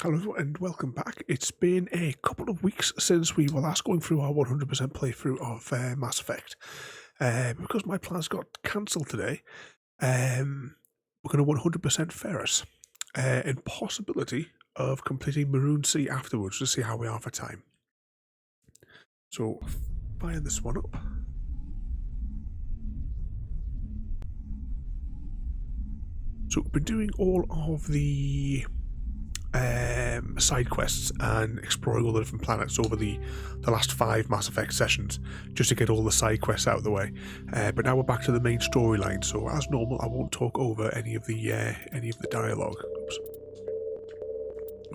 Hello and welcome back. It's been a couple of weeks since we were last going through our 100% playthrough of Mass Effect. Because my plans got cancelled today, we're going to 100% Feros, and possibility of completing Maroon Sea afterwards to see how we are for time. So, fire this one up. So we've been doing all of the side quests and exploring all the different planets over the last 5 Mass Effect sessions, just to get all the side quests out of the way. But now we're back to the main storyline. So as normal, I won't talk over any of the dialogue. Oops.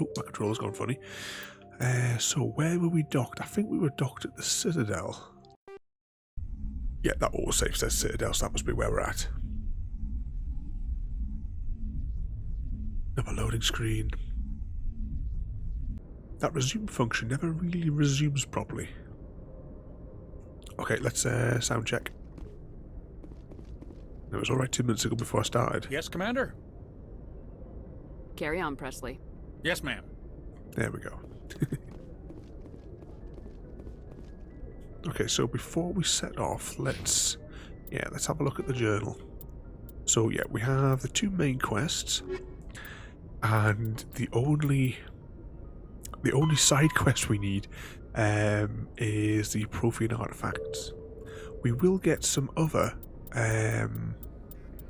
Oh, my controller's gone funny. So where were we docked? I think we were docked at the Citadel. Yeah, that autosave says Citadel, so that must be where we're at. Another loading screen. That resume function never really resumes properly. Okay, let's sound check. It was alright 2 minutes ago before I started. Yes, Commander? Carry on, Presley. Yes, ma'am. There we go. Okay, so before we set off, let's have a look at the journal. So yeah, we have the 2 main quests, and the only side quest we need is the Prothean artifacts. We will get some other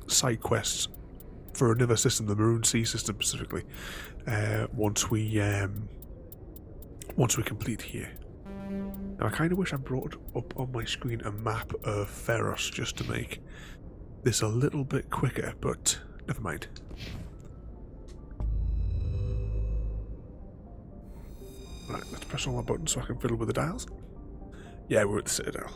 side quests for another system, the Maroon Sea system specifically, once we complete here. Now I kind of wish I brought up on my screen a map of Feros just to make this a little bit quicker, but never mind. Right, let's press all my buttons so I can fiddle with the dials. Yeah, we're at the Citadel.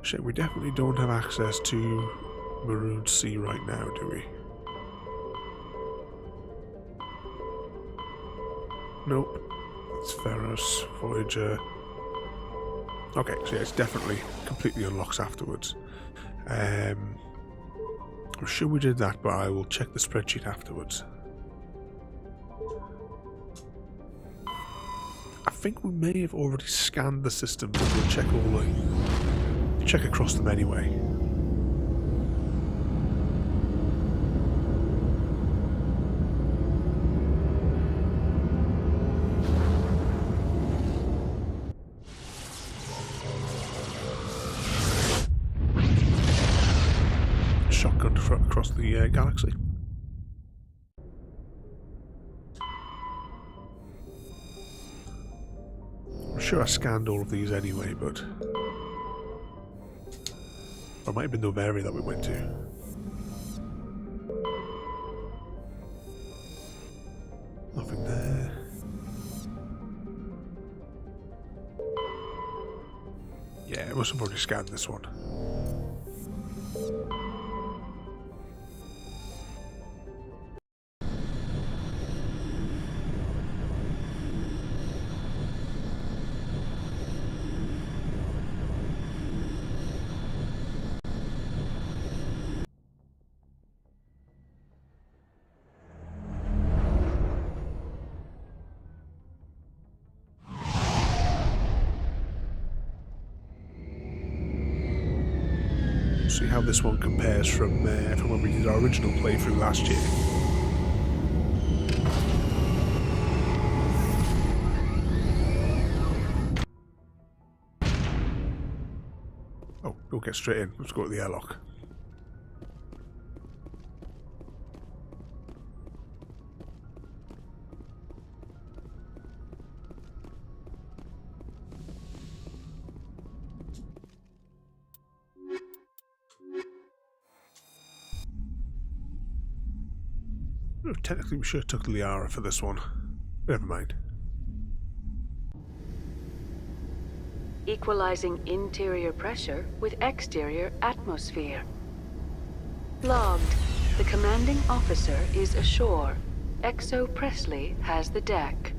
Shit, we definitely don't have access to Maroon Sea right now, do we? Nope. It's Feros, Voyager. Okay, so yeah, it's definitely completely unlocks afterwards. I'm sure we did that, but I will check the spreadsheet afterwards. I think we may have already scanned the system, but we'll check across them anyway. Shotgun across the galaxy. I'm sure I scanned all of these anyway, but it might have been the area that we went to. Nothing there. Yeah, I must have already scanned this one. See how this one compares from when we did our original playthrough last year. Oh, we'll get straight in. Let's go to the airlock. Technically, we should have took Liara for this one. Never mind. Equalizing interior pressure with exterior atmosphere. Logged. The commanding officer is ashore. Exo Presley has the deck.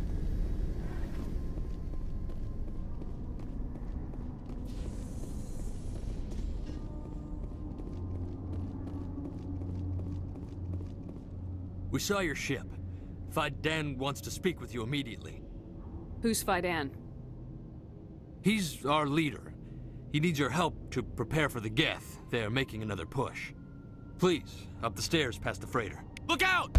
We saw your ship. Fidan wants to speak with you immediately. Who's Fidan? He's our leader. He needs your help to prepare for the Geth. They're making another push. Please, up the stairs past the freighter. Look out!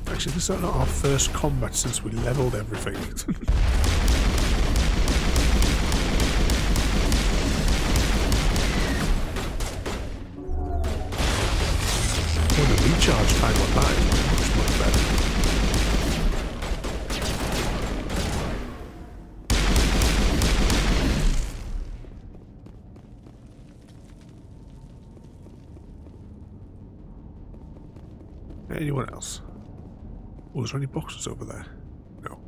Actually, this is not our first combat since we leveled everything. Oh, the recharge time on that is much better. Anyone else? Oh, is there any boxes over there? No.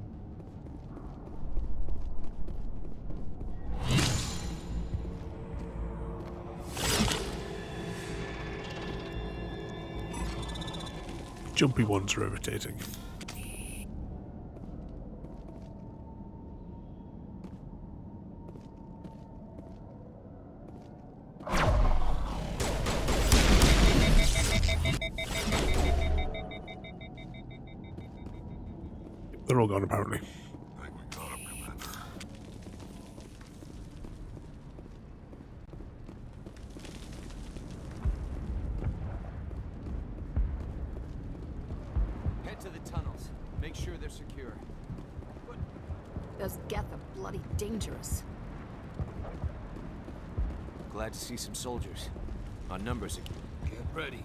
Jumpy ones are irritating. They're all gone, apparently. I think we got him, Commander. Head to the tunnels. Make sure they're secure. Those Geth are bloody dangerous. Glad to see some soldiers. Our numbers again. Get ready.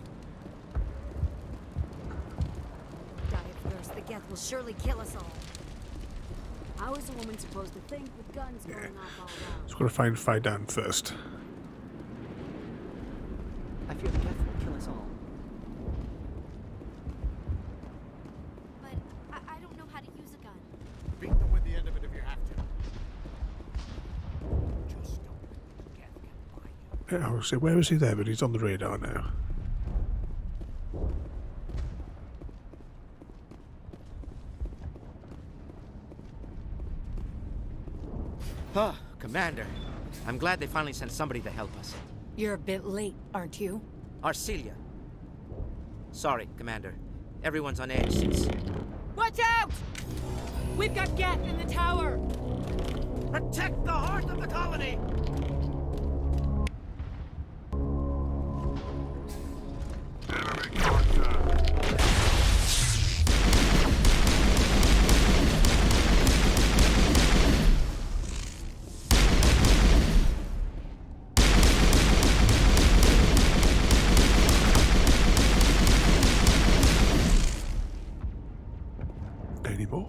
Die of thirst, the Geth will surely kill us all. How is a woman supposed to think with guns going off all around? Just gotta find Fidan first. I fear the Geth will kill us all. But I don't know how to use a gun. Beat them with the end of it if you have to. Just don't let the Geth get by you. Yeah, I was say, where is he there? But he's on the radar now. Ah, Commander. I'm glad they finally sent somebody to help us. You're a bit late, aren't you? Arcelia. Sorry, Commander. Everyone's on edge since... Watch out! We've got Geth in the tower! Protect the heart of the colony! Enemy contact. Any more?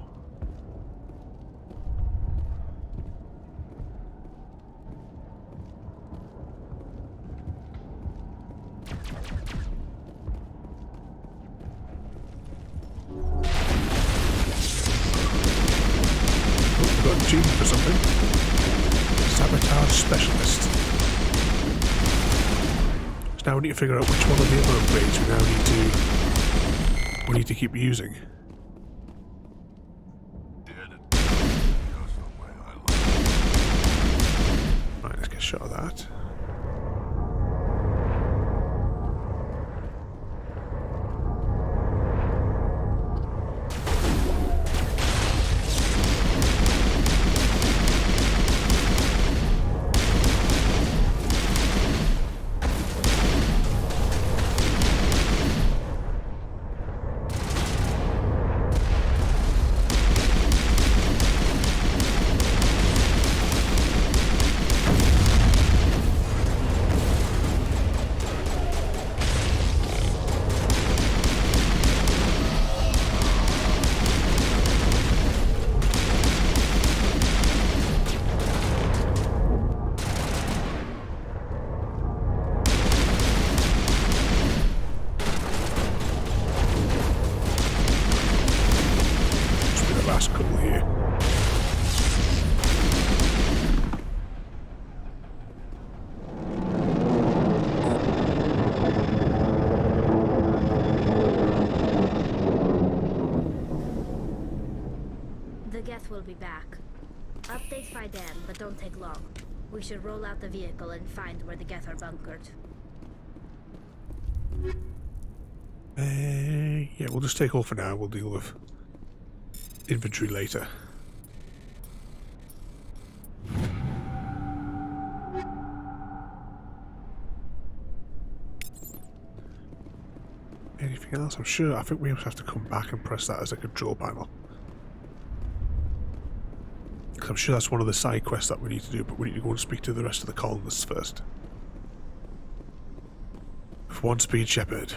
Oh, we got a gene for something. Sabotage specialist. So now we need to figure out which one of the other upgrades we need to keep using. Dead and just the way I like it. Right, let's get a shot of that. Must be the last couple here. The Geth will be back. Update Fidan, but don't take long. We should roll out the vehicle and find where the Geth are bunkered. Yeah, we'll just take off for now. We'll deal with inventory later. Anything else? I think we have to come back and press that as a control panel. Because I'm sure that's one of the side quests that we need to do, but we need to go and speak to the rest of the colonists first. With one speed shepherd.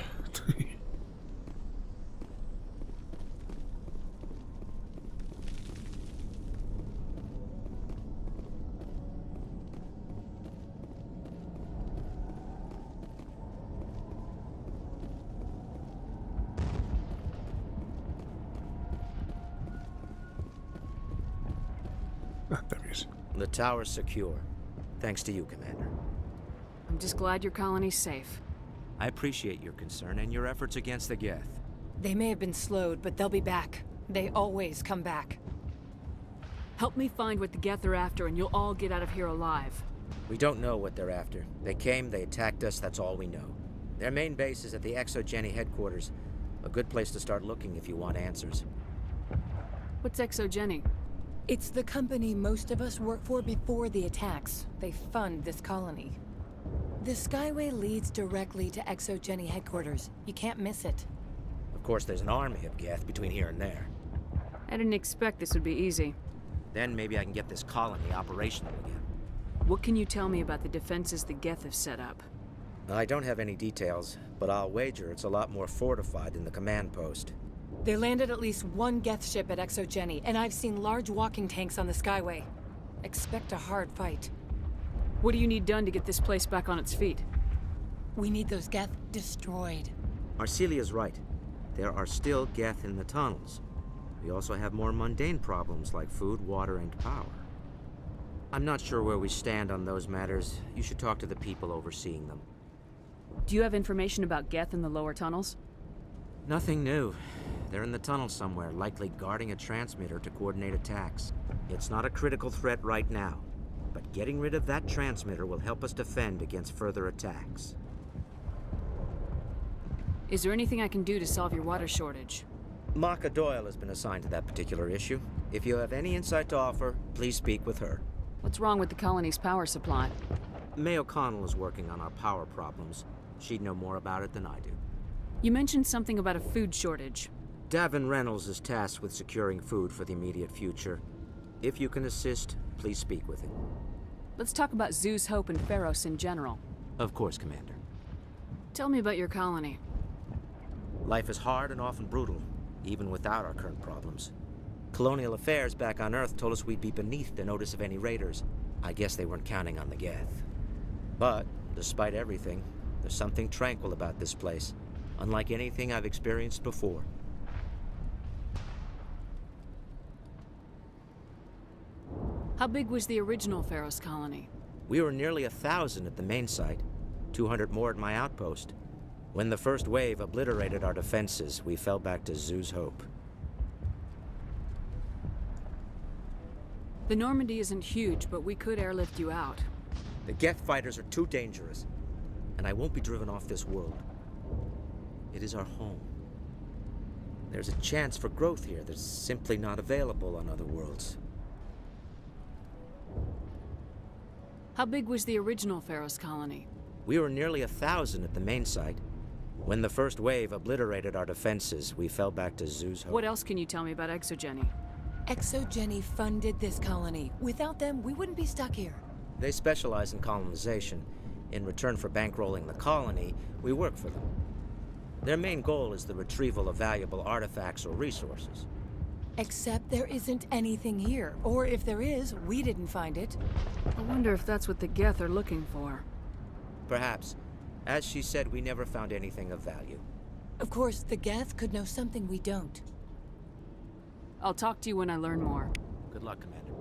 There he is. The tower's secure. Thanks to you, Commander. I'm just glad your colony's safe. I appreciate your concern and your efforts against the Geth. They may have been slowed, but they'll be back. They always come back. Help me find what the Geth are after, and you'll all get out of here alive. We don't know what they're after. They came, they attacked us, that's all we know. Their main base is at the Exogeny headquarters. A good place to start looking if you want answers. What's Exogeny? It's the company most of us work for before the attacks. They fund this colony. The Skyway leads directly to Exogeny headquarters. You can't miss it. Of course, there's an army of Geth between here and there. I didn't expect this would be easy. Then maybe I can get this colony operational again. What can you tell me about the defenses the Geth have set up? I don't have any details, but I'll wager it's a lot more fortified than the command post. They landed at least one Geth ship at Exogeny, and I've seen large walking tanks on the Skyway. Expect a hard fight. What do you need done to get this place back on its feet? We need those Geth destroyed. Arcelia's right. There are still Geth in the tunnels. We also have more mundane problems like food, water, and power. I'm not sure where we stand on those matters. You should talk to the people overseeing them. Do you have information about Geth in the lower tunnels? Nothing new. They're in the tunnel somewhere, likely guarding a transmitter to coordinate attacks. It's not a critical threat right now, but getting rid of that transmitter will help us defend against further attacks. Is there anything I can do to solve your water shortage? Maka Doyle has been assigned to that particular issue. If you have any insight to offer, please speak with her. What's wrong with the colony's power supply? May O'Connell is working on our power problems. She'd know more about it than I do. You mentioned something about a food shortage. Davin Reynolds is tasked with securing food for the immediate future. If you can assist, please speak with him. Let's talk about Zeus Hope and Feros in general. Of course, Commander. Tell me about your colony. Life is hard and often brutal, even without our current problems. Colonial affairs back on Earth told us we'd be beneath the notice of any raiders. I guess they weren't counting on the Geth. But, despite everything, there's something tranquil about this place, unlike anything I've experienced before. How big was the original Feros colony? We were nearly 1,000 at the main site, 200 more at my outpost. When the first wave obliterated our defenses, we fell back to Zeus Hope. The Normandy isn't huge, but we could airlift you out. The Geth fighters are too dangerous, and I won't be driven off this world. It is our home. There's a chance for growth here that's simply not available on other worlds. How big was the original Feros colony? We were nearly 1,000 at the main site. When the first wave obliterated our defenses, we fell back to Zeus Hope. What else can you tell me about Exogeny? Exogeny funded this colony. Without them, we wouldn't be stuck here. They specialize in colonization. In return for bankrolling the colony, we work for them. Their main goal is the retrieval of valuable artifacts or resources. Except there isn't anything here. Or if there is, we didn't find it. I wonder if that's what the Geth are looking for. Perhaps. As she said, we never found anything of value. Of course, the Geth could know something we don't. I'll talk to you when I learn more. Good luck, Commander.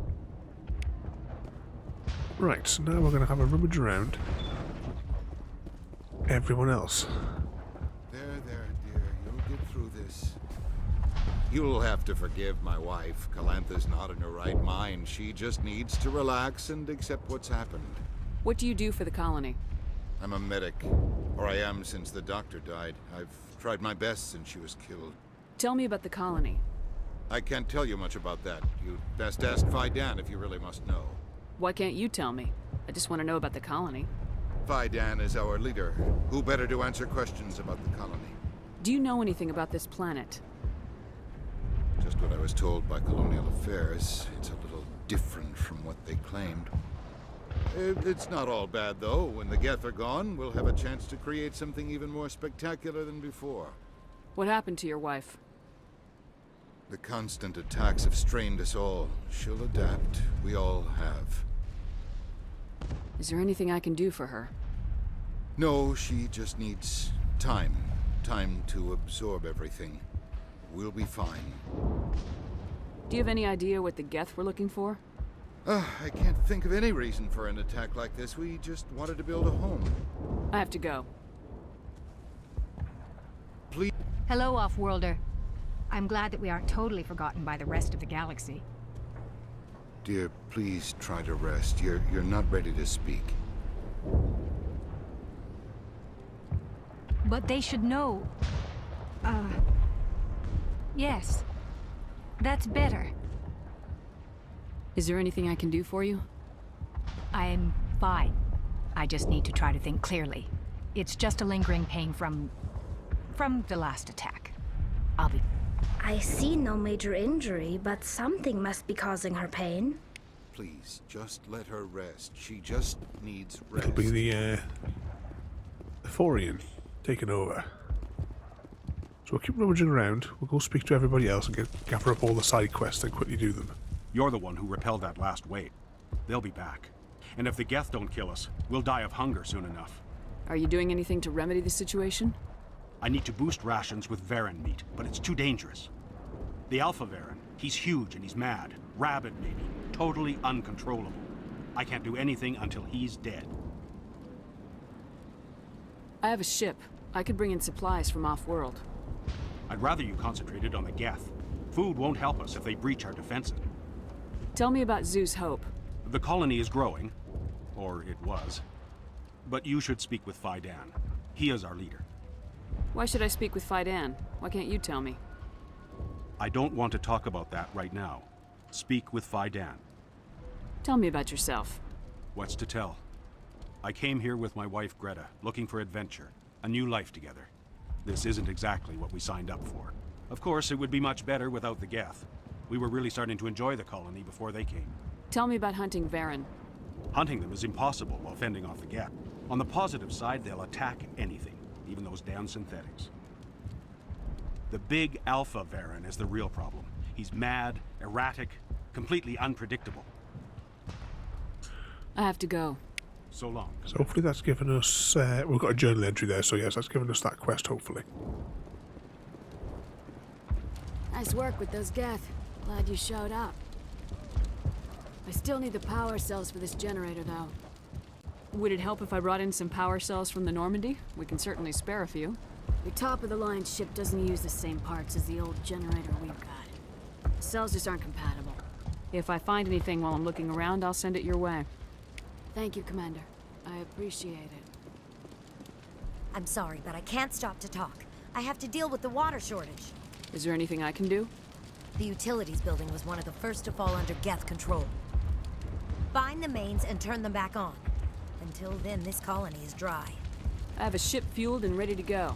Right, so now we're going to have a rummage around everyone else. There, dear. You'll get through this. You'll have to forgive my wife. Calantha's not in her right mind. She just needs to relax and accept what's happened. What do you do for the colony? I'm a medic. Or I am since the doctor died. I've tried my best since she was killed. Tell me about the colony. I can't tell you much about that. You'd best ask Fidan if you really must know. Why can't you tell me? I just want to know about the colony. Fidan is our leader. Who better to answer questions about the colony? Do you know anything about this planet? Just what I was told by Colonial Affairs. It's a little different from what they claimed. It's not all bad, though. When the Geth are gone, we'll have a chance to create something even more spectacular than before. What happened to your wife? The constant attacks have strained us all. She'll adapt. We all have. Is there anything I can do for her? No, she just needs time. Time to absorb everything. We'll be fine. Do you have any idea what the Geth were looking for? I can't think of any reason for an attack like this. We just wanted to build a home. I have to go. Please. Hello, Off-Worlder. I'm glad that we aren't totally forgotten by the rest of the galaxy. Dear, please try to rest. You're not ready to speak. But they should know. Yes. That's better. Is there anything I can do for you? I'm fine. I just need to try to think clearly. It's just a lingering pain from the last attack. I'll be... I see no major injury, but something must be causing her pain. Please, just let her rest. She just needs rest. It'll be the Thorian taking over. So we'll keep rummaging around. We'll go speak to everybody else and gather up all the side quests and quickly do them. You're the one who repelled that last wave. They'll be back. And if the Geth don't kill us, we'll die of hunger soon enough. Are you doing anything to remedy the situation? I need to boost rations with Varen meat, but it's too dangerous. The Alpha Varen, he's huge and he's mad. Rabid, maybe. Totally uncontrollable. I can't do anything until he's dead. I have a ship. I could bring in supplies from off-world. I'd rather you concentrated on the Geth. Food won't help us if they breach our defenses. Tell me about Zeus Hope. The colony is growing. Or it was. But you should speak with Fidan. He is our leader. Why should I speak with Fidan? Why can't you tell me? I don't want to talk about that right now. Speak with Fidan. Tell me about yourself. What's to tell? I came here with my wife Greta, looking for adventure, a new life together. This isn't exactly what we signed up for. Of course, it would be much better without the Geth. We were really starting to enjoy the colony before they came. Tell me about hunting Varen. Hunting them is impossible while fending off the Geth. On the positive side, they'll attack anything, even those damn synthetics. The big Alpha Varen is the real problem. He's mad, erratic, completely unpredictable. I have to go. So long. So hopefully that's given us... we've got a journal entry there, so yes, that's given us that quest, hopefully. Nice work with those Geth. Glad you showed up. I still need the power cells for this generator, though. Would it help if I brought in some power cells from the Normandy? We can certainly spare a few. The top-of-the-line ship doesn't use the same parts as the old generator we've got. The cells just aren't compatible. If I find anything while I'm looking around, I'll send it your way. Thank you, Commander. I appreciate it. I'm sorry, but I can't stop to talk. I have to deal with the water shortage. Is there anything I can do? The utilities building was one of the first to fall under Geth control. Find the mains and turn them back on. Until then, this colony is dry. I have a ship fueled and ready to go.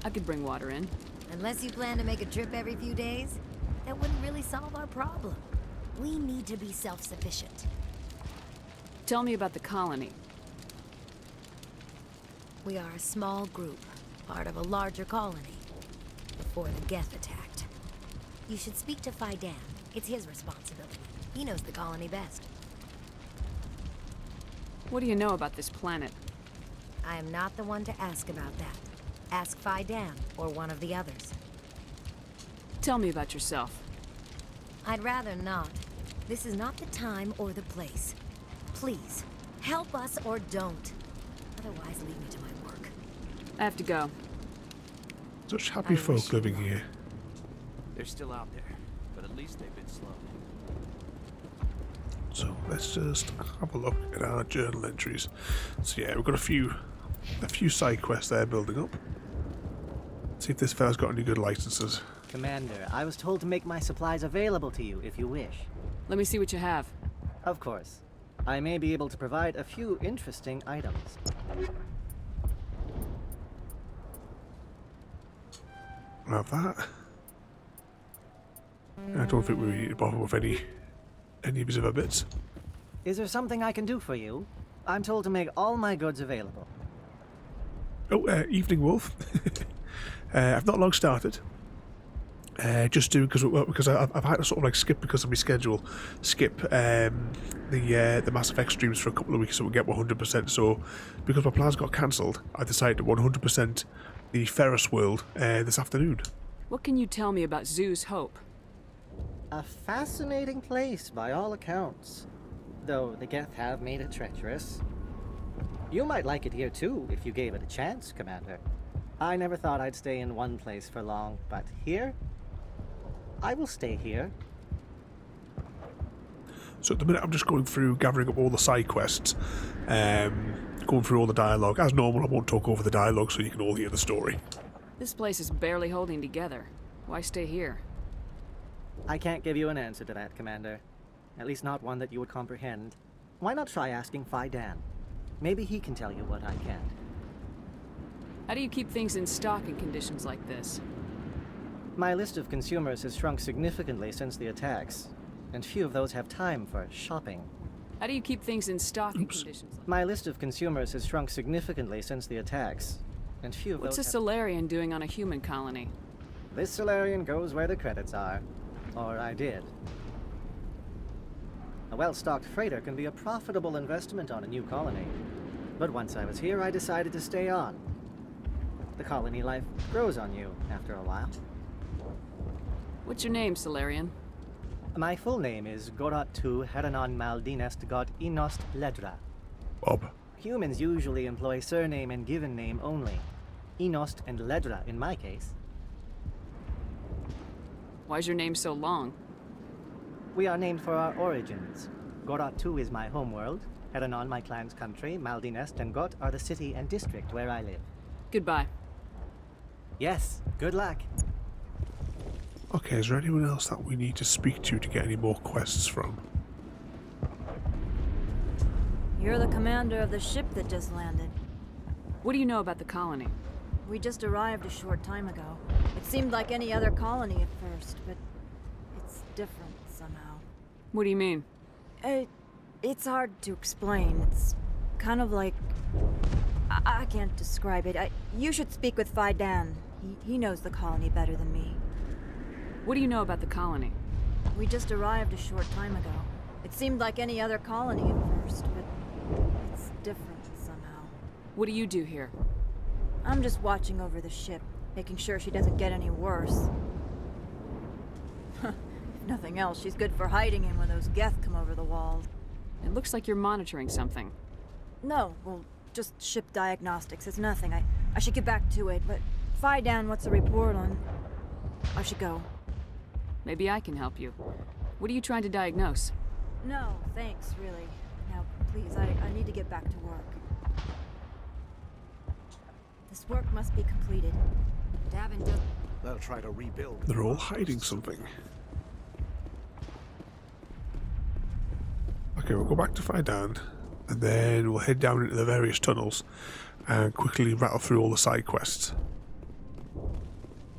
I could bring water in. Unless you plan to make a trip every few days, that wouldn't really solve our problem. We need to be self-sufficient. Tell me about the colony. We are a small group, part of a larger colony, before the Geth attacked. You should speak to Fidan. It's his responsibility. He knows the colony best. What do you know about this planet? I am not the one to ask about that. Ask Fidan or one of the others. Tell me about yourself. I'd rather not. This is not the time or the place. Please, help us or don't. Otherwise, leave me to my work. I have to go. Such happy folk living here. They're still out there, but at least they've been slow. So let's just have a look at our journal entries. So yeah, we've got a few side quests there building up. See if this fella's got any good licenses. Commander, I was told to make my supplies available to you if you wish. Let me see what you have. Of course. I may be able to provide a few interesting items. We'll have that. I don't think we need to bother with any of his other bits. Is there something I can do for you? I'm told to make all my goods available. Oh, Evening Wolf. I've not long started. Just doing because I've had to sort of like skip because of my schedule. Skip the Mass Effect streams for a couple of weeks so we get 100%. So because my plans got cancelled, I decided to 100% the Feros world this afternoon. What can you tell me about Zoo's Hope? A fascinating place by all accounts, though the Geth have made it treacherous. You might like it here too if you gave it a chance, Commander. I never thought I'd stay in one place for long, but here, I will stay here. So at the minute I'm just going through, gathering up all the side quests, going through all the dialogue. As normal, I won't talk over the dialogue so you can all hear the story. This place is barely holding together. Why stay here? I can't give you an answer to that, Commander. At least not one that you would comprehend. Why not try asking Dan? Maybe he can tell you what I can't. How do you keep things in stock in conditions like this? My list of consumers has shrunk significantly since the attacks, and few of those have time for shopping. How do you keep things in stock in conditions like My list of consumers has shrunk significantly since the attacks, and few of What's those a Solarian doing on a human colony? This Solarian goes where the credits are. Or I did. A well-stocked freighter can be a profitable investment on a new colony. But once I was here, I decided to stay on. The colony life grows on you after a while. What's your name, Solarian? My full name is Gorat-tu Heranon Maldinest God Inost Ledra. Bob. Humans usually employ surname and given name only. Inost and Ledra in my case. Why's your name so long? We are named for our origins. Gorat-tu is my homeworld, Heranon my clan's country, Maldinest and Got are the city and district where I live. Goodbye. Yes, good luck. Okay, is there anyone else that we need to speak to get any more quests from? You're the commander of the ship that just landed. What do you know about the colony? We just arrived a short time ago. It seemed like any other colony at first, but it's different somehow. What do you mean? It's hard to explain. It's kind of like... I can't describe it. You should speak with Dan. He knows the colony better than me. What do you know about the colony? We just arrived a short time ago. It seemed like any other colony at first, but it's different somehow. What do you do here? I'm just watching over the ship, making sure she doesn't get any worse. If nothing else, she's good for hiding in when those Geth come over the wall. It looks like you're monitoring something. No, well, just ship diagnostics. It's nothing. I should get back to it, but Dan what's the report on? I should go. Maybe I can help you. What are you trying to diagnose? No, thanks, really. Now, please, I need to get back to work. This work must be completed. Davin does... They'll try to rebuild. They're all hiding something. Okay, we'll go back to Fidan, and then we'll head down into the various tunnels and quickly rattle through all the side quests.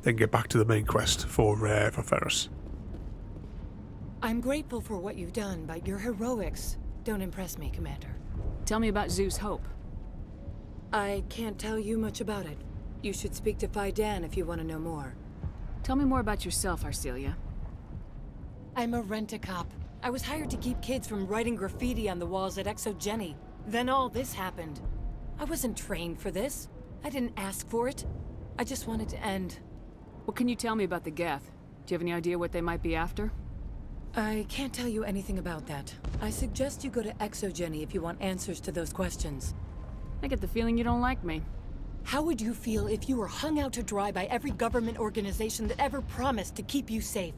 Then get back to the main quest for Feros. I'm grateful for what you've done, but your heroics don't impress me, Commander. Tell me about Zoo's Hope. I can't tell you much about it. You should speak to Dan if you want to know more. Tell me more about yourself, Arcelia. I'm a rent-a-cop. I was hired to keep kids from writing graffiti on the walls at Exogeny. Then all this happened. I wasn't trained for this. I didn't ask for it. I just wanted to end. What can you tell me about the Geth? Do you have any idea what they might be after? I can't tell you anything about that. I suggest you go to Exogeny if you want answers to those questions. I get the feeling you don't like me. How would you feel if you were hung out to dry by every government organization that ever promised to keep you safe?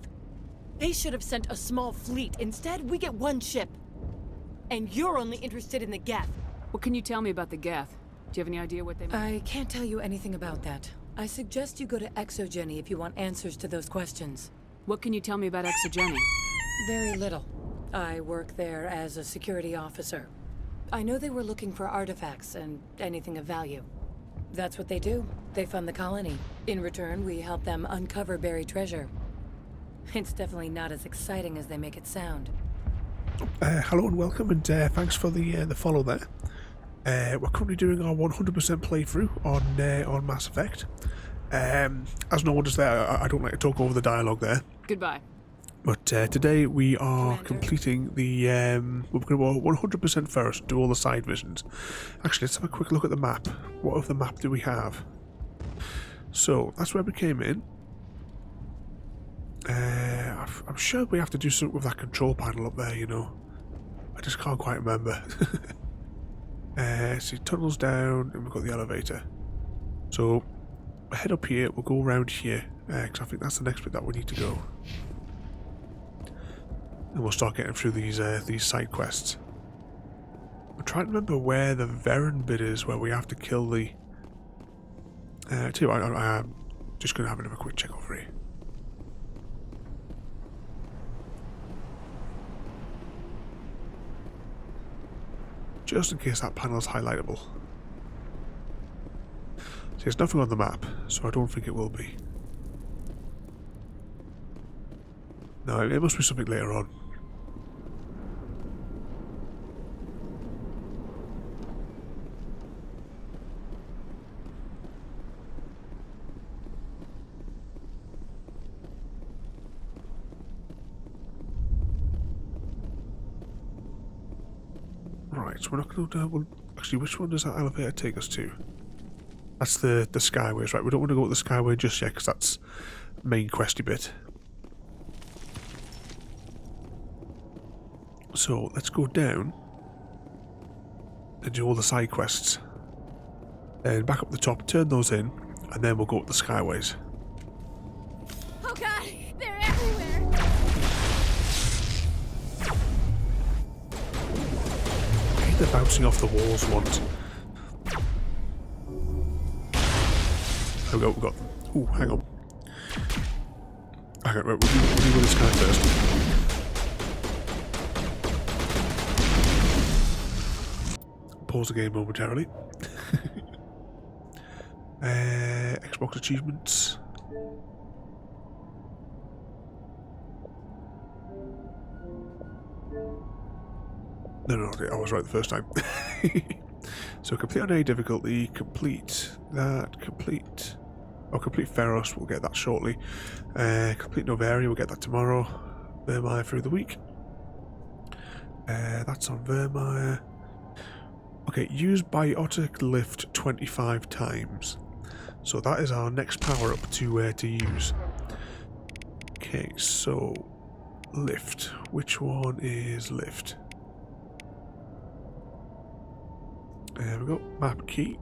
They should have sent a small fleet. Instead, we get one ship. And you're only interested in the Geth. What can you tell me about the Geth? Do you have any idea what they might... I can't tell you anything about that. I suggest you go to Exogeny if you want answers to those questions. What can you tell me about Exogeny? Very little. I work there as a security officer. I know they were looking for artifacts and anything of value. That's what they do. They fund the colony. In return, we help them uncover buried treasure. It's definitely not as exciting as they make it sound. Hello and welcome, and thanks for the follow there. We're currently doing our 100% playthrough on Mass Effect. As no one does there, I don't like to talk over the dialogue there. Goodbye. But today we are completing the we're going to go 100% Feros, do all the side missions. Actually, let's have a quick look at the map. What of the map do we have? So that's where we came in. I'm sure we have to do something with that control panel up there, you know. I just can't quite remember. See, tunnels down, and we've got the elevator. So, we'll head up here, we'll go around here, because I think that's the next bit that we need to go. And we'll start getting through these side quests. I'm trying to remember where the Varen bit is, where we have to kill the... tell you what, I'm just going to have another quick check over here. Just in case that panel is highlightable. See, there's nothing on the map, so I don't think it will be. No, it must be something later on. Right, so we're not going to... Well, actually, which one does that elevator take us to? That's the Skyways, right? We don't want to go to the Skyway just yet, because that's main questy bit. So, let's go down and do all the side quests. Then back up the top, turn those in, and then we'll go up the Skyways. Oh god, they're everywhere! They're bouncing off the walls once. There we go, we've got them. Ooh, hang on. Hang on, right, we'll do this guy first. Pause the game momentarily. Xbox achievements. No, I was right the first time. So complete on A difficulty, complete that, complete... Oh, complete Feros, we'll get that shortly. Complete Novaria, we'll get that tomorrow. Vermeer through the week. That's on Vermeer. Okay, use biotic lift 25 times. So that is our next power up to use. Okay, so lift. Which one is lift? There we go, map key.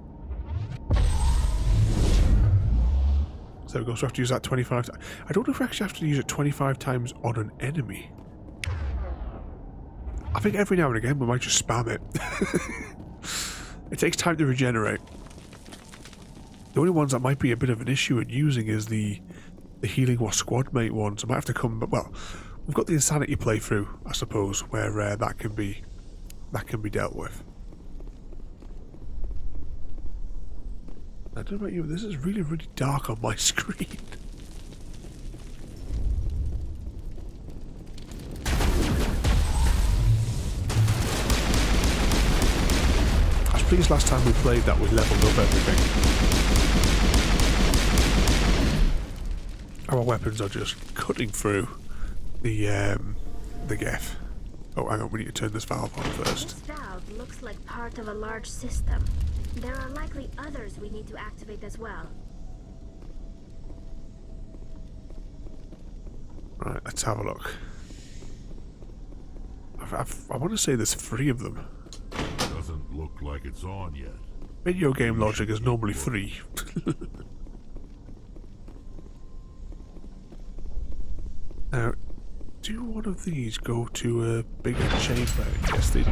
So there we go, so we have to use that 25 times. I don't know if we actually have to use it 25 times on an enemy. I think every now and again we might just spam it. It takes time to regenerate. The only ones that might be a bit of an issue in using is the healing or squad mate ones. I might have to come, well, we've got the insanity playthrough, I suppose, where that can be dealt with. I don't know about you, but this is really, really dark on my screen. I was pleased last time we played that we leveled up everything. Our weapons are just cutting through the Geth. Oh, hang on, we need to turn this valve on first. This valve looks like part of a large system. There are likely others we need to activate as well. Right, let's have a look. I want to say there's 3 of them. Doesn't look like it's on yet. Video game logic is normally 3. Now, do one of these go to a bigger chamber? Yes, they do.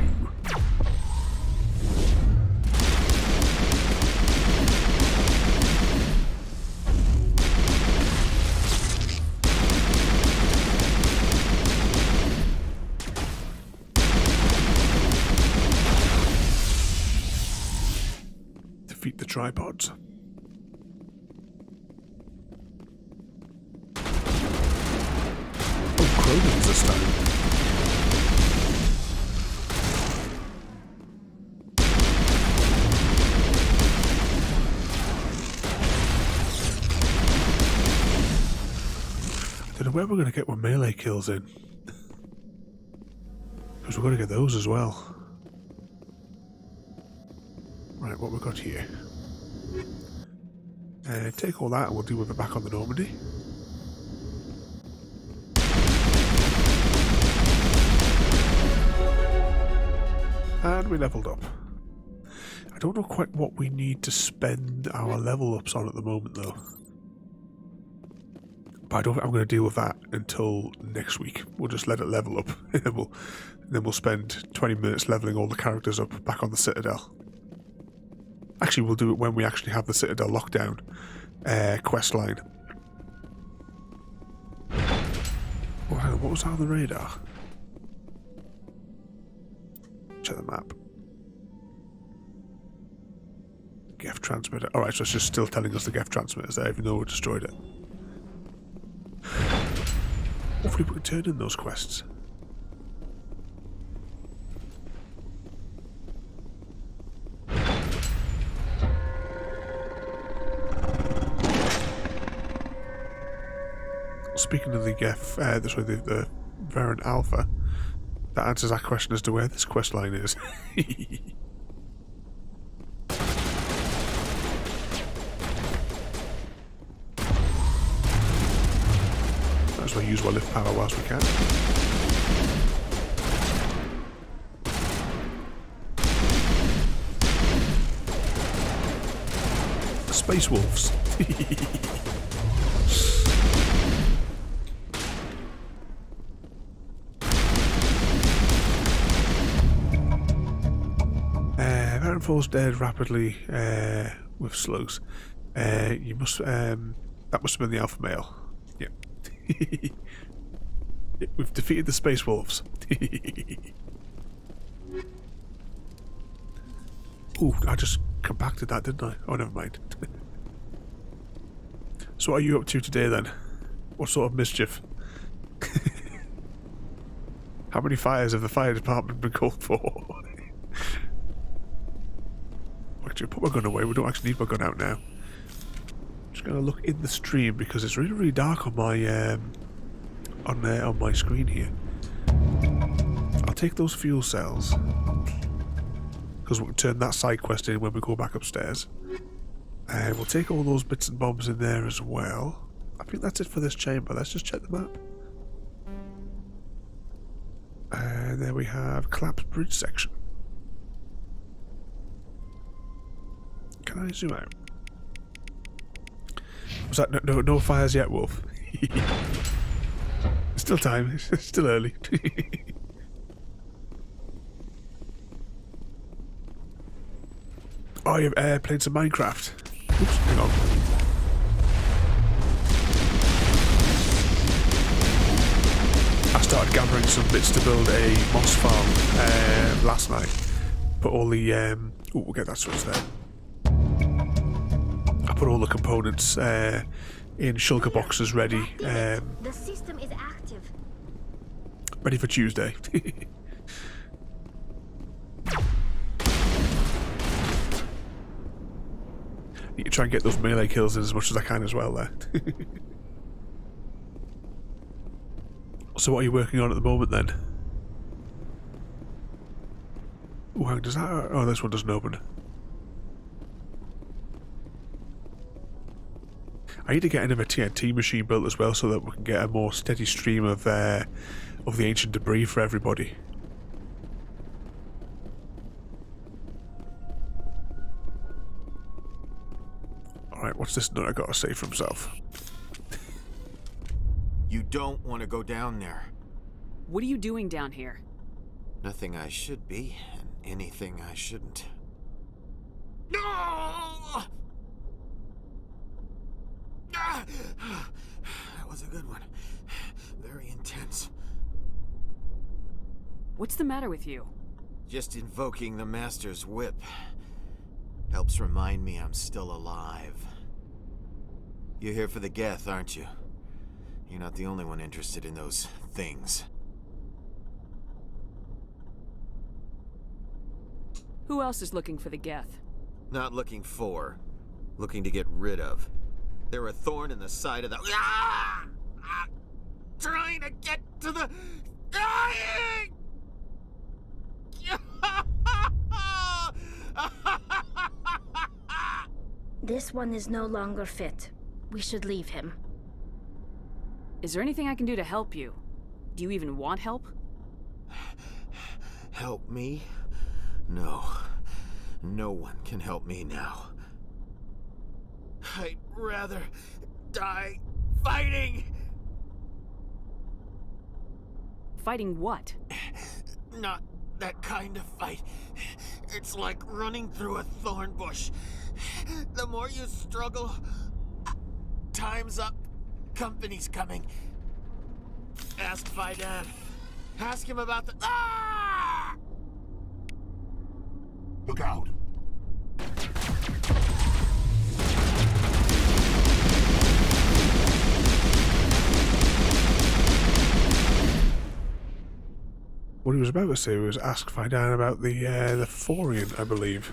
Defeat the tripods. Kronans this time. I don't know where we're going to get our melee kills in. Because we're going to get those as well. Right, what we've got here. Take all that and we'll deal with it back on the Normandy. And we leveled up. I don't know quite what we need to spend our level ups on at the moment though. But I don't think I'm going to deal with that until next week. We'll just let it level up. And then we'll spend 20 minutes leveling all the characters up back on the Citadel. Actually, we'll do it when we actually have the Citadel lockdown quest line. Oh, hang on, what was that on the radar? Check the map. Geth transmitter. Alright, so it's just still telling us the Geth transmitter's there, even though we destroyed it. Hopefully we can turn in those quests. Speaking of the Geth, the Varen Alpha, that answers that question as to where this quest line is. Might as well use our lift power whilst we can. Space Wolves. Varen falls dead rapidly with slugs. You must. That must have been the alpha male. Yeah. We've defeated the Space Wolves. Ooh, I just compacted that, didn't I? Oh, never mind. So what are you up to today then? What sort of mischief? How many fires have the fire department been called for? Actually, put my gun away. We don't actually need my gun out now. I'm just going to look in the stream because it's really, really dark on my on my screen here. I'll take those fuel cells because we'll turn that side quest in when we go back upstairs. And we'll take all those bits and bobs in there as well. I think that's it for this chamber. Let's just check the map. And there we have collapsed bridge section. Can I zoom out? Was that no fires yet, Wolf? Still time. It's still early. Oh, you've played some Minecraft. Oops, hang on. I started gathering some bits to build a moss farm last night. Put all the oh, we'll get that switch there. I put all the components in shulker boxes ready. The system is active. Ready for Tuesday. Need to try and get those melee kills in as much as I can as well there. So what are you working on at the moment then? Oh, hang on, does that... Oh, this one doesn't open. I need to get another TNT machine built as well so that we can get a more steady stream of the ancient debris for everybody. Alright, what's this note I gotta say for himself? You don't want to go down there. What are you doing down here? Nothing I should be, and anything I shouldn't. No! That was a good one. Very intense. What's the matter with you? Just invoking the Master's whip helps remind me I'm still alive. You're here for the Geth, aren't you? You're not the only one interested in those things. Who else is looking for the Geth? Not looking for. Looking to get rid of. They're a thorn in the side of the... Ah! Ah! Trying to get to the... Dying! This one is no longer fit. We should leave him. Is there anything I can do to help you? Do you even want help? Help me? No. No one can help me now. I'd rather die fighting! Fighting what? Not that kind of fight. It's like running through a thorn bush. The more you struggle, time's up. Company's coming. Ask Faidan. Ask him about the... Ah! Look out! What he was about to say was ask Faidan about the Thorian, I believe.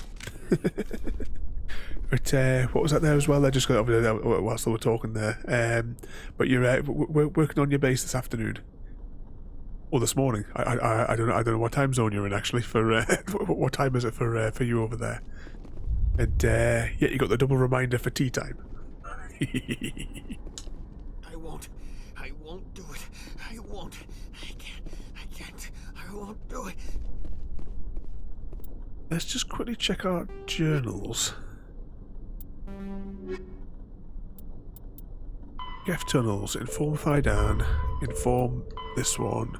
But what was that there as well? I just got over there whilst they were talking there. But you're working on your base this afternoon, or this morning. I don't know what time zone you're in actually. For what time is it for you over there? And yeah, you got the double reminder for tea time. I won't do it. I won't. I can't. I won't do it. Let's just quickly check our journals. Geth tunnels, inform Faidan, inform this one,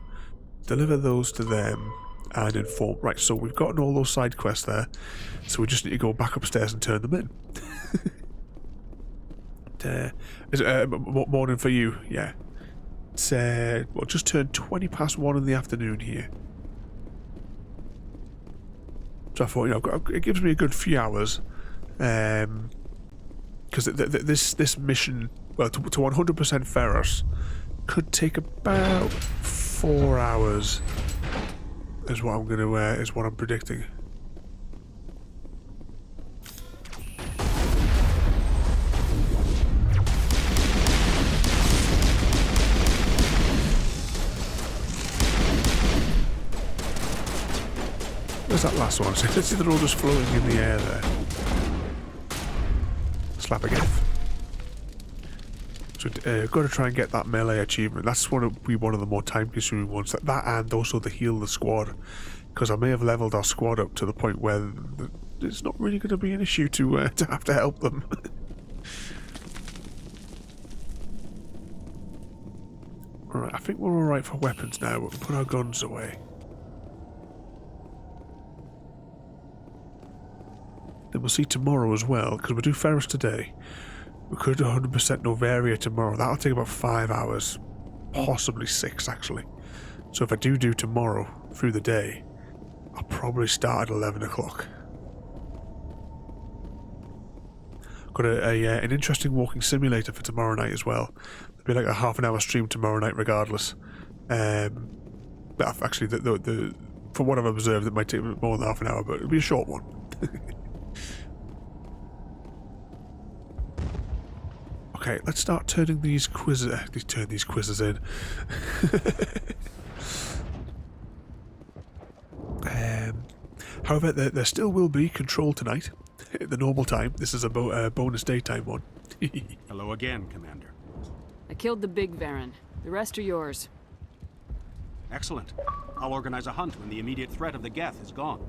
deliver those to them, and inform. Right, so we've gotten all those side quests there, so we just need to go back upstairs and turn them in. Is it morning for you? Yeah. It's well, just turned 20 past 1 in the afternoon here. So I thought, you know, it gives me a good few hours, because this mission, well, to 100% Feros, could take about 4 hours. Is what I'm gonna is what I'm predicting. Where's that last one? So let's see, they're all just floating in the air there. Slap again. So got to try and get that melee achievement. That's one of the more time-consuming ones. That and also the heal the squad, because I may have leveled our squad up to the point where it's not really going to be an issue to have to help them. Alright, I think we're alright for weapons now. We can put our guns away. Then we'll see tomorrow as well, because we do Feros today. We could do 100% Novaria tomorrow. That'll take about 5 hours, possibly 6 actually. So if I do tomorrow through the day, I'll probably start at 11 o'clock. Got an interesting walking simulator for tomorrow night as well. It'll be like a half-an-hour stream tomorrow night regardless. But actually, from what I've observed, it might take more than half an hour, but it'll be a short one. Okay, let's start turning these quizzes. Turn these quizzes in. However, there still will be control tonight at the normal time. This is a bonus daytime one. Hello again, Commander. I killed the big Varen. The rest are yours. Excellent. I'll organize a hunt when the immediate threat of the Geth is gone.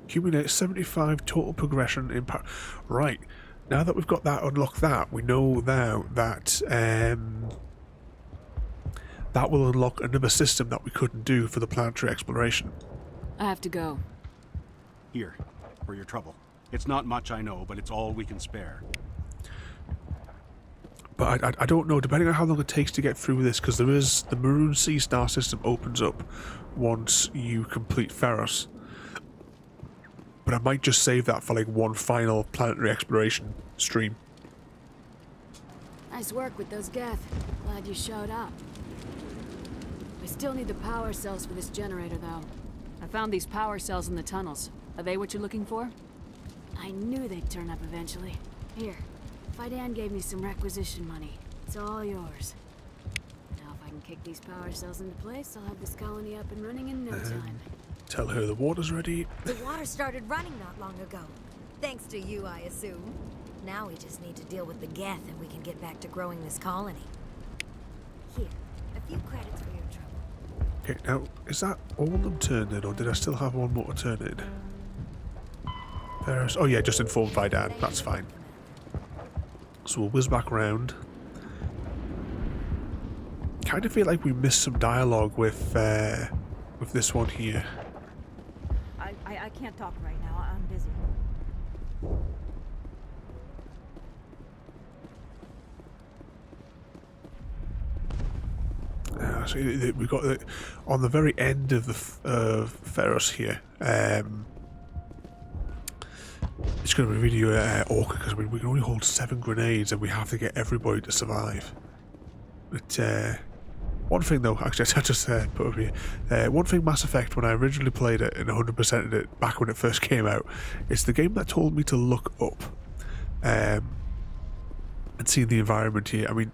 Accumulate 75 total progression in power. Right. Now that we've got that, unlocked that, we know now that that will unlock another system that we couldn't do for the planetary exploration. I have to go. Here, for your trouble. It's not much, I know, but it's all we can spare. But I don't know, depending on how long it takes to get through this, because there is the Maroon Sea Star system opens up once you complete Feros. But I might just save that for like one final planetary exploration stream. Nice work with those Geth. Glad you showed up. I still need the power cells for this generator, though. I found these power cells in the tunnels. Are they what you're looking for? I knew they'd turn up eventually. Here, Fidan gave me some requisition money. It's all yours. Now if I can kick these power cells into place, I'll have this colony up and running in no time. Tell her the water's ready. The water started running not long ago. Thanks to you, I assume. Now we just need to deal with the Geth and we can get back to growing this colony. Here, a few credits for your trouble. Okay, now, is that all of them turned in, or did I still have one more to turn in? There's, oh yeah, just informed Fidan. That's fine. So we'll whiz back around. Kind of feel like we missed some dialogue with this one here. I can't talk right now. I'm busy. So we got the, on the very end of the Feros here. It's going to be really awkward because we can only hold 7 grenades and we have to get everybody to survive. But one thing though, actually I just put up here. One thing Mass Effect, when I originally played it and 100%ed it back when it first came out, it's the game that told me to look up and see the environment here. I mean,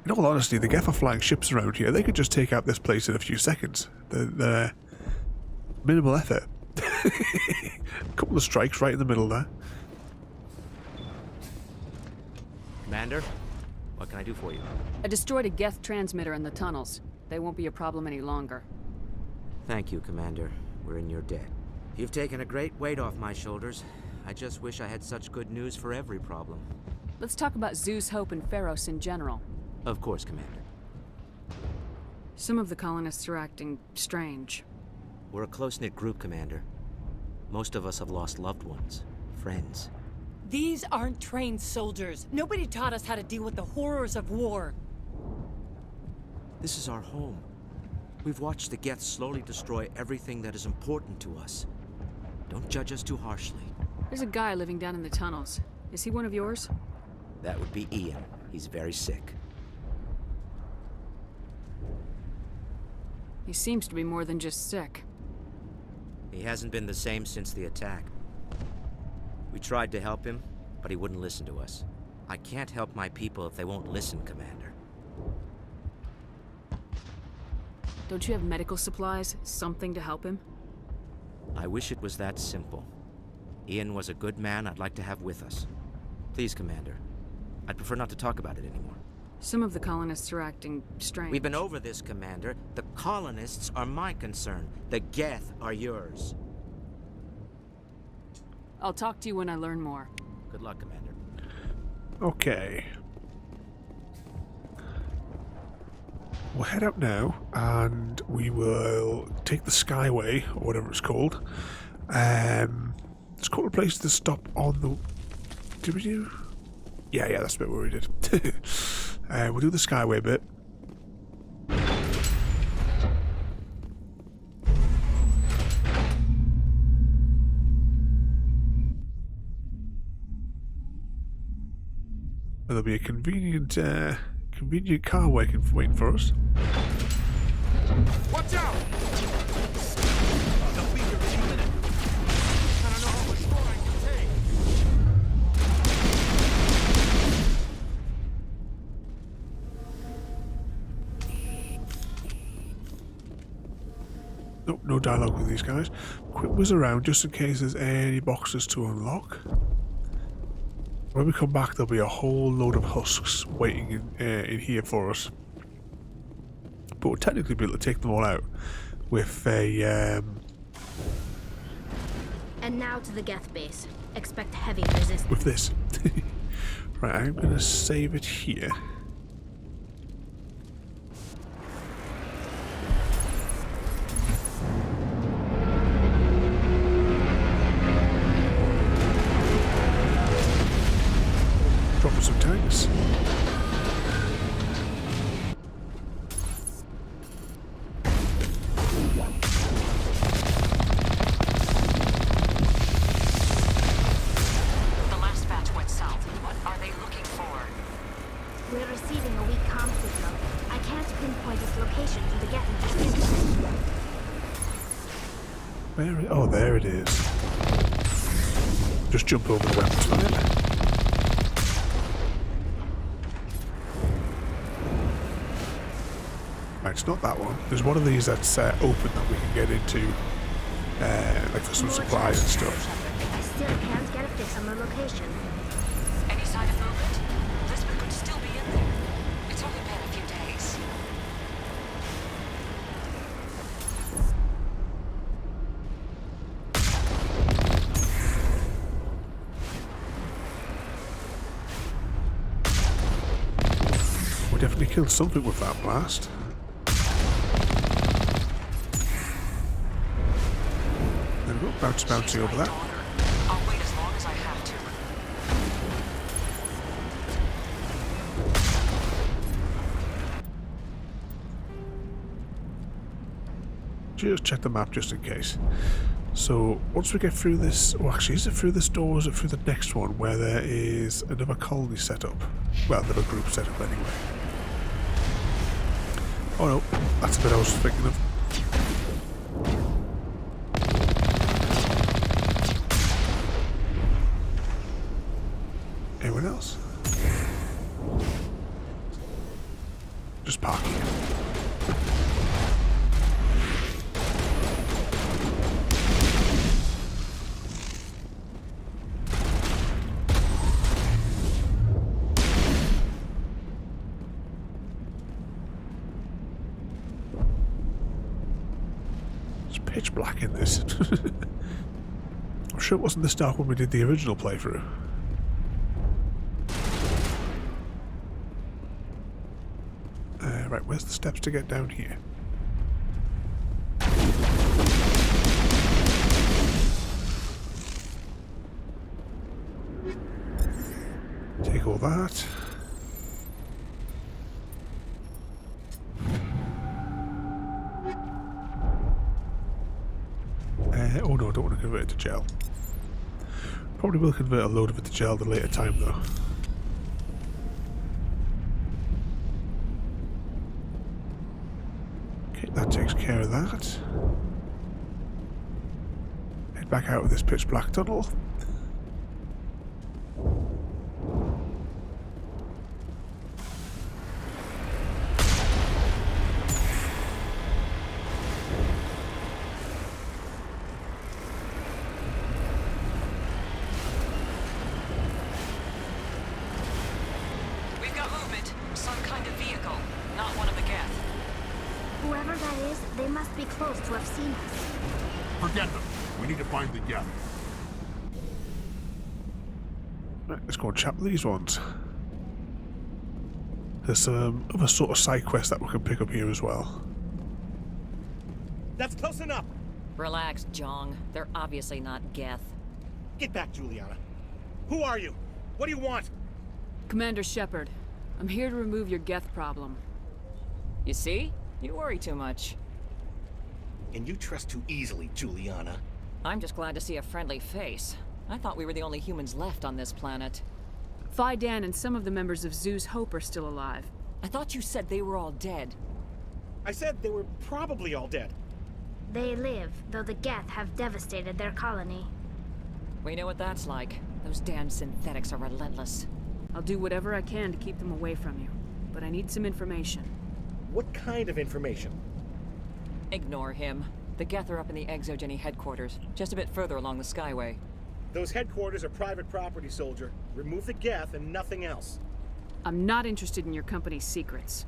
in all honesty, the Geth are flying ships around here. They could just take out this place in a few seconds. They're minimal effort. A couple of strikes right in the middle there. Commander, what can I do for you? I destroyed a Geth transmitter in the tunnels. They won't be a problem any longer. Thank you, Commander. We're in your debt. You've taken a great weight off my shoulders. I just wish I had such good news for every problem. Let's talk about Zeus, Hope, and Feros in general. Of course, Commander. Some of the colonists are acting strange. We're a close-knit group, Commander. Most of us have lost loved ones, friends. These aren't trained soldiers. Nobody taught us how to deal with the horrors of war. This is our home. We've watched the Geth slowly destroy everything that is important to us. Don't judge us too harshly. There's a guy living down in the tunnels. Is he one of yours? That would be Ian. He's very sick. He seems to be more than just sick. He hasn't been the same since the attack. We tried to help him, but he wouldn't listen to us. I can't help my people if they won't listen, Commander. Don't you have medical supplies? Something to help him? I wish it was that simple. Ian was a good man I'd like to have with us. Please, Commander. I'd prefer not to talk about it anymore. Some of the colonists are acting strange. We've been over this, Commander. The colonists are my concern. The Geth are yours. I'll talk to you when I learn more. Good luck, Commander. Okay. We'll head out now, and we will take the Skyway, or whatever it's called. There's a couple of places to stop on the... Did we do? Yeah, that's the bit where we did. We'll do the Skyway bit. There'll be a convenient car waiting for us. Watch out! They'll be here any minute. I don't know how much more I can take. Nope, no dialogue with these guys. Quick whiz around just in case there's any boxes to unlock. When we come back, there'll be a whole load of husks waiting in here for us. But we'll technically be able to take them all out with a... And now to the Geth base. Expect heavy resistance. with this. Right, I'm going to save it here. Drop some tanks. The last batch went south. What are they looking for? We're closest location to the Geth and just use it. Where? Oh, there it is. Just jump over the weapons for it. Right, it's not that one. There's one of these that's open that we can get into, like for some supplies and stuff. I still can't get a fix on the location. Any sign of movement? Lisbeth could still be in there. It's only been a few days. We definitely killed something with that blast. There we go, bouncing over that. I'll wait as long as I have to. Just check the map just in case. So once we get through this, well actually is it through this door or is it through the next one where there is another colony set up? Well, another group set up anyway. Oh no, that's the bit I was thinking of. Anyone else? Just parking. It's pitch black in this. I'm sure it wasn't this dark when we did the original playthrough. Right, where's the steps to get down here? Take all that. Oh no, I don't want to convert it to gel. Probably will convert a load of it to gel at a later time though. That takes care of that. Head back out of this pitch black tunnel. We've got movement. Some kind of vehicle. Not one of the Geth. Whoever that is, they must be close to have seen us. Forget them. We need to find the Geth. Right, let's go and chat with these ones. There's some other sort of side quests that we can pick up here as well. That's close enough. Relax, Jong. They're obviously not Geth. Get back, Juliana. Who are you? What do you want? Commander Shepard, I'm here to remove your Geth problem. You see? You worry too much. And you trust too easily, Juliana. I'm just glad to see a friendly face. I thought we were the only humans left on this planet. Phi Dan and some of the members of Zoo's Hope are still alive. I thought you said they were all dead. I said they were probably all dead. They live, though the Geth have devastated their colony. We know what that's like. Those damn synthetics are relentless. I'll do whatever I can to keep them away from you, but I need some information. What kind of information? Ignore him. The Geth are up in the Exogeny headquarters, just a bit further along the Skyway. Those headquarters are private property, soldier. Remove the Geth and nothing else. I'm not interested in your company's secrets.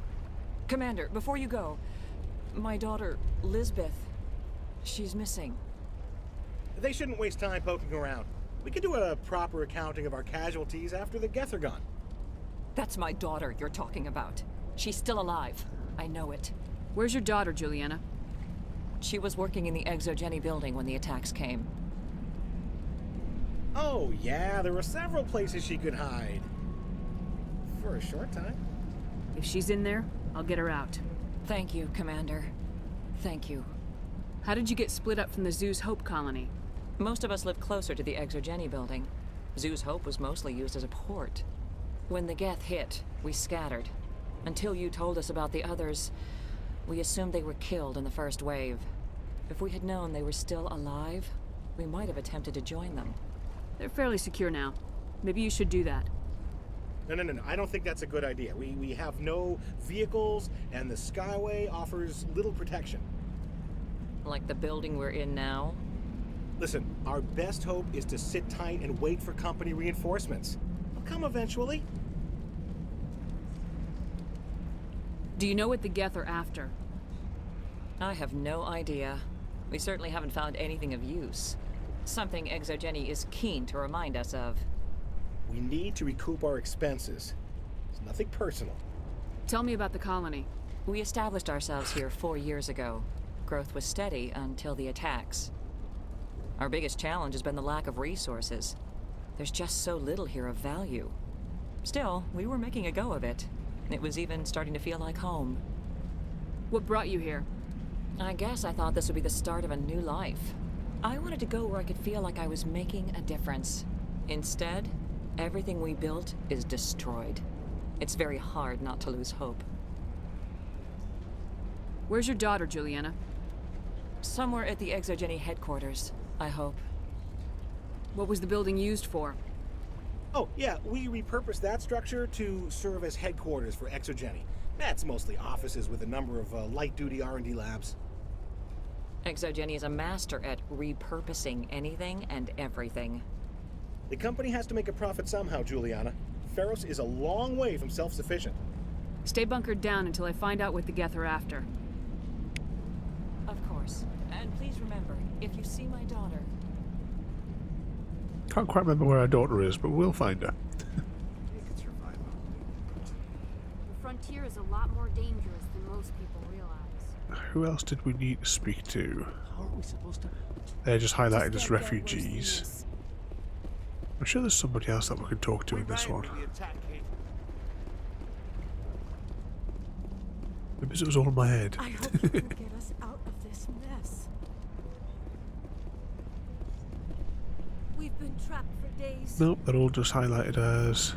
Commander, before you go, my daughter, Lisbeth, she's missing. They shouldn't waste time poking around. We can do a proper accounting of our casualties after the Geth are gone. That's my daughter you're talking about. She's still alive. I know it. Where's your daughter, Juliana? She was working in the Exogeny building when the attacks came. Oh, yeah, there were several places she could hide. For a short time. If she's in there, I'll get her out. Thank you, Commander. Thank you. How did you get split up from the Zoo's Hope colony? Most of us lived closer to the Exogeny building. Zoo's Hope was mostly used as a port. When the Geth hit, we scattered. Until you told us about the others, We assumed they were killed in the first wave. If we had known they were still alive, we might have attempted to join them. They're fairly secure now. Maybe you should do that. No. I don't think that's a good idea. We have no vehicles, and the Skyway offers little protection. Like the building we're in now? Listen, our best hope is to sit tight and wait for company reinforcements. They'll come eventually. Do you know what the Geth are after? I have no idea. We certainly haven't found anything of use. Something Exogeny is keen to remind us of. We need to recoup our expenses. It's nothing personal. Tell me about the colony. We established ourselves here 4 years ago. Growth was steady until the attacks. Our biggest challenge has been the lack of resources. There's just so little here of value. Still, we were making a go of it. It was even starting to feel like home. What brought you here? I guess I thought this would be the start of a new life. I wanted to go where I could feel like I was making a difference. Instead, everything we built is destroyed. It's very hard not to lose hope. Where's your daughter, Juliana? Somewhere at the Exogeny headquarters, I hope. What was the building used for? Oh, yeah, we repurposed that structure to serve as headquarters for Exogeny. That's mostly offices with a number of light-duty R&D labs. Exogeny is a master at repurposing anything and everything. The company has to make a profit somehow, Juliana. Feros is a long way from self-sufficient. Stay bunkered down until I find out what the Geth are after. Of course. And please remember, if you see my daughter... Can't quite remember where our daughter is, but we'll find her. The frontier is a lot more dangerous than most people realize. Who else did we need to speak to? How are we supposed to... They're just highlighted as refugees. I'm sure there's somebody else that we can talk to in this one. Maybe it was all in my head. I hope you can get us out of this mess. We've been trapped for days. Nope, they're all just highlighted as...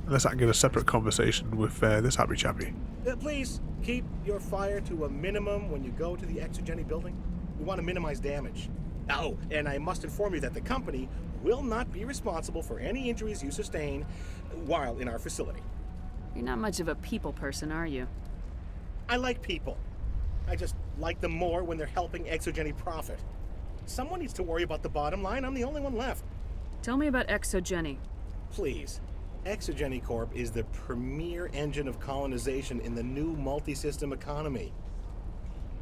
Unless I can get a separate conversation with this happy chappy. Please, keep your fire to a minimum when you go to the Exogeny building. We want to minimize damage. Oh, and I must inform you that the company will not be responsible for any injuries you sustain while in our facility. You're not much of a people person, are you? I like people. I just like them more when they're helping Exogeny profit. Someone needs to worry about the bottom line. I'm the only one left. Tell me about Exogeny. Please. Exogeny Corp is the premier engine of colonization in the new multi-system economy.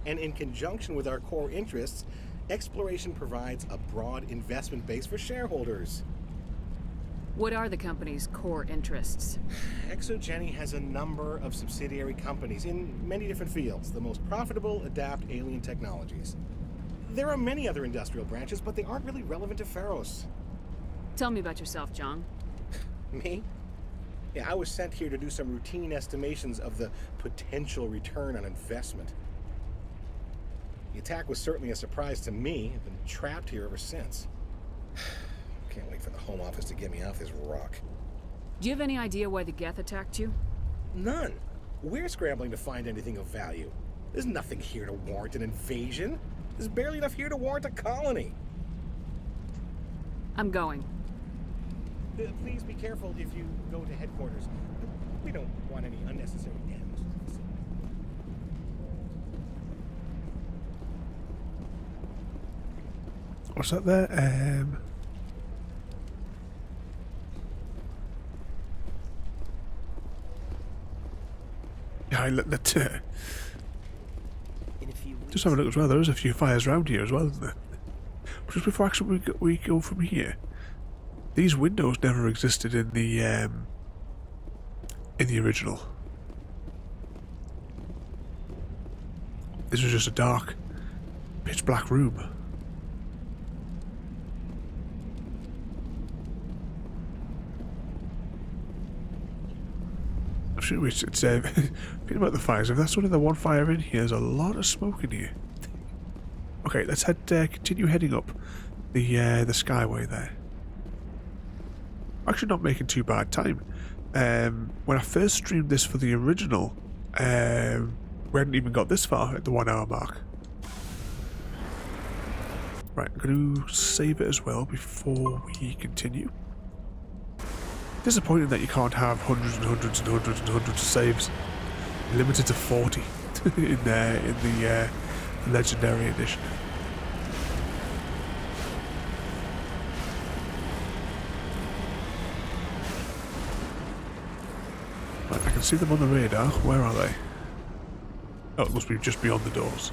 And in conjunction with our core interests, exploration provides a broad investment base for shareholders. What are the company's core interests? Exogeny has a number of subsidiary companies in many different fields. The most profitable adapt alien technologies. There are many other industrial branches, but they aren't really relevant to Feros. Tell me about yourself, John. Me? Yeah, I was sent here to do some routine estimations of the potential return on investment. The attack was certainly a surprise to me. I've been trapped here ever since. Can't wait for the Home Office to get me off this rock. Do you have any idea why the Geth attacked you? None. We're scrambling to find anything of value. There's nothing here to warrant an invasion. There's barely enough here to warrant a colony. I'm going. Please be careful if you go to headquarters. We don't want any unnecessary damage. What's that there? Yeah, let's just have a look as well. There is a few fires around here as well, isn't there? Just before actually we go from here, these windows never existed in the original. This was just a dark, pitch black room. It's thinking about the fires. If that's only the one fire in here, there's a lot of smoke in here. Okay, let's continue heading up the skyway there. Actually, not making too bad time. When I first streamed this for the original we hadn't even got this far at the 1 hour mark. Right, I'm going to save it as well before we continue. Disappointing that you can't have hundreds and hundreds and hundreds and hundreds of saves. Limited to 40 in the Legendary Edition. Right, I can see them on the radar. Where are they? Oh, it must be just beyond the doors.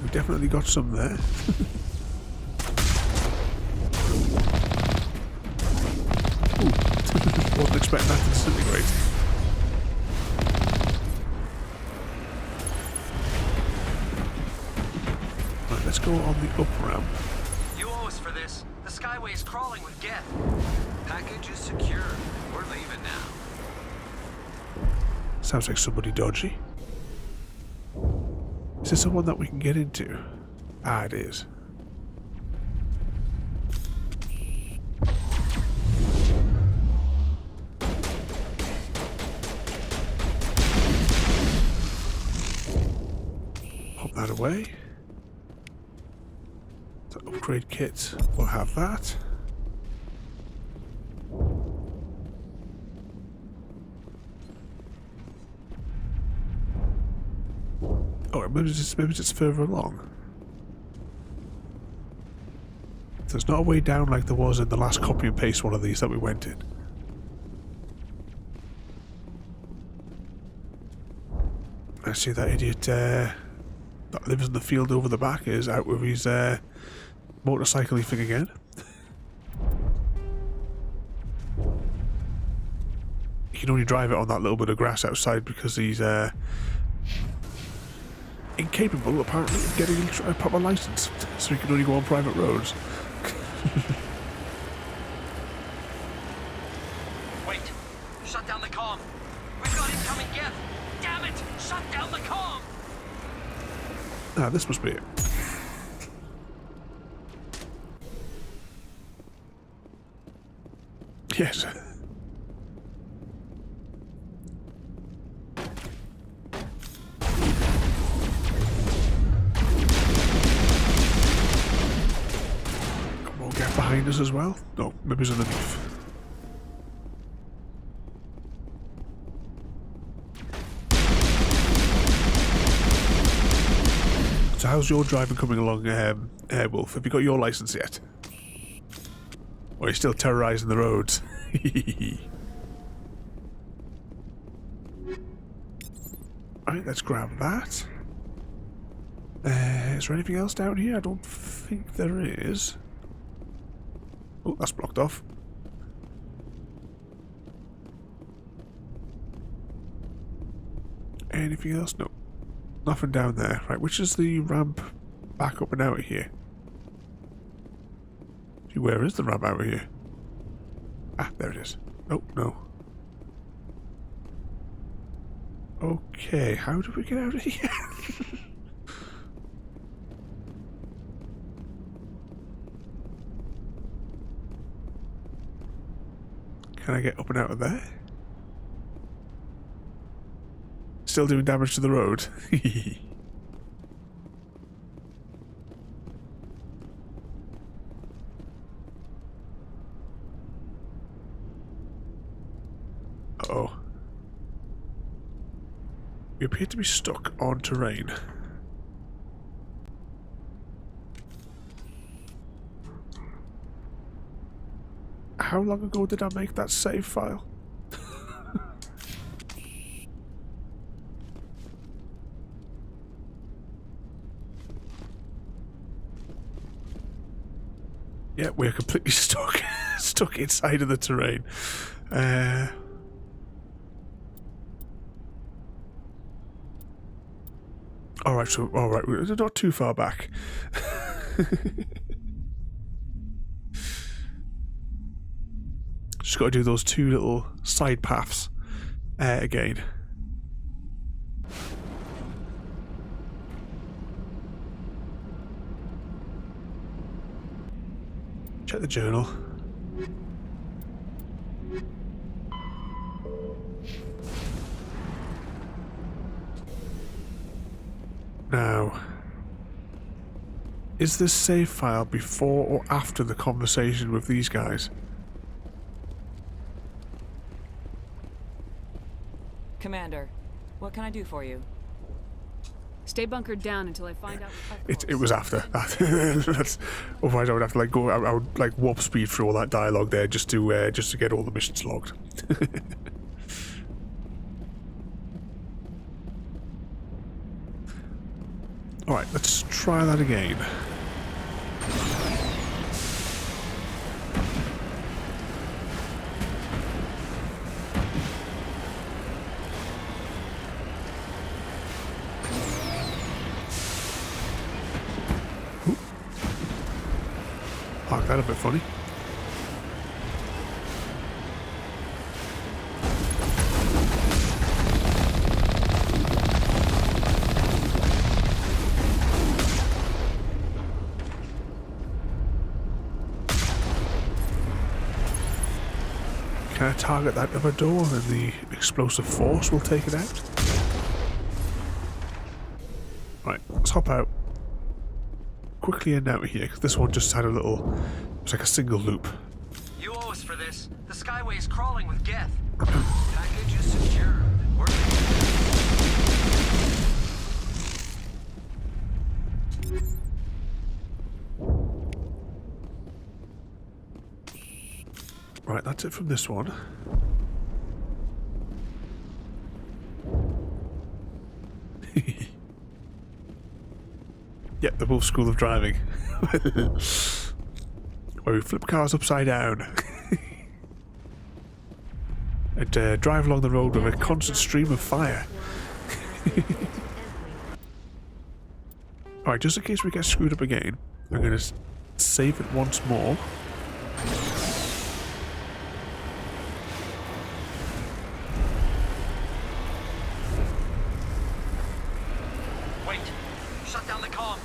We've definitely got some there. Wasn't expecting that to disintegrate. Right, let's go on the up ramp. You owe us for this. The Skyway is crawling with Geth. Package is secure. We're leaving now. Sounds like somebody dodgy. Is this the one that we can get into? Ah, it is. Pop that away. The upgrade kit, we'll have that. Oh, maybe it's further along. There's not a way down like there was in the last copy and paste one of these that we went in. I see that idiot that lives in the field over the back is out with his motorcycling thing again. He can only drive it on that little bit of grass outside because he's incapable, apparently, of getting a proper license, so he can only go on private roads. Wait! Shut down the comm! We've got incoming Geth! Damn it! Shut down the comm! Ah, this must be it. Yes. Get behind us as well? No, maybe it's underneath. So how's your driving coming along, Airwolf? Have you got your license yet? Or are you still terrorising the roads? Alright, let's grab that. Is there anything else down here? I don't think there is. Oh, that's blocked off. Anything else? No. Nothing down there. Right, which is the ramp back up and out of here? Gee, where is the ramp out of here? Ah, there it is. Oh, no. Okay, how do we get out of here? Can I get up and out of there? Still doing damage to the road. Uh-oh. We appear to be stuck on terrain. How long ago did I make that save file? Yeah, we're completely stuck. Stuck inside of the terrain. Alright, so alright, we're not too far back. Just got to do those two little side paths again. check the journal. Now, is this save file before or after the conversation with these guys? Commander, what can I do for you? Stay bunkered down until I find out. It was after. That's, otherwise, I would have to like go. I would like warp speed through all that dialogue there just to get all the missions logged. All right, let's try that again. Park that a bit funny. Can I target that other door and the explosive force will take it out? Right, let's hop out. Quickly and out of here, because this one just had a little... It was like a single loop. You owe us for this. The Skyway is crawling with Geth. Package is secure. We're Right, that's it from this one. Yep, the Wolf School of Driving. Where we flip cars upside down. And drive along the road with a constant stream of fire. Alright, just in case we get screwed up again, I'm going to save it once more. Wait! Shut down the comm!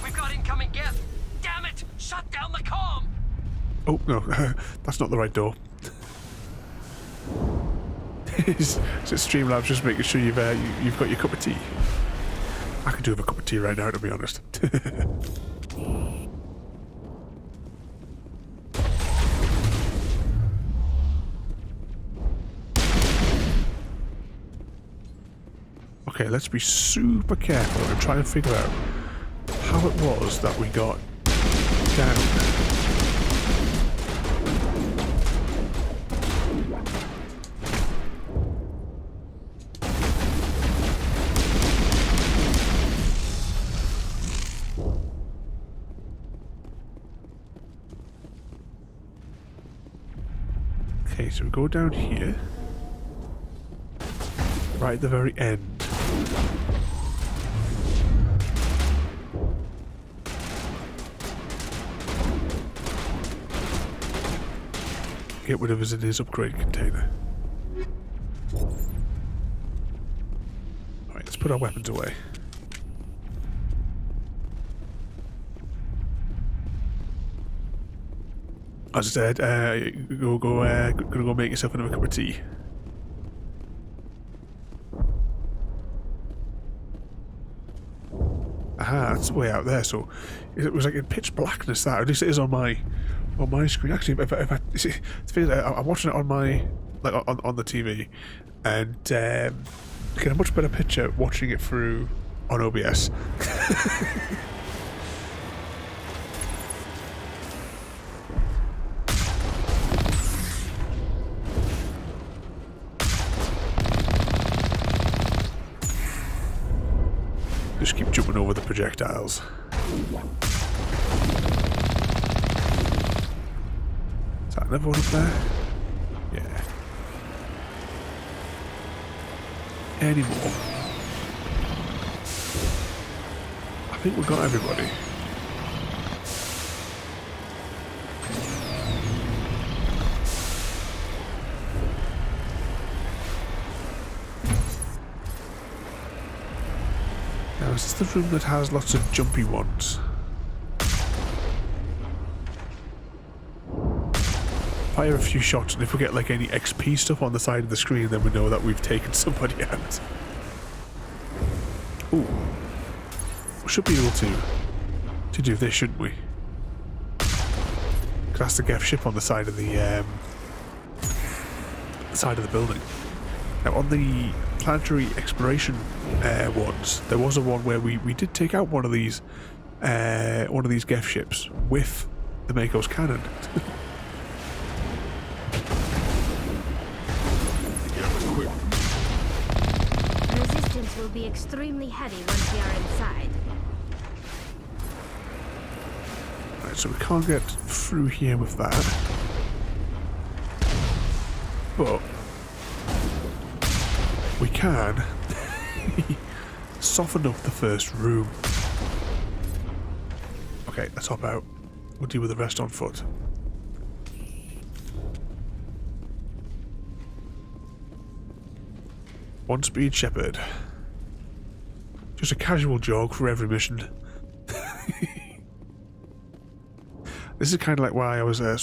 We've got incoming Geth! Damn it! Shut down the comm! Oh, no, that's not the right door. Is it Streamlabs just making sure you've got your cup of tea? I could do with a cup of tea right now, to be honest. Okay, let's be super careful and try and figure out how it was that we got down. Okay, so we go down here. Right at the very end. Get rid of us in his upgrade container. Alright, let's put our weapons away. As I said, gonna go make yourself another cup of tea. Aha, that's way out there. So it was like in pitch blackness. That at least it is on my screen. Actually, I'm watching it on my on the TV, and get a much better picture watching it through on OBS. Just keep jumping over the projectiles. Is that another one up there? Yeah. Any more? I think we've got everybody. Now, is this the room that has lots of jumpy ones? Fire a few shots, and if we get like any XP stuff on the side of the screen, then we know that we've taken somebody out. Ooh. We should be able to do this, shouldn't we? Because that's the Geth ship on the side of the building. Now on the planetary exploration ones, there was a one where we did take out one of these Geth ships with the Mako's cannon. Resistance will be extremely heavy once we are inside. Right, so we can't get through here with that. But we can soften up the first room. Okay, let's hop out. We'll deal with the rest on foot. One speed shepherd. Just a casual jog for every mission. This is kind of like why I was I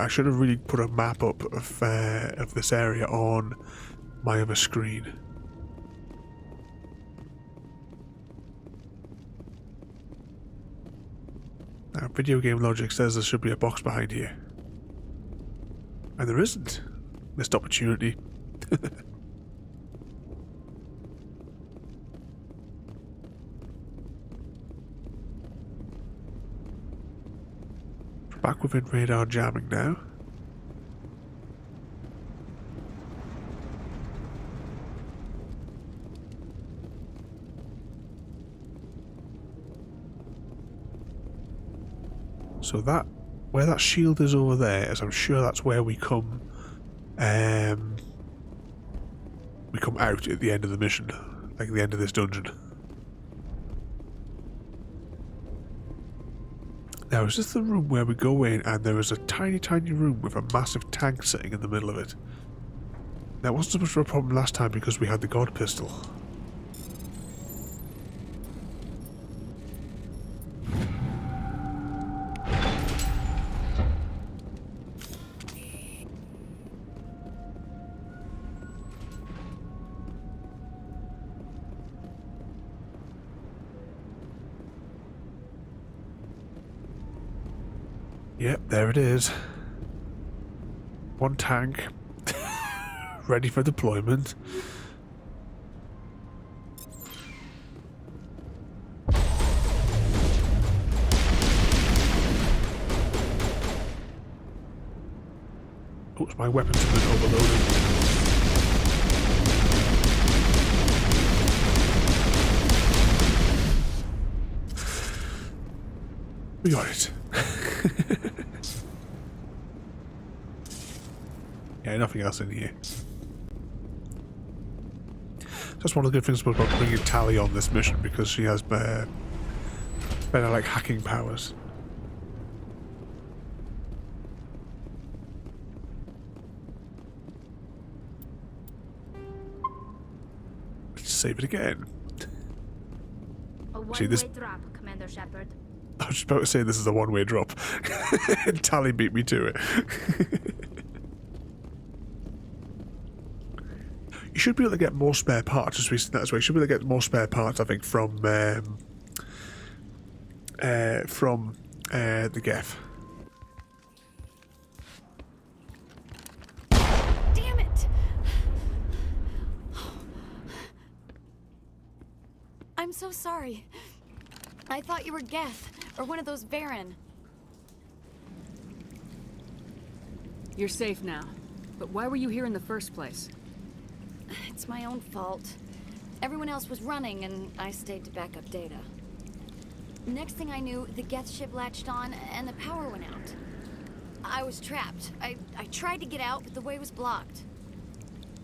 should have really put a map up of this area on my other screen. Now, video game logic says there should be a box behind here. And there isn't. Missed opportunity. Back within radar jamming now. So that, where that shield is over there, is I'm sure that's where we come out at the end of the mission, like the end of this dungeon. Now, is this the room where we go in and there is a tiny, tiny room with a massive tank sitting in the middle of it? That wasn't so much of a problem last time because we had the God Pistol. Yep, there it is. One tank. Ready for deployment. Oops, my weapons have been overloaded. We got it. Yeah, nothing else in here. That's one of the good things about bringing Tally on this mission, because she has better like hacking powers. Let's save it again. A See, this... one-way drop, Commander Shepard. I was about to say this is a one-way drop. Tally beat me to it. You should be able to get more spare parts, just recently that as well. You should be able to get more spare parts, I think, from the Geth. Damn it! I'm so sorry. I thought you were Geth, or one of those Varen. You're safe now. But why were you here in the first place? It's my own fault. Everyone else was running, and I stayed to back up data. Next thing I knew, the Geth ship latched on, and the power went out. I was trapped. I tried to get out, but the way was blocked.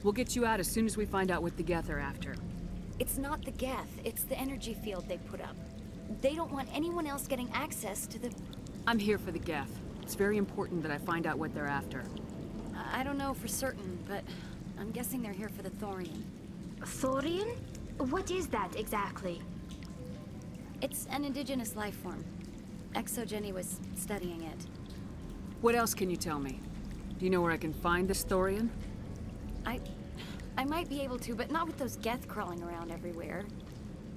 We'll get you out as soon as we find out what the Geth are after. It's not the Geth, it's the energy field they put up. They don't want anyone else getting access to the... I'm here for the Geth. It's very important that I find out what they're after. I don't know for certain, but I'm guessing they're here for the Thorian. Thorian? What is that exactly? It's an indigenous life form. Jenny was studying it. What else can you tell me? Do you know where I can find this thorian? I might be able to, but not with those geth crawling around everywhere.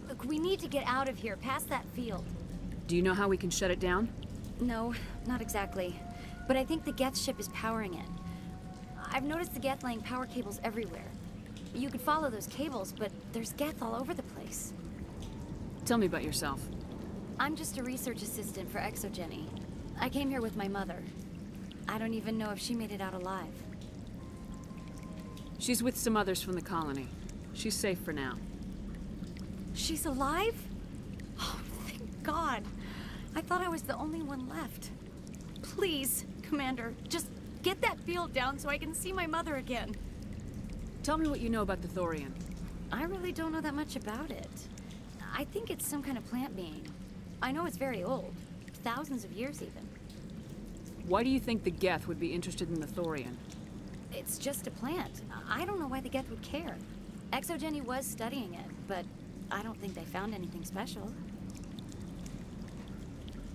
Look, we need to get out of here, past that field. Do you know how we can shut it down? No, not exactly. But I think the geth ship is powering it. I've noticed the geth laying power cables everywhere. You could follow those cables, but there's geth all over the place. Tell me about yourself. I'm just a research assistant for Exogeny. I came here with my mother. I don't even know if she made it out alive. She's with some others from the colony. She's safe for now. She's alive? Oh, thank God. I thought I was the only one left. Please, Commander, just get that field down so I can see my mother again. Tell me what you know about the thorian. I really don't know that much about it. I think it's some kind of plant being. I know it's very old. Thousands of years, even. Why do you think the Geth would be interested in the thorian? It's just a plant. I don't know why the Geth would care. Exogeny was studying it, but I don't think they found anything special.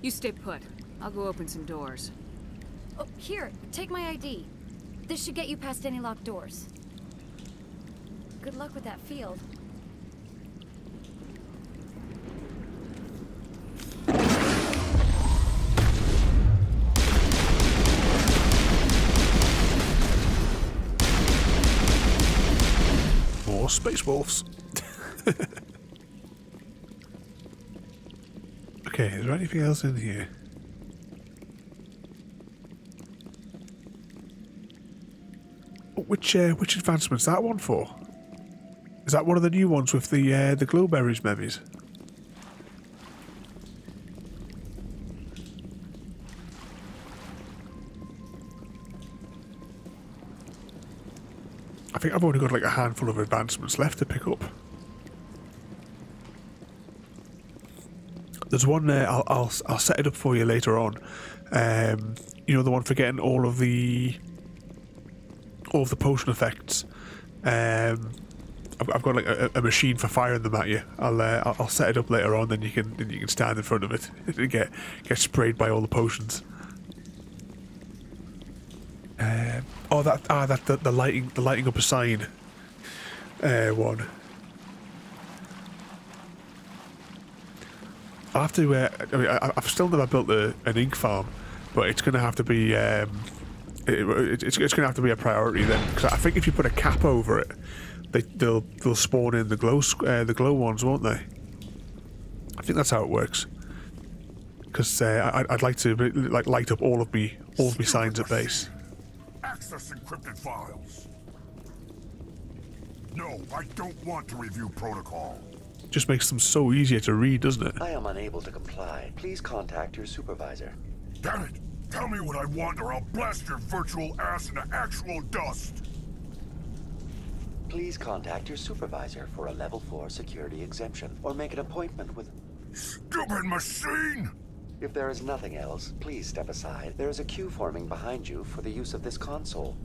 You stay put. I'll go open some doors. Oh, here, take my ID. This should get you past any locked doors. Good luck with that field. More space wolves. Okay, is there anything else in here? Which advancement's that one for? Is that one of the new ones with the glowberries memes? I think I've only got like a handful of advancements left to pick up. There's one there. I'll set it up for you later on. You know, the one for getting all of the potion effects. I've got like a machine for firing them at you. I'll set it up later on. Then you can stand in front of it and get sprayed by all the potions. The lighting up a sign one. I'll have to. I've still never built an ink farm, but it's going to have to be. It's going to have to be a priority then, because I think if you put a cap over it, they'll spawn in the glow ones, won't they? I think that's how it works. Because I'd like to light up all of me signs at base. Access encrypted files. No, I don't want to review protocol. Just makes them so easier to read, doesn't it? I am unable to comply. Please contact your supervisor. Damn it! Tell me what I want or I'll blast your virtual ass into actual dust! Please contact your supervisor for a level 4 security exemption, or make an appointment with... Stupid machine! If there is nothing else, please step aside. There is a queue forming behind you for the use of this console.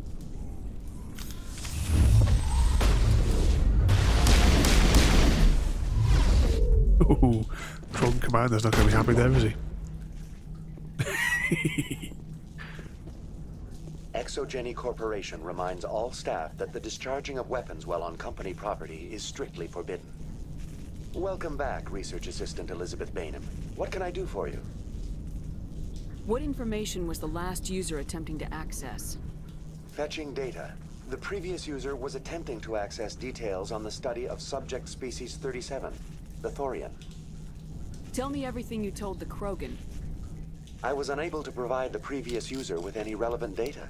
Ooh, Drone Commander's not going to be happy there, is he? Exogeny Corporation reminds all staff that the discharging of weapons while on company property is strictly forbidden. Welcome back, Research Assistant Elizabeth Bainham. What can I do for you? What information was the last user attempting to access? Fetching data. The previous user was attempting to access details on the study of subject species 37, the Thorian. Tell me everything you told the Krogan. I was unable to provide the previous user with any relevant data.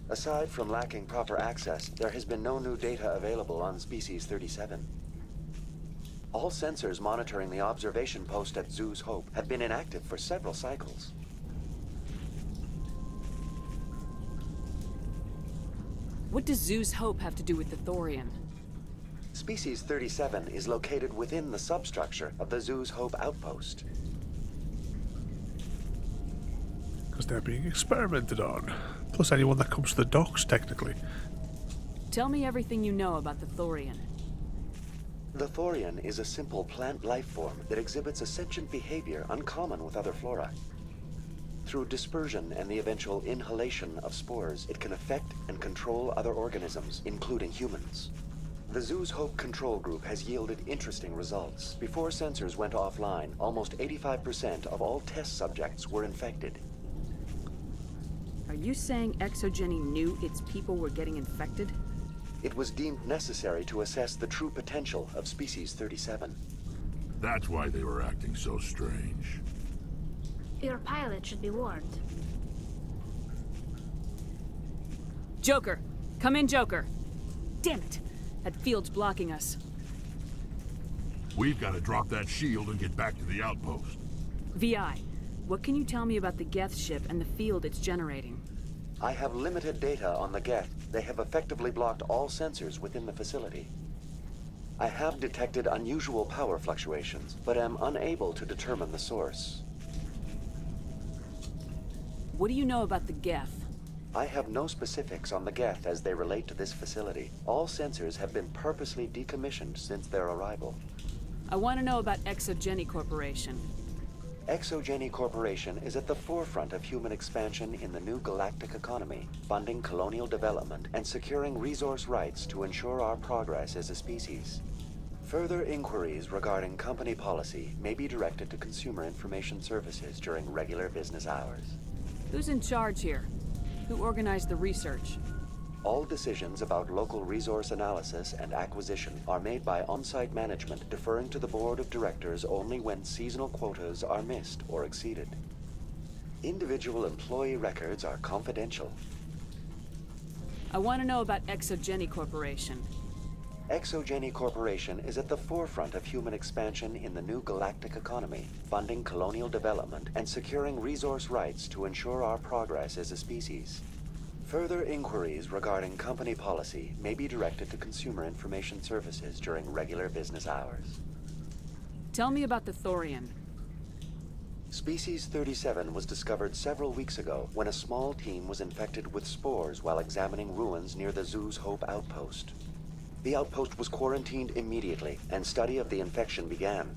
Aside from lacking proper access, there has been no new data available on species 37. All sensors monitoring the observation post at Zoo's Hope have been inactive for several cycles. What does Zoo's Hope have to do with the Thorian? Species 37 is located within the substructure of the Zoo's Hope outpost. Because they're being experimented on. Plus anyone that comes to the docks, technically. Tell me everything you know about the Thorian. The Thorian is a simple plant life form that exhibits a sentient behavior uncommon with other flora. Through dispersion and the eventual inhalation of spores, it can affect and control other organisms, including humans. The Zoo's Hope control group has yielded interesting results. Before sensors went offline, almost 85% of all test subjects were infected. Are you saying Exogeny knew its people were getting infected? It was deemed necessary to assess the true potential of Species 37. That's why they were acting so strange. Your pilot should be warned. Joker! Come in, Joker! Damn it! That field's blocking us. We've got to drop that shield and get back to the outpost. VI, what can you tell me about the Geth ship and the field it's generating? I have limited data on the Geth. They have effectively blocked all sensors within the facility. I have detected unusual power fluctuations, but am unable to determine the source. What do you know about the Geth? I have no specifics on the Geth as they relate to this facility. All sensors have been purposely decommissioned since their arrival. I want to know about Exogeny Corporation. Exogeny Corporation is at the forefront of human expansion in the new galactic economy, funding colonial development and securing resource rights to ensure our progress as a species. Further inquiries regarding company policy may be directed to Consumer Information Services during regular business hours. Who's in charge here? Who organized the research? All decisions about local resource analysis and acquisition are made by on-site management, deferring to the board of directors only when seasonal quotas are missed or exceeded. Individual employee records are confidential. I want to know about Exogeny Corporation. Exogeny Corporation is at the forefront of human expansion in the new galactic economy, funding colonial development and securing resource rights to ensure our progress as a species. Further inquiries regarding company policy may be directed to Consumer Information Services during regular business hours. Tell me about the Thorian. Species 37 was discovered several weeks ago when a small team was infected with spores while examining ruins near the Zoo's Hope outpost. The outpost was quarantined immediately, and study of the infection began.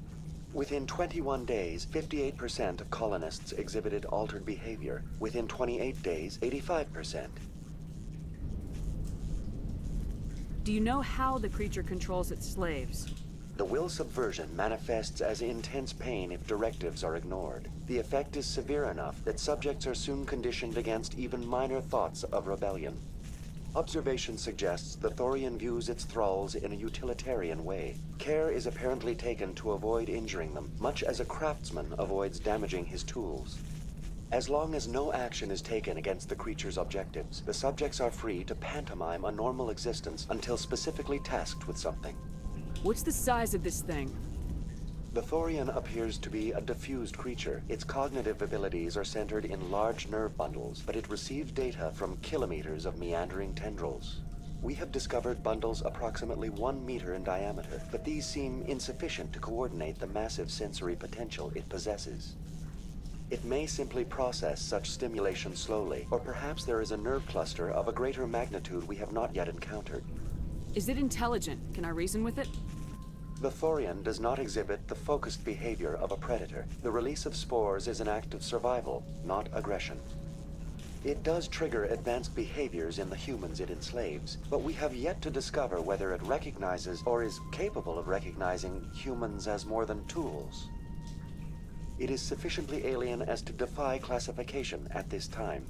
Within 21 days, 58% of colonists exhibited altered behavior. Within 28 days, 85%. Do you know how the creature controls its slaves? The will subversion manifests as intense pain if directives are ignored. The effect is severe enough that subjects are soon conditioned against even minor thoughts of rebellion. Observation suggests the Thorian views its thralls in a utilitarian way. Care is apparently taken to avoid injuring them, much as a craftsman avoids damaging his tools. As long as no action is taken against the creature's objectives, the subjects are free to pantomime a normal existence until specifically tasked with something. What's the size of this thing? The Thorian appears to be a diffused creature. Its cognitive abilities are centered in large nerve bundles, but it receives data from kilometers of meandering tendrils. We have discovered bundles approximately 1 meter in diameter, but these seem insufficient to coordinate the massive sensory potential it possesses. It may simply process such stimulation slowly, or perhaps there is a nerve cluster of a greater magnitude we have not yet encountered. Is it intelligent? Can I reason with it? The Thorian does not exhibit the focused behavior of a predator. The release of spores is an act of survival, not aggression. It does trigger advanced behaviors in the humans it enslaves, but we have yet to discover whether it recognizes or is capable of recognizing humans as more than tools. It is sufficiently alien as to defy classification at this time.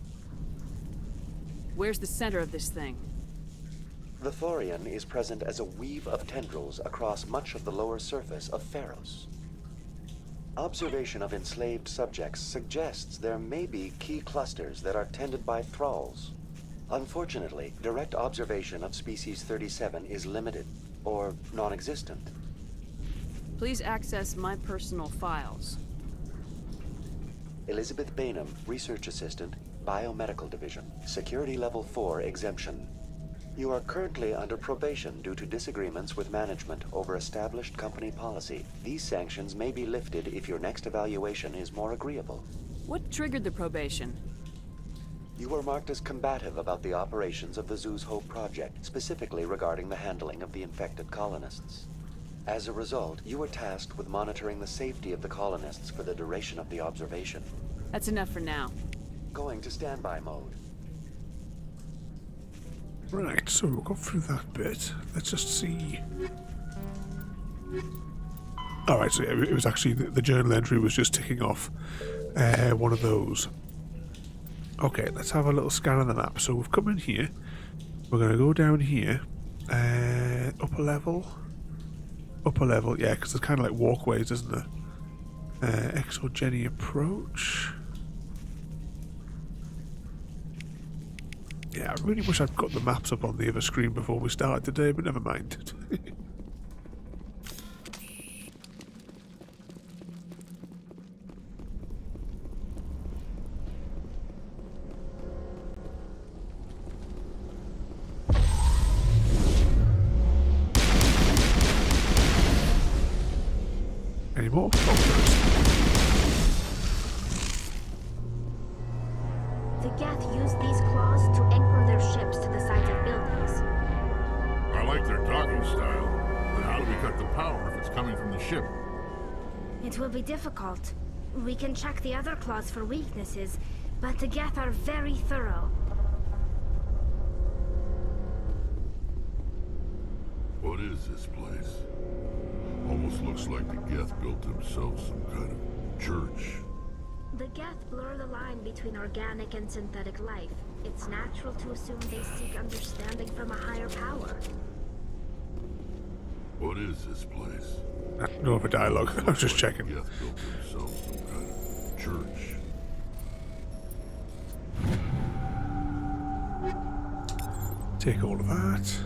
Where's the center of this thing? The Thorian is present as a weave of tendrils across much of the lower surface of Feros. Observation of enslaved subjects suggests there may be key clusters that are tended by thralls. Unfortunately, direct observation of Species 37 is limited, or non-existent. Please access my personal files. Elizabeth Bainham, Research Assistant, Biomedical Division, Security Level 4 exemption. You are currently under probation due to disagreements with management over established company policy. These sanctions may be lifted if your next evaluation is more agreeable. What triggered the probation? You were marked as combative about the operations of the Zoo's Hope project, specifically regarding the handling of the infected colonists. As a result, you were tasked with monitoring the safety of the colonists for the duration of the observation. That's enough for now. going to standby mode. Right, so we've got through that bit. Let's just see. Alright, so it was actually the journal entry was just ticking off one of those. Okay, let's have a little scan of the map. So we've come in here. We're going to go down here. Upper level. Upper level, yeah, because there's kind of like walkways, isn't there? Exogeny approach. Yeah, I really wish I'd got the maps up on the other screen before we started today, but never mind. Any more? The Geth use these claws to anchor their ships to the sides of buildings. I like their docking style, but how do we cut the power if it's coming from the ship? It will be difficult. We can check the other claws for weaknesses, but the Geth are very thorough. What is this place? Almost looks like the Geth built themselves some kind of church. The Geth blur the line between organic and synthetic life. It's natural to assume they seek understanding from a higher power. What is this place? No other dialogue. I was just checking. Geth built themselves some kind of church. Take all of that.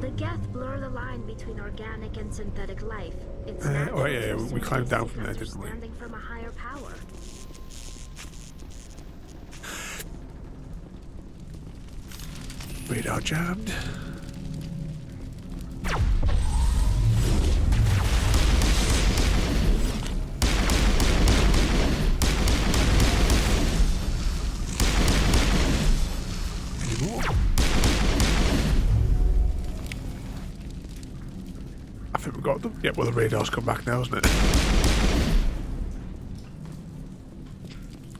The Geth blur the line between organic and synthetic life. It's Oh yeah, we climbed down from there, didn't we? understanding from a higher power. Radar jammed. Any more? I think we got them. Yeah, well the radar's come back now, isn't it?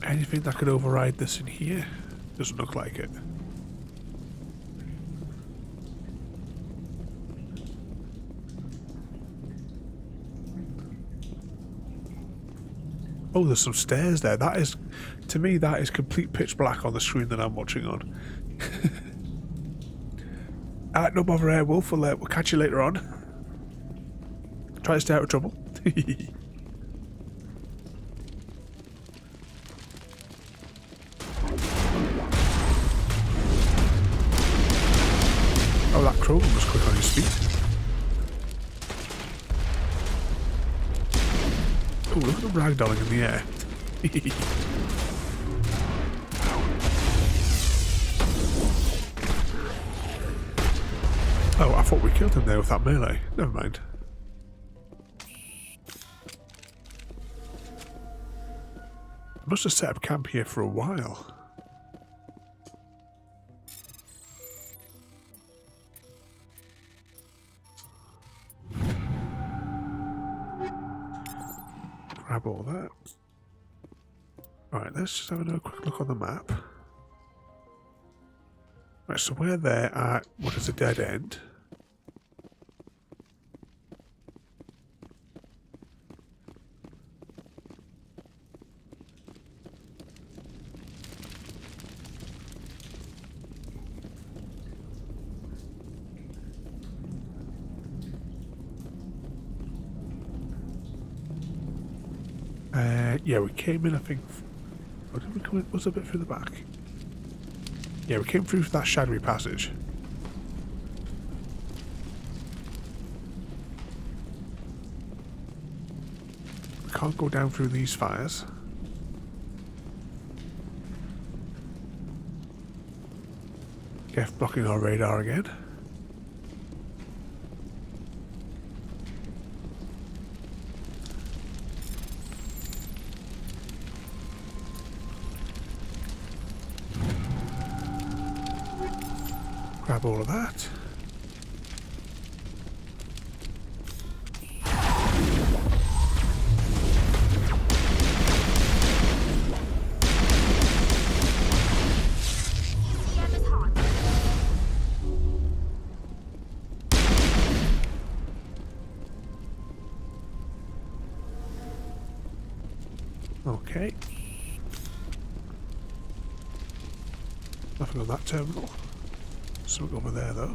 Anything that could override this in here? Doesn't look like it. Oh, there's some stairs there. That is, to me, that is complete pitch black on the screen that I'm watching on. No bother, Wolf. We'll catch you later on. Try to stay out of trouble. Oh, that crow was quick on his feet. Oh, look at the ragdolling in the air. Oh, I thought we killed him there with that melee. Never mind. Must have set up camp here for a while. Grab all that. Right, let's just have another quick look on the map. Right, so we're there at what is a dead end. Yeah, we came in, I think. Or did we come in? Was it a bit through the back? Yeah, we came through that shadowy passage. We can't go down through these fires. Geth blocking our radar again. Grab all of that. Okay. Nothing on that terminal. Something over there though.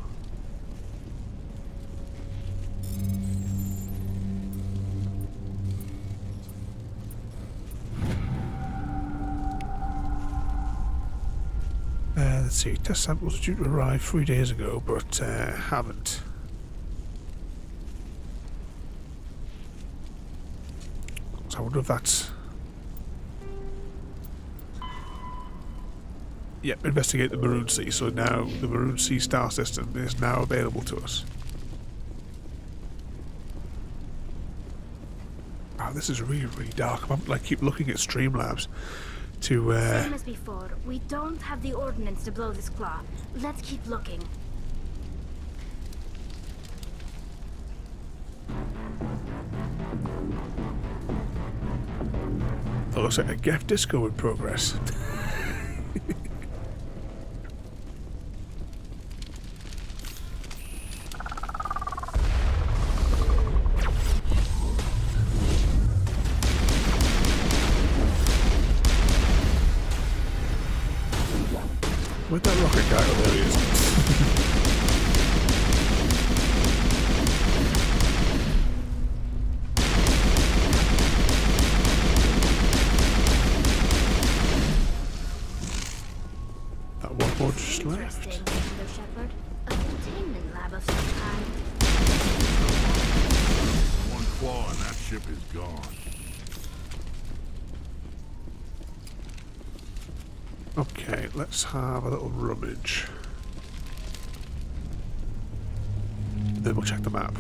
Let's see, test samples are due to arrive 3 days ago, but haven't. So I wonder if that's... Yep, investigate the Maroon Sea. So now the Maroon Sea star system is now available to us. Wow, this is really, really dark. I'm like keep looking at Streamlabs to Same as before. We don't have the ordnance to blow this claw. Let's keep looking. It looks like a Geth disco in progress. Where'd that rocket guy go? There he is. That one more just left. Interesting, Commander Shepard. A containment lab of some kind. One claw and that ship is gone. Okay, let's have a little rummage. Then we'll check the map.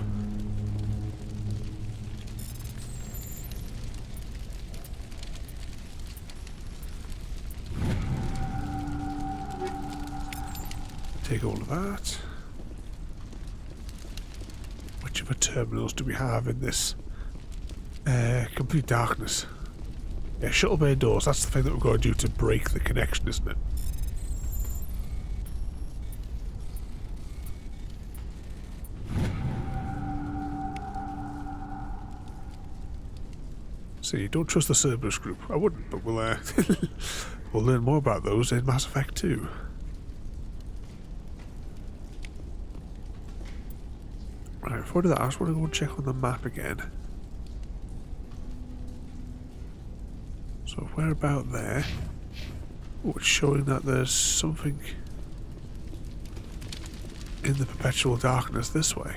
Take all of that. Which other terminals do we have in this complete darkness? Yeah, shuttle bay doors, that's the thing that we're going to do to break the connection, isn't it? See, don't trust the Cerberus group. I wouldn't, but we'll we'll learn more about those in Mass Effect 2. Right, before I do that, I just want to go and check on the map again. So where about there? Oh, it's showing that there's something in the perpetual darkness this way.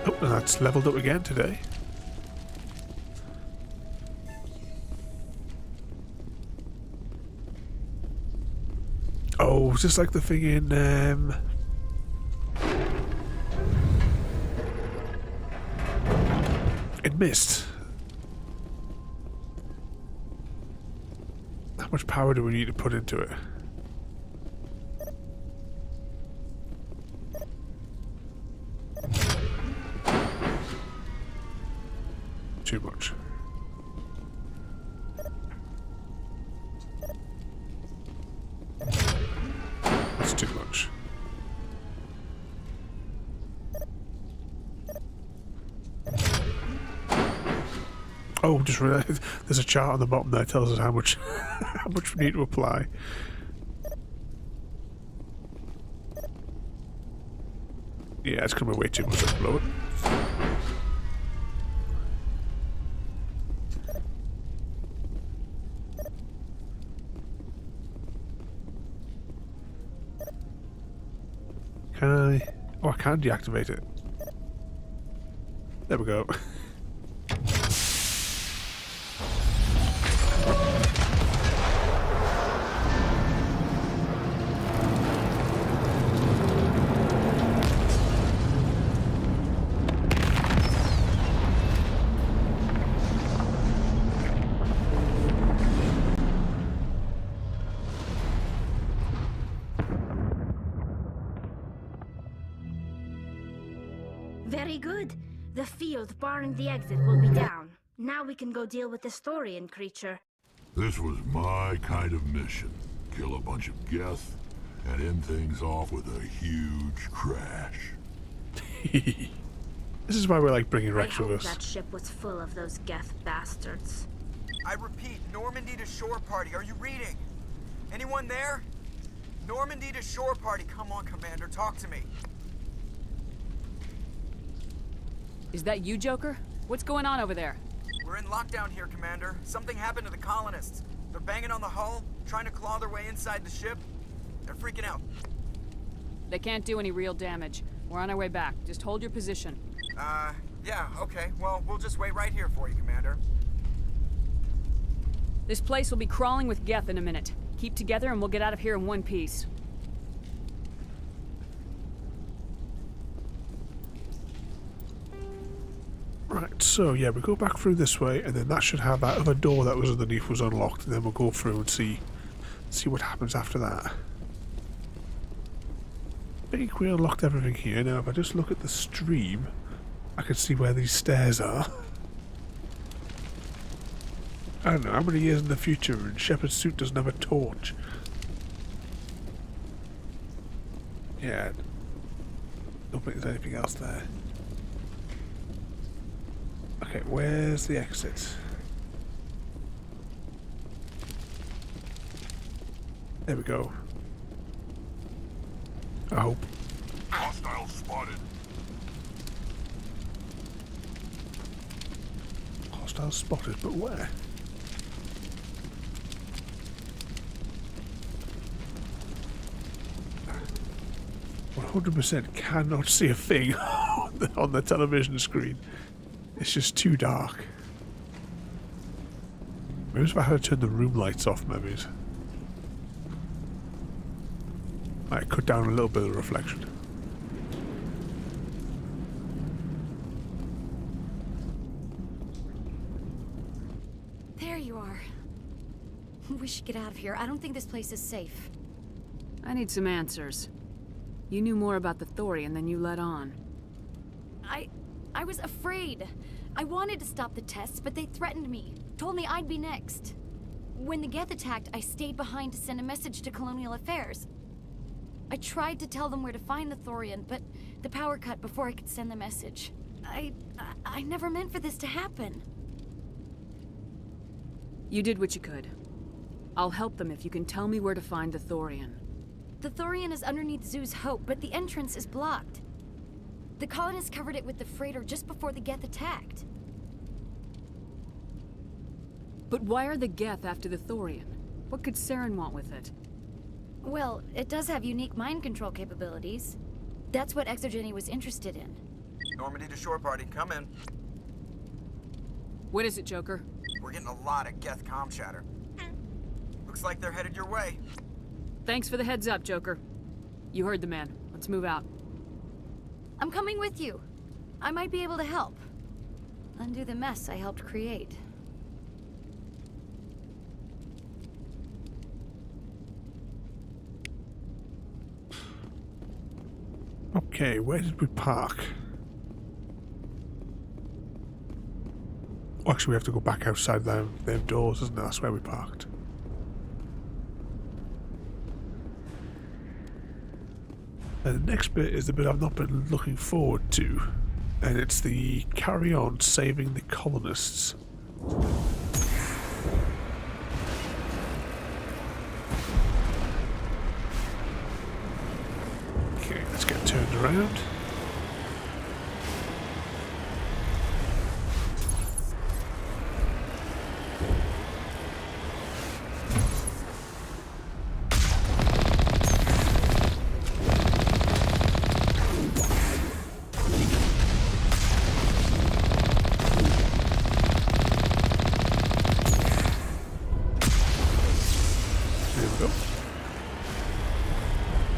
Oh, and that's leveled up again today. Oh, just like the thing in Myst. How much power do we need to put into it? Too much. That's too much. Oh, just realised there's a chart on the bottom there that tells us how much how much we need to apply. Yeah, it's going to be way too much to blow it. Can I? Oh, I can deactivate it. There we go. Very good. The field barring the exit will be down. Now we can go deal with the Storian creature. This was my kind of mission. Kill a bunch of Geth, and end things off with a huge crash. This is why we like bringing I Rex with hope us. that ship was full of those Geth bastards. I repeat, Normandy to shore party. Are you reading? Anyone there? Normandy to shore party. Come on, Commander. Talk to me. Is that you, Joker? What's going on over there? We're in lockdown here, Commander. Something happened to the colonists. They're banging on the hull, trying to claw their way inside the ship. They're freaking out. They can't do any real damage. We're on our way back. Just hold your position. Yeah, okay. Well, we'll just wait right here for you, Commander. This place will be crawling with Geth in a minute. Keep together and we'll get out of here in one piece. Right, so yeah, we go back through this way, and then that should have that other door that was underneath was unlocked, and then we'll go through and see what happens after that. I think we unlocked everything here. Now, if I just look at the stream, I can see where these stairs are. I don't know, how many years in the future and Shepard's suit doesn't have a torch? Yeah. Don't think there's anything else there. Okay, where's the exit? There we go. I hope. Hostile spotted. Hostile spotted, but where? I 100% cannot see a thing on the television screen. It's just too dark. Maybe if I had to turn the room lights off, maybe. Might cut down a little bit of the reflection. There you are. We should get out of here. I don't think this place is safe. I need some answers. You knew more about the Thorian than you let on. I was afraid. I wanted to stop the tests, but they threatened me. Told me I'd be next. When the Geth attacked, I stayed behind to send a message to Colonial Affairs. I tried to tell them where to find the Thorian, but the power cut before I could send the message. I never meant for this to happen. You did what you could. I'll help them if you can tell me where to find the Thorian. The Thorian is underneath Zoo's Hope, but the entrance is blocked. The colonists covered it with the freighter just before the Geth attacked. But why are the Geth after the Thorian? What could Saren want with it? Well, it does have unique mind control capabilities. That's what Exogeny was interested in. Normandy to shore party, come in. What is it, Joker? We're getting a lot of Geth comm chatter. Looks like they're headed your way. Thanks for the heads up, Joker. You heard the man. Let's move out. I'm coming with you. I might be able to help. Undo the mess I helped create. Okay, where did we park? Well, actually, we have to go back outside them doors, isn't it? That's where we parked. And the next bit is the bit I've not been looking forward to, and it's the carry on saving the colonists. Okay, let's get turned around.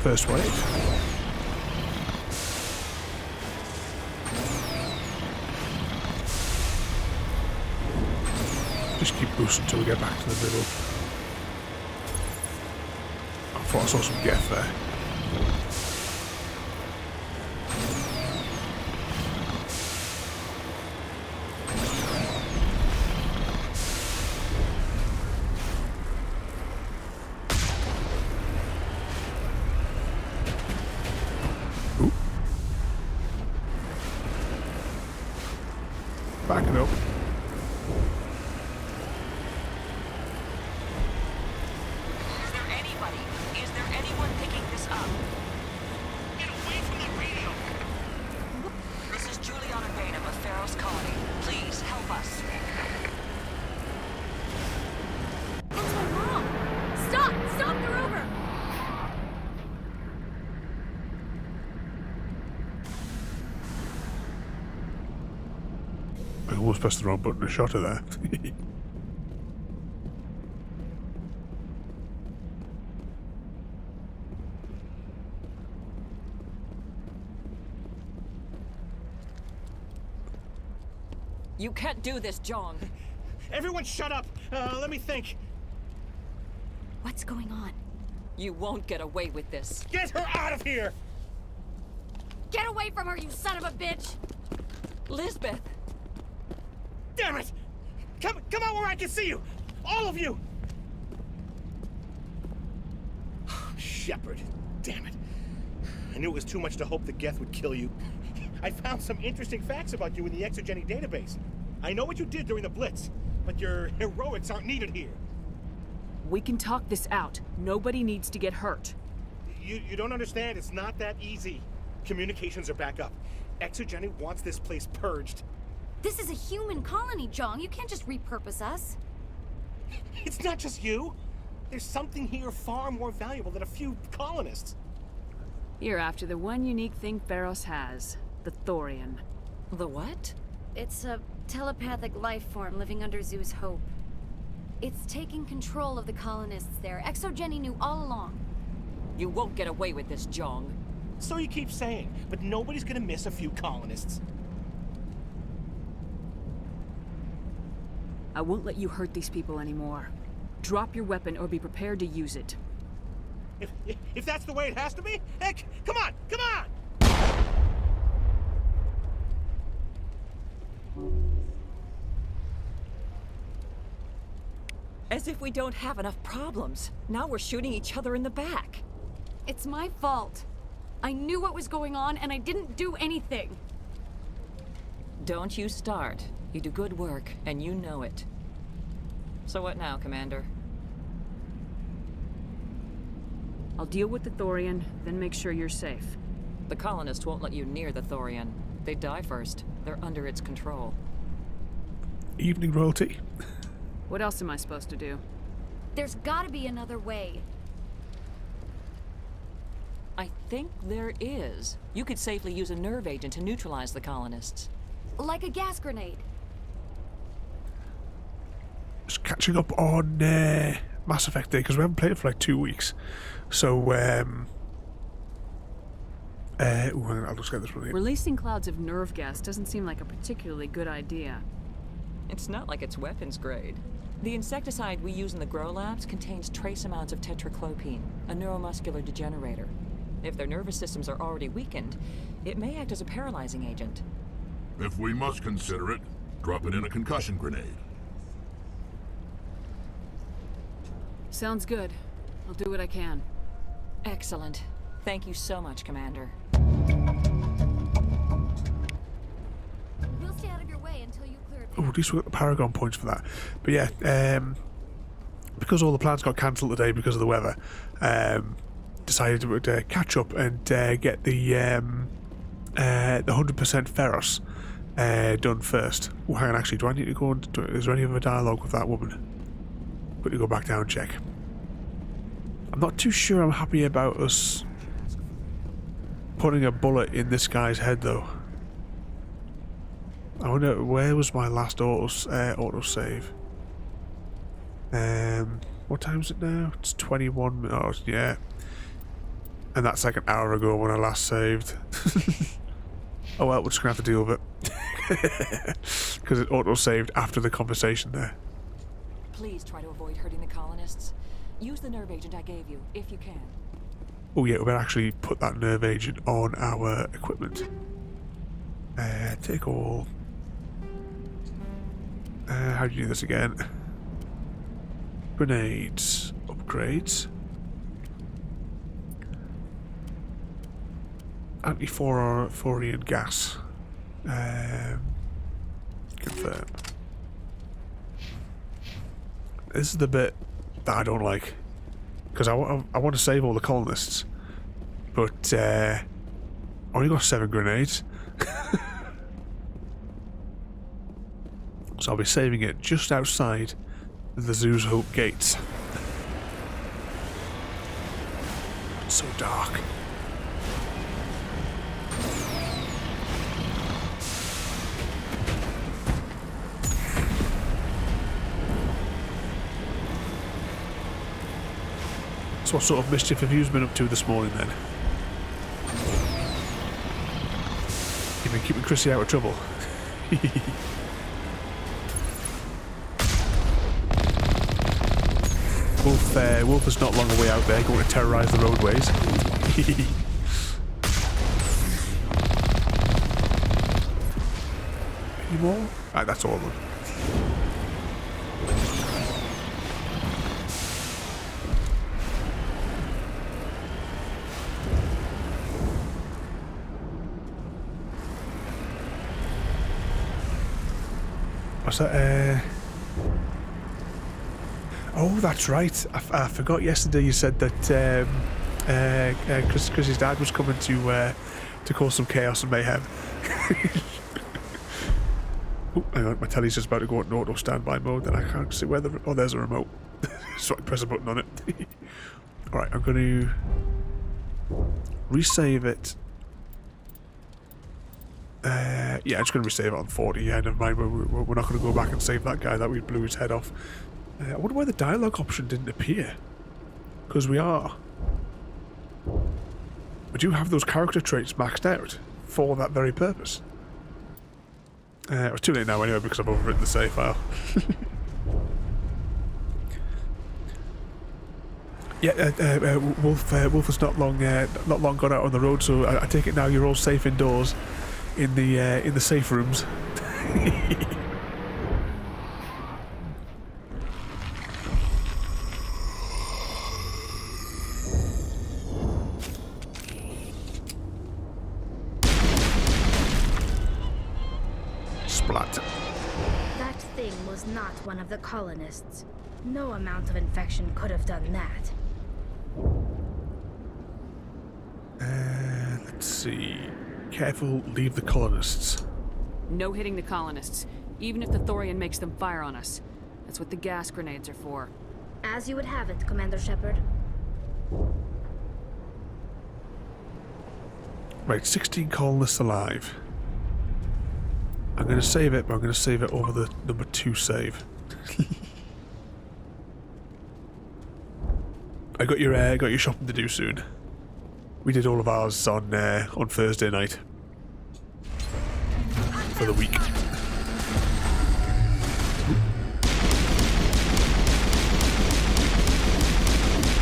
First wave. Just keep boosting until we get back to the middle. I thought I saw some Geth there. Back it up. Is there anybody? Is there anyone picking this up? Get away from the radio! This is Juliana Bainham of Feros Colony. Please help us. That's my mom! Stop! Stop the rover! I almost pressed the wrong button and shot her there. You can't do this, John. Everyone shut up! Let me think. What's going on? You won't get away with this. Get her out of here! Get away from her, you son of a bitch! Lisbeth! Damn it! Come out where I can see you! All of you! Shepard, damn it. I knew it was too much to hope the Geth would kill you. I found some interesting facts about you in the exogeny database. I know what you did during the Blitz, but your heroics aren't needed here. We can talk this out. Nobody needs to get hurt. You don't understand. It's not that easy. Communications are back up. Exogeny wants this place purged. This is a human colony, Jong. You can't just repurpose us. It's not just you. There's something here far more valuable than a few colonists. You're after the one unique thing Feros has. The Thorian. The what? It's a telepathic life form living under Zoo's hope. It's taking control of the colonists there. Exogeny knew all along. You won't get away with this, Jong. So you keep saying, but nobody's gonna miss a few colonists. I won't let you hurt these people anymore. Drop your weapon or be prepared to use it. If that's the way it has to be, heck, come on, come on! As if we don't have enough problems. Now we're shooting each other in the back. It's my fault. I knew what was going on and I didn't do anything. Don't you start. You do good work, and you know it. So what now, Commander? I'll deal with the Thorian, then make sure you're safe. The colonists won't let you near the Thorian. They die first. They're under its control. Evening, royalty. What else am I supposed to do? There's gotta be another way. I think there is. You could safely use a nerve agent to neutralize the colonists. Like a gas grenade. Just catching up on Mass Effect Day, because we haven't played it for like 2 weeks. So, I'll just get this one here. Releasing clouds of nerve gas doesn't seem like a particularly good idea. It's not like it's weapons grade. The insecticide we use in the grow labs contains trace amounts of tetraclopine, a neuromuscular degenerator. If their nervous systems are already weakened, it may act as a paralyzing agent. If we must consider it, drop it in a concussion grenade. Sounds good. I'll do what I can. Excellent. Thank you so much, Commander. We'll stay out of your way until you clear it. Oh, at least we got the Paragon points for that. But yeah, because all the plans got cancelled today because of the weather, decided to catch up and get the 100% Feros done first. Oh, hang on, actually, do I need to go and is there any other dialogue with that woman? Quickly go back down and check. I'm not too sure I'm happy about us putting a bullet in this guy's head, though. I wonder, where was my last auto save? What time is it now? It's 21 minutes. Oh, yeah. And that's like an hour ago when I last saved. Oh well, we're just gonna have to deal with it. Because it auto-saved after the conversation there. Please try to avoid hurting the colonists. Use the nerve agent I gave you, if you can. Oh yeah, we better actually put that nerve agent on our equipment. Take all. How do you do this again? Grenades. Upgrades. Anti-Thorian gas. Confirm. This is the bit that I don't like. Because I want to save all the colonists. But, I only got 7 grenades. So I'll be saving it just outside the Zoo's Hope gates. It's so dark. So what sort of mischief have you been up to this morning then? You've been keeping Chrissy out of trouble. Wolf is not long away out there going to terrorise the roadways. Any more? Right, that's all of them. What's that? Oh, that's right. I forgot yesterday you said that Chris's dad was coming to cause some chaos and mayhem. Oh, hang on, my telly's just about to go into auto standby mode, and I can't see where the... Oh, there's a remote. So I press a button on it. Alright, I'm going to resave it. Yeah, I'm just going to resave it on 40. Yeah, never mind. We're not going to go back and save that guy that we blew his head off. I wonder why the dialogue option didn't appear. Because we do have those character traits maxed out for that very purpose. It's too late now anyway because I've overwritten the save file. Yeah, Wolf has not long gone out on the road, so I take it now you're all safe indoors in the safe rooms. Splat. That thing was not one of the colonists. No amount of infection could have done that. Let's see. Careful, leave the colonists. No hitting the colonists, even if the Thorian makes them fire on us. That's what the gas grenades are for. As you would have it, Commander Shepard. Right, 16 colonists alive. I'm going to save it, but I'm going to save it over the number 2 save. I got your shopping to do soon. We did all of ours on Thursday night for the week.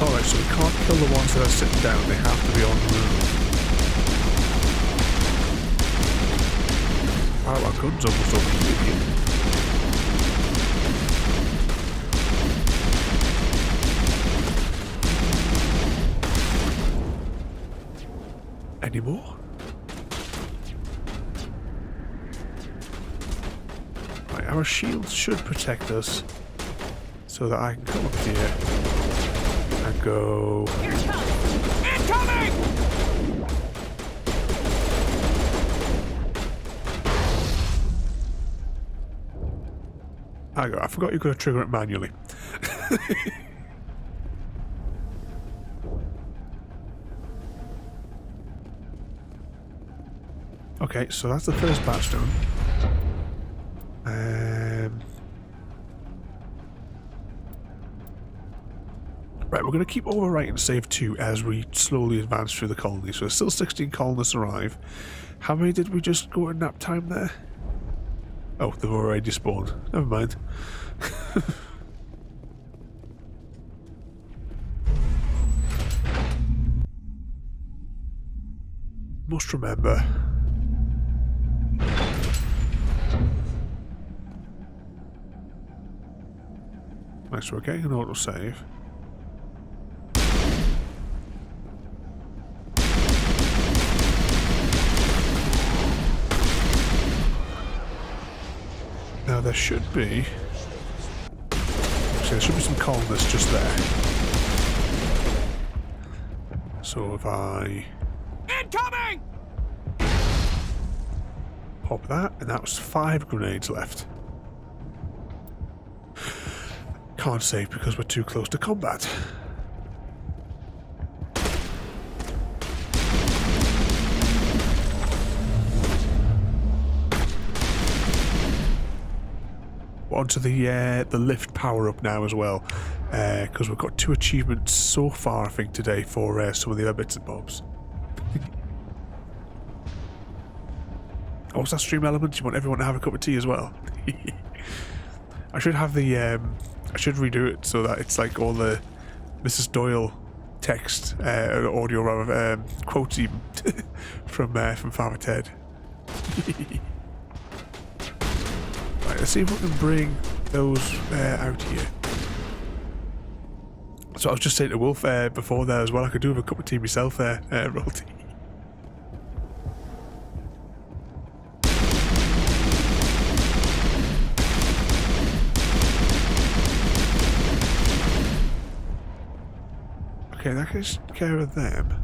Alright, so we can't kill the ones that are sitting down, they have to be on the move. Wow, our gun's almost overheating. Any more? Right, our shields should protect us so that I can come up here and go. Incoming! I forgot you could trigger it manually. Okay, so that's the first batch done. Right, we're going to keep overwriting save 2 as we slowly advance through the colony. So there's still 16 colonists arrive. How many did we just go at nap time there? Oh, they've already spawned. Never mind. Must remember. Right, so we're getting an autosave. Now there should be... Actually, there should be some colonists just there. So if I... Incoming! Pop that, and that was 5 grenades left. Can't save because we're too close to combat. Onto the lift power up now as well, because we've got 2 achievements so far, I think, today for some of the other bits and bobs. What's that stream element? You want everyone to have a cup of tea as well? I should have the I should redo it so that it's like all the Mrs. Doyle text, audio rather, quotes even from Father Ted. Right, let's see if we can bring those out here. So I was just saying to Wolf before there as well, I could do with a cup of tea myself there, Royalty. Okay, that takes care of them.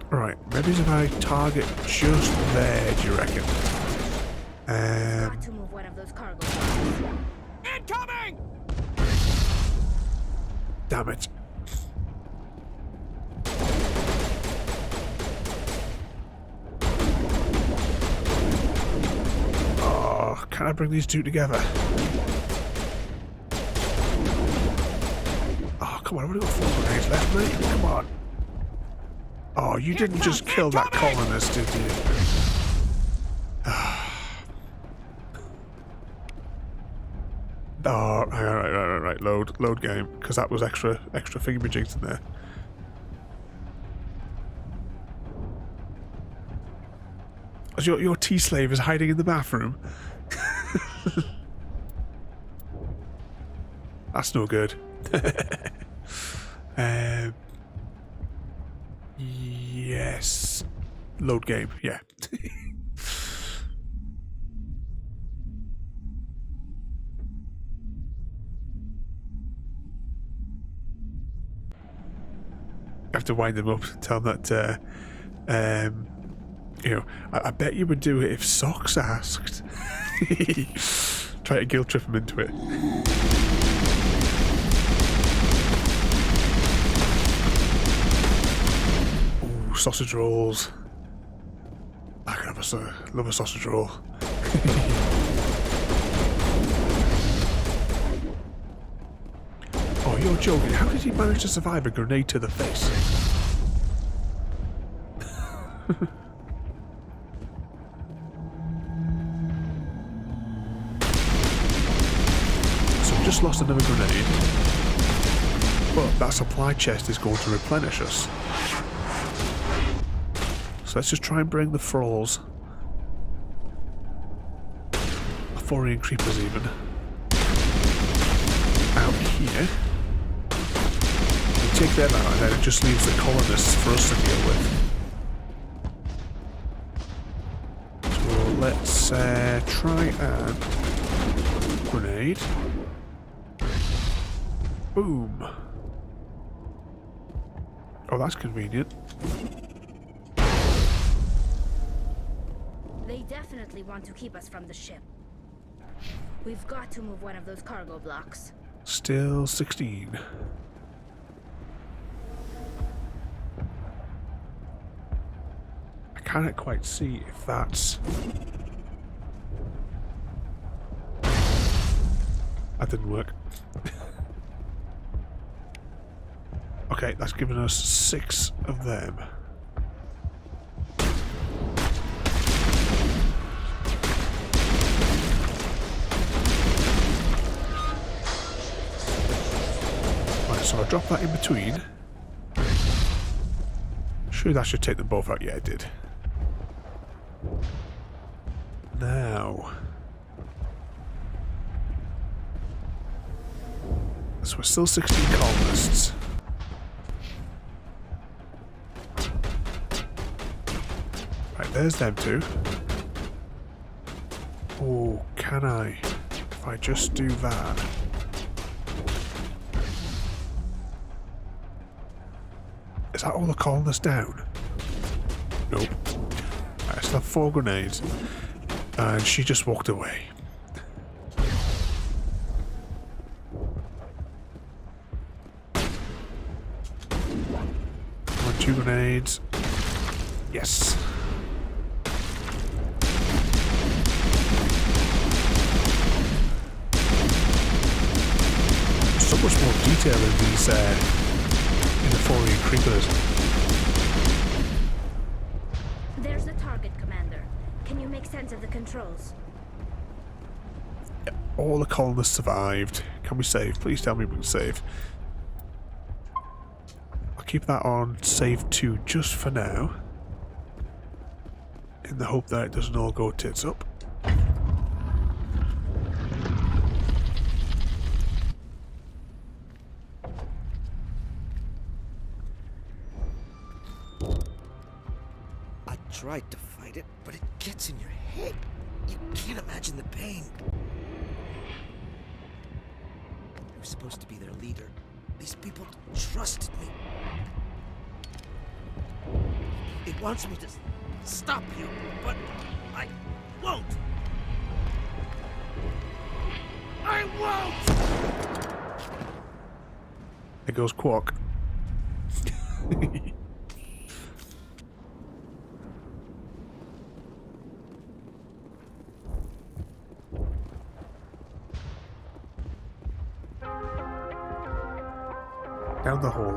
Right, maybe if I target just there, do you reckon? Got to move one of those cargo boxes. Incoming! Damn it. Oh, can I bring these 2 together? Oh, come on, I've only got 4 grenades left, mate. Come on. Oh, you didn't just kill that colonist, did you? Oh, right. Load game, because that was extra thingamajigs in there. As your tea slave is hiding in the bathroom. That's no good. Yes. Load game, yeah. I have to wind them up, tell them that, you know, I bet you would do it if Socks asked. Try to guilt trip him into it. Ooh, sausage rolls. I can love a sausage roll. Oh, you're joking. How did he manage to survive a grenade to the face? So we just lost another grenade. But that supply chest is going to replenish us. So let's just try and bring the thralls. Thorian creepers even. Out here. Take them out and then it just leaves the colonists for us to deal with. So let's try and grenade. Boom. Oh, that's convenient. They definitely want to keep us from the ship. We've got to move one of those cargo blocks. Still 16. I can't quite see if that's... That didn't work. Okay, that's given us 6 of them. Right, so I'll drop that in between. Sure, that should take them both out. Yeah, it did. Now... So we're still 16 colonists. Right, there's them two. Oh, can I? If I just do that. Is that all the colonists down? Nope. I still have 4 grenades. And she just walked away. 2 grenades. Yes. So much more detail in these in the Thorian creepers. There's the target, Commander. Can you make sense of the controls? All the colonists survived. Can we save? Please tell me we can save. I'll keep that on save 2 just for now. In the hope that it doesn't all go tits up. I tried to fight it, but it gets in your head. You can't imagine the pain. I was supposed to be their leader. These people trusted me. It wants me to stop you, but I won't. I won't! There goes Quark. Down the hall.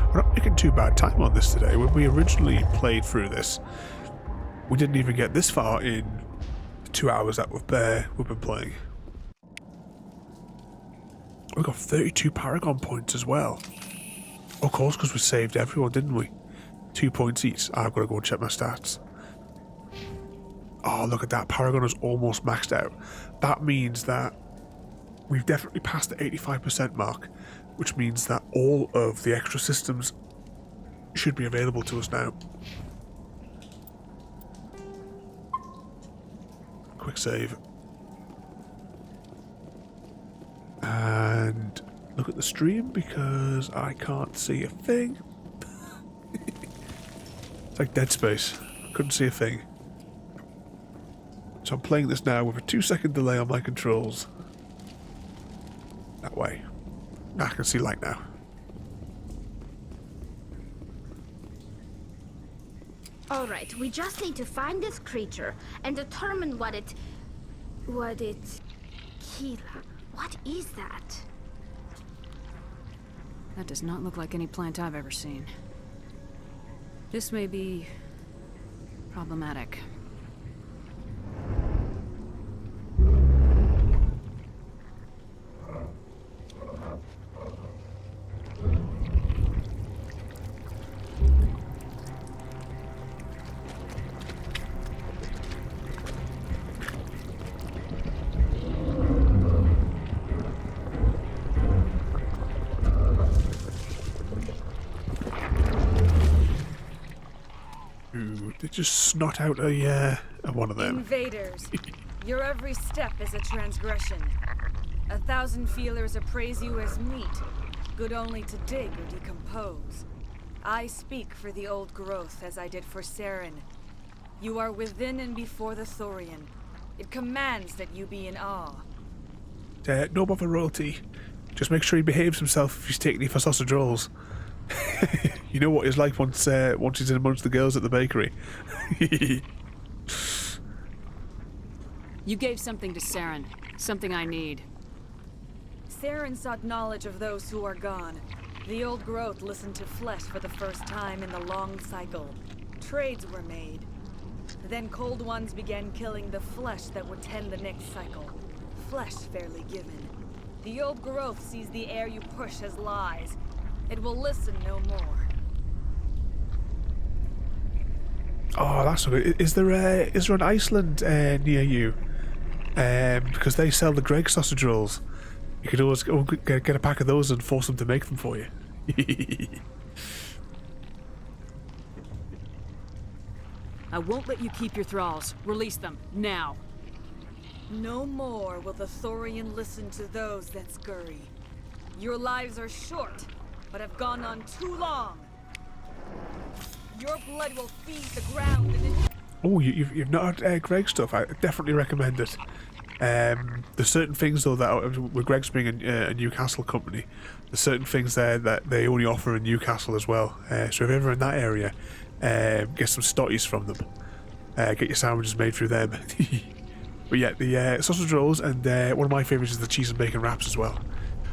We're not making too bad time on this today. When we originally played through this, we didn't even get this far in the 2 hours that we've been playing. We got 32 Paragon points as well. Of course, because we saved everyone, didn't we? 2 points each. I've got to go and check my stats. Oh, look at that. Paragon is almost maxed out. That means that we've definitely passed the 85% mark, which means that all of the extra systems should be available to us now. Quick save. And look at the stream because I can't see a thing. It's like Dead Space. Couldn't see a thing. So I'm playing this now with a 2-second delay on my controls. That way. I can see light now. Alright, we just need to find this creature and determine what it... Keela. What is that? That does not look like any plant I've ever seen. This may be problematic. They just snot out a one of them. Invaders, your every step is a transgression. 1,000 feelers appraise you as meat, good only to dig or decompose. I speak for the old growth as I did for Saren. You are within and before the Thorian. It commands that you be in awe. No bother, royalty. Just make sure he behaves himself if he's taking you for sausage rolls. You know what he's like once he's in amongst the girls at the bakery. You gave something to Saren, something I need. Saren sought knowledge of those who are gone. The old growth listened to flesh for the first time in the long cycle. Trades were made. Then cold ones began killing the flesh that would tend the next cycle. Flesh fairly given. The old growth sees the air you push as lies. It will listen no more. Oh, that's so good. Is there an Iceland near you? Because they sell the Greg sausage rolls. You could always go get a pack of those and force them to make them for you. I won't let you keep your thralls. Release them, now. No more will the Thorian listen to those that scurry. Your lives are short, but have gone on too long. Your blood will feed the ground and Oh, you've not had Greg's stuff. I definitely recommend it. There's certain things though that with Greg's being a Newcastle company, there's certain things there that they only offer in Newcastle as well. So if you're ever in that area, get some stotties from them. Get your sandwiches made through them. But yeah, the sausage rolls, and one of my favourites is the cheese and bacon wraps as well.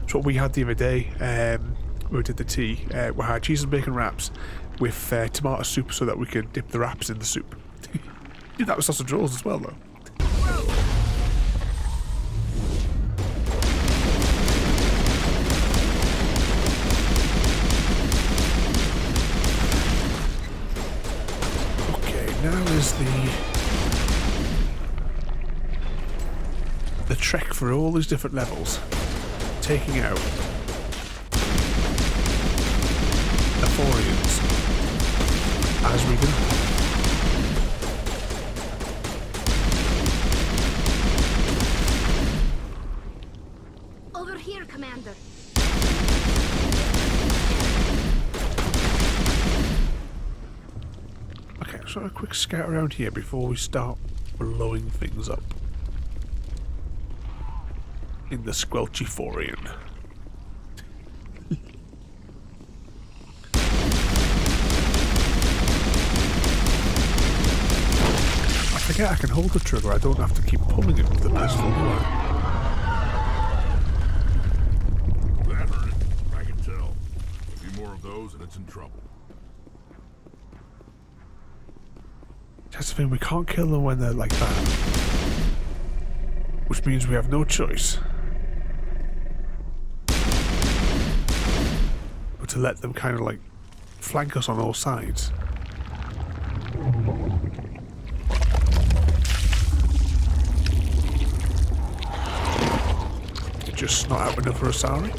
So what we had the other day, when we did the tea, we had cheese and bacon wraps with tomato soup so that we could dip the wraps in the soup. Did that with sausage rolls as well though. Okay, now is the trek for all these different levels, taking out the Thorians as we go. Over here, Commander. Okay, so a quick scout around here before we start blowing things up in the squelchy Thorian. I forget I can hold the trigger, I don't have to keep pulling it with the pistol, do I? That hurt it. I can tell. A few more of those and it's in trouble. That's the thing, we can't kill them when they're like that. Which means we have no choice but to let them kind of like flank us on all sides. Just not out enough for Asari.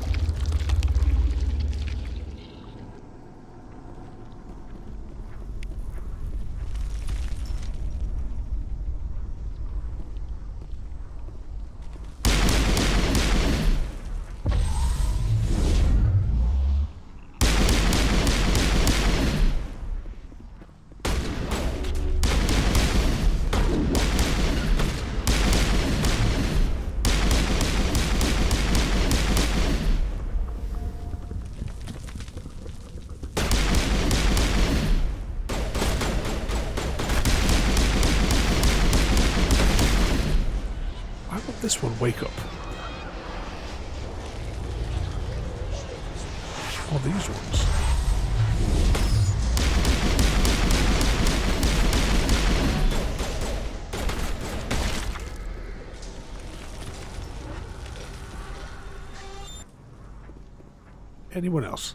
This one, wake up. Oh, these ones. Anyone else?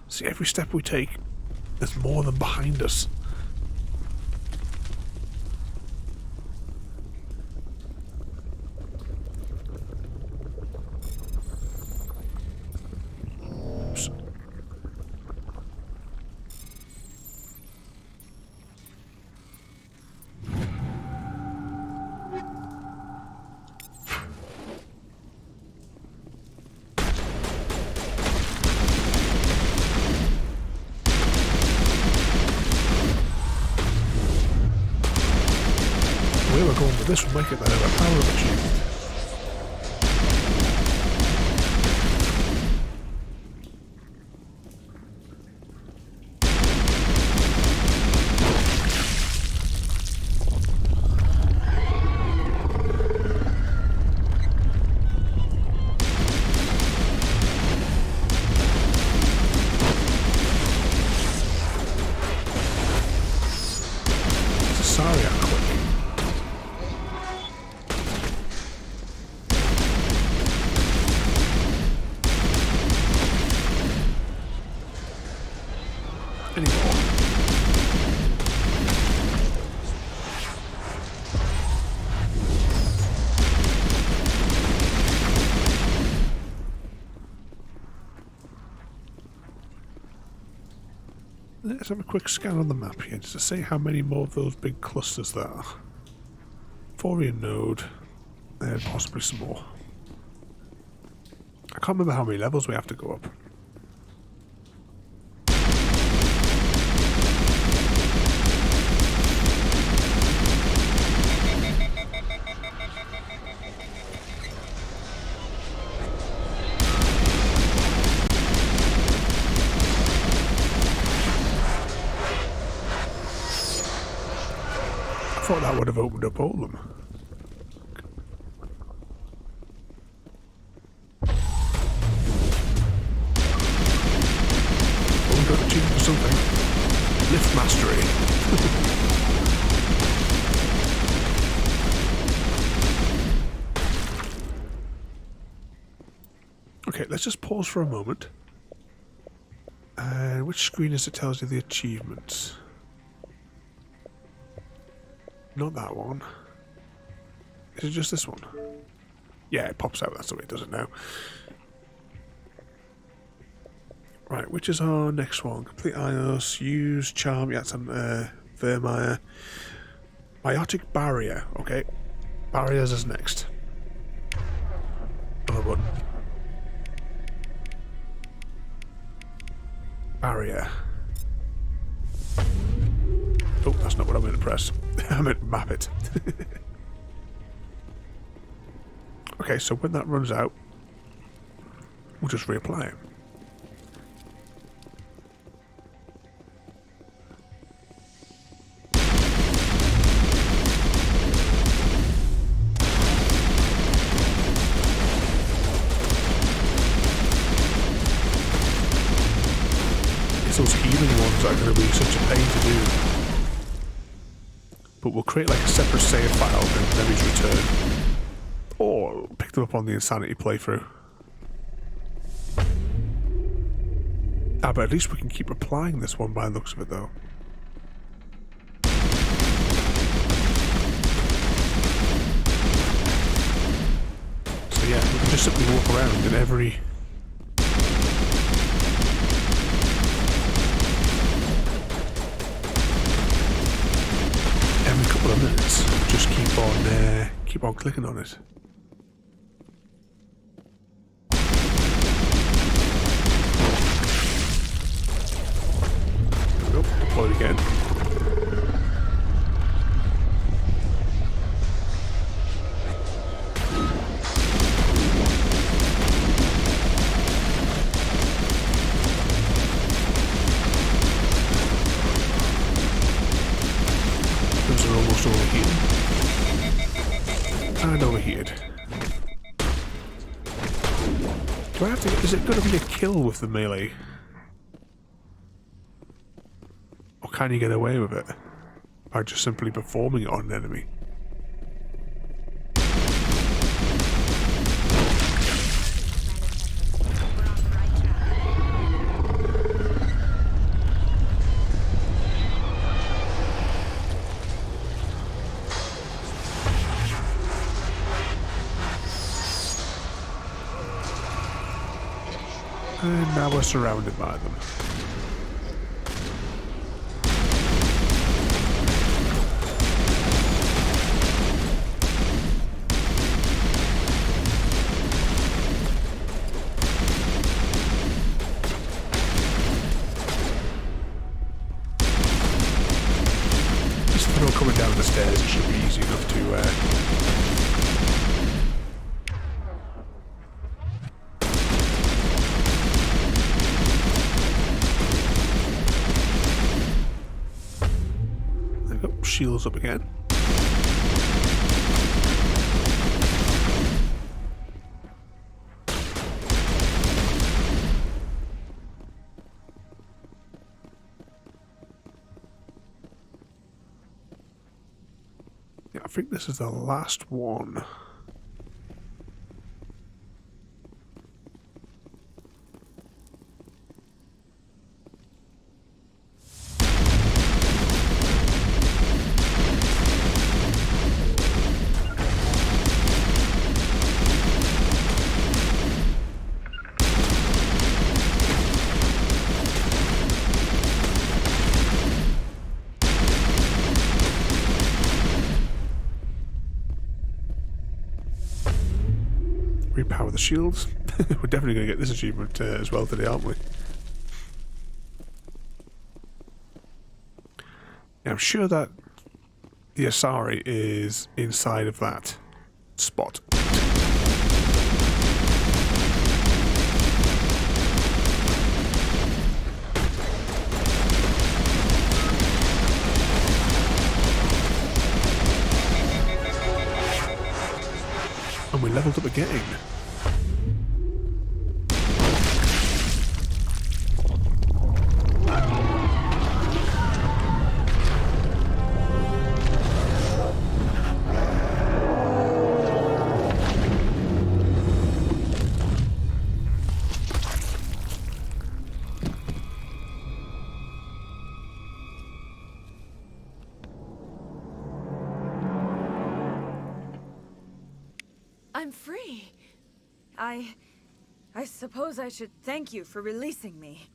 See, every step we take, there's more than behind us. This will make it then a power of achievement. Sorry, I'm quick. Let's have a quick scan on the map here just to see how many more of those big clusters there are. Forian node, and possibly some more. I can't remember how many levels we have to go up. I thought that would have opened up all of them. Oh, we got achievement for something. Lift mastery. Okay, let's just pause for a moment. And which screen is it tells you the achievements? Not that one. Is it just this one? Yeah, it pops out. That's the way it does it now. Right, which is our next one? Complete Ios, use charm, yeah, it's on Vermeer. Biotic barrier, okay. Barriers is next. Another one. Barrier. Oh, that's not what I'm going to press. I meant map it. Okay, so when that runs out, we'll just reapply it. It's those healing ones that are going to be such a pain to do. But we'll create like a separate save file and enemies return. Or pick them up on the Insanity playthrough. Ah, but at least we can keep applying this one by the looks of it though. So yeah, we can just simply walk around in every couple of minutes, just keep on clicking on it. Nope, deploy it again. Overheated. And overheated. Do I have to... Is it going to be a kill with the melee? Or can you get away with it? By just simply performing it on an enemy? And now we're surrounded by them. Just if they're all coming down the stairs, it should be easy enough to shields up again. Yeah, I think this is the last one. the shields. We're definitely going to get this achievement as well today, aren't we? Yeah, I'm sure that the Asari is inside of that spot. And we leveled up again. I'm free. I suppose I should thank you for releasing me.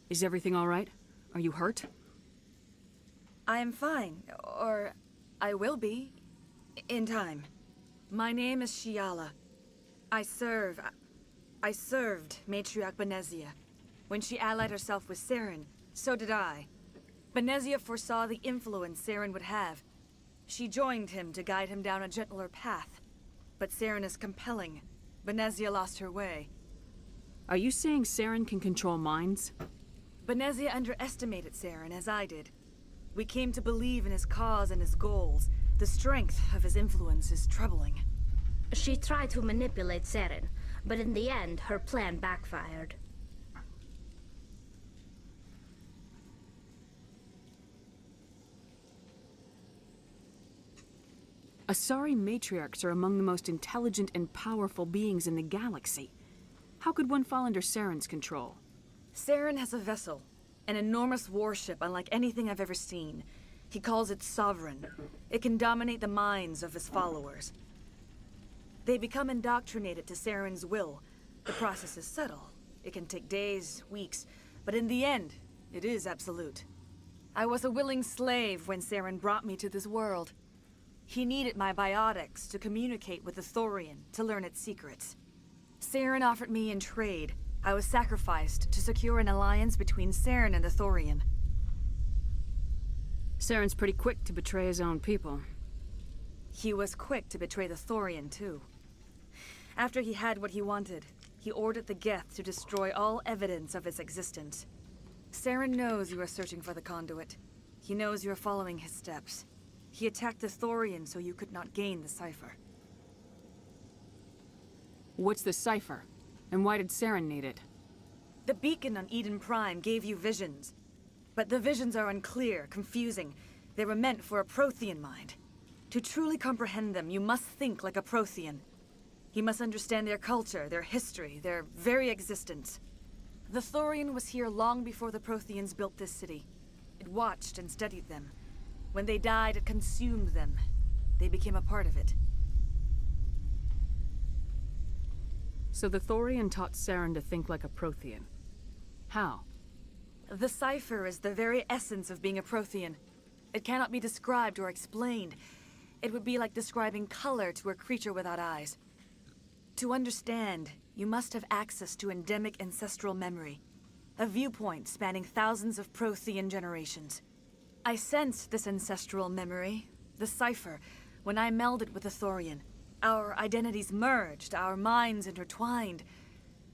Is everything all right? Are you hurt? I am fine, or I will be, in time. My name is Shiala. I served Matriarch Benezia. When she allied herself with Saren, so did I. Benezia foresaw the influence Saren would have. She joined him to guide him down a gentler path. But Saren is compelling. Benezia lost her way. Are you saying Saren can control minds? Benezia underestimated Saren, as I did. We came to believe in his cause and his goals. The strength of his influence is troubling. She tried to manipulate Saren, but in the end, her plan backfired. Asari matriarchs are among the most intelligent and powerful beings in the galaxy. How could one fall under Saren's control? Saren has a vessel, an enormous warship unlike anything I've ever seen. He calls it Sovereign. It can dominate the minds of his followers. They become indoctrinated to Saren's will. The process is subtle. It can take days, weeks, but in the end, it is absolute. I was a willing slave when Saren brought me to this world. He needed my biotics to communicate with the Thorian, to learn its secrets. Saren offered me in trade. I was sacrificed to secure an alliance between Saren and the Thorian. Saren's pretty quick to betray his own people. He was quick to betray the Thorian, too. After he had what he wanted, he ordered the Geth to destroy all evidence of its existence. Saren knows you are searching for the conduit. He knows you are following his steps. He attacked the Thorian so you could not gain the cipher. What's the cipher? And why did Saren need it? The beacon on Eden Prime gave you visions. But the visions are unclear, confusing. They were meant for a Prothean mind. To truly comprehend them, you must think like a Prothean. You must understand their culture, their history, their very existence. The Thorian was here long before the Protheans built this city. It watched and studied them. When they died, it consumed them. They became a part of it. So the Thorian taught Saren to think like a Prothean. How? The cipher is the very essence of being a Prothean. It cannot be described or explained. It would be like describing color to a creature without eyes. To understand, you must have access to endemic ancestral memory. A viewpoint spanning thousands of Prothean generations. I sensed this ancestral memory, the cipher, when I melded with the Thorian. Our identities merged, our minds intertwined.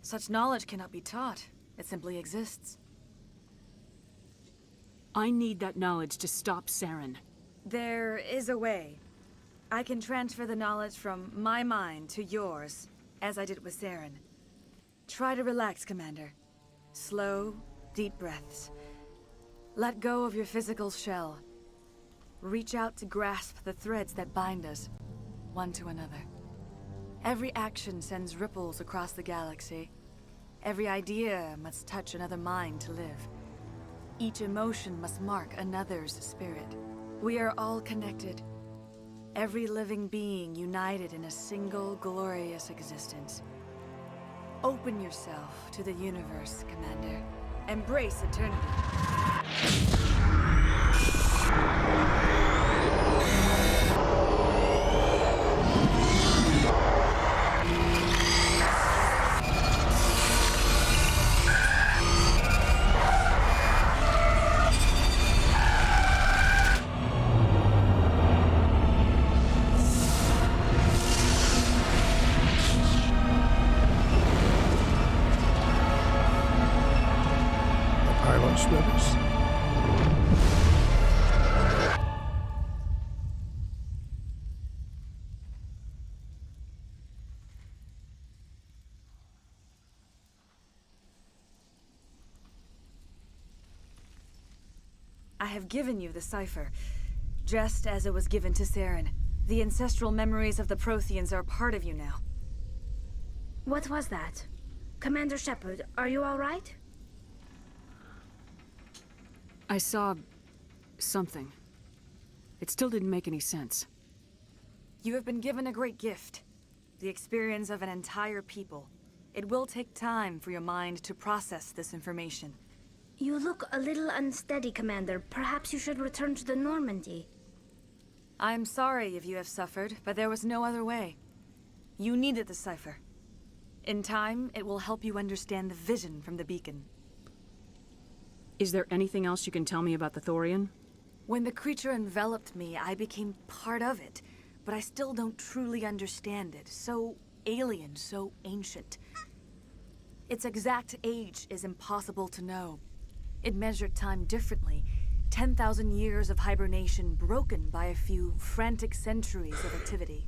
Such knowledge cannot be taught. It simply exists. I need that knowledge to stop Saren. There is a way. I can transfer the knowledge from my mind to yours, as I did with Saren. Try to relax, Commander. Slow, deep breaths. Let go of your physical shell. Reach out to grasp the threads that bind us, one to another. Every action sends ripples across the galaxy. Every idea must touch another mind to live. Each emotion must mark another's spirit. We are all connected. Every living being united in a single glorious existence. Open yourself to the universe, Commander. Embrace eternity. swimmers. I have given you the cipher, just as it was given to Saren. The ancestral memories of the Protheans are part of you now. What was that? Commander Shepard, are you all right? I saw something. It still didn't make any sense. You have been given a great gift. The experience of an entire people. It will take time for your mind to process this information. You look a little unsteady, Commander. Perhaps you should return to the Normandy. I'm sorry if you have suffered, but there was no other way. You needed the cipher. In time, it will help you understand the vision from the beacon. Is there anything else you can tell me about the Thorian? When the creature enveloped me, I became part of it, but I still don't truly understand it. So alien, so ancient. Its exact age is impossible to know. It measured time differently. 10,000 years of hibernation broken by a few frantic centuries of activity.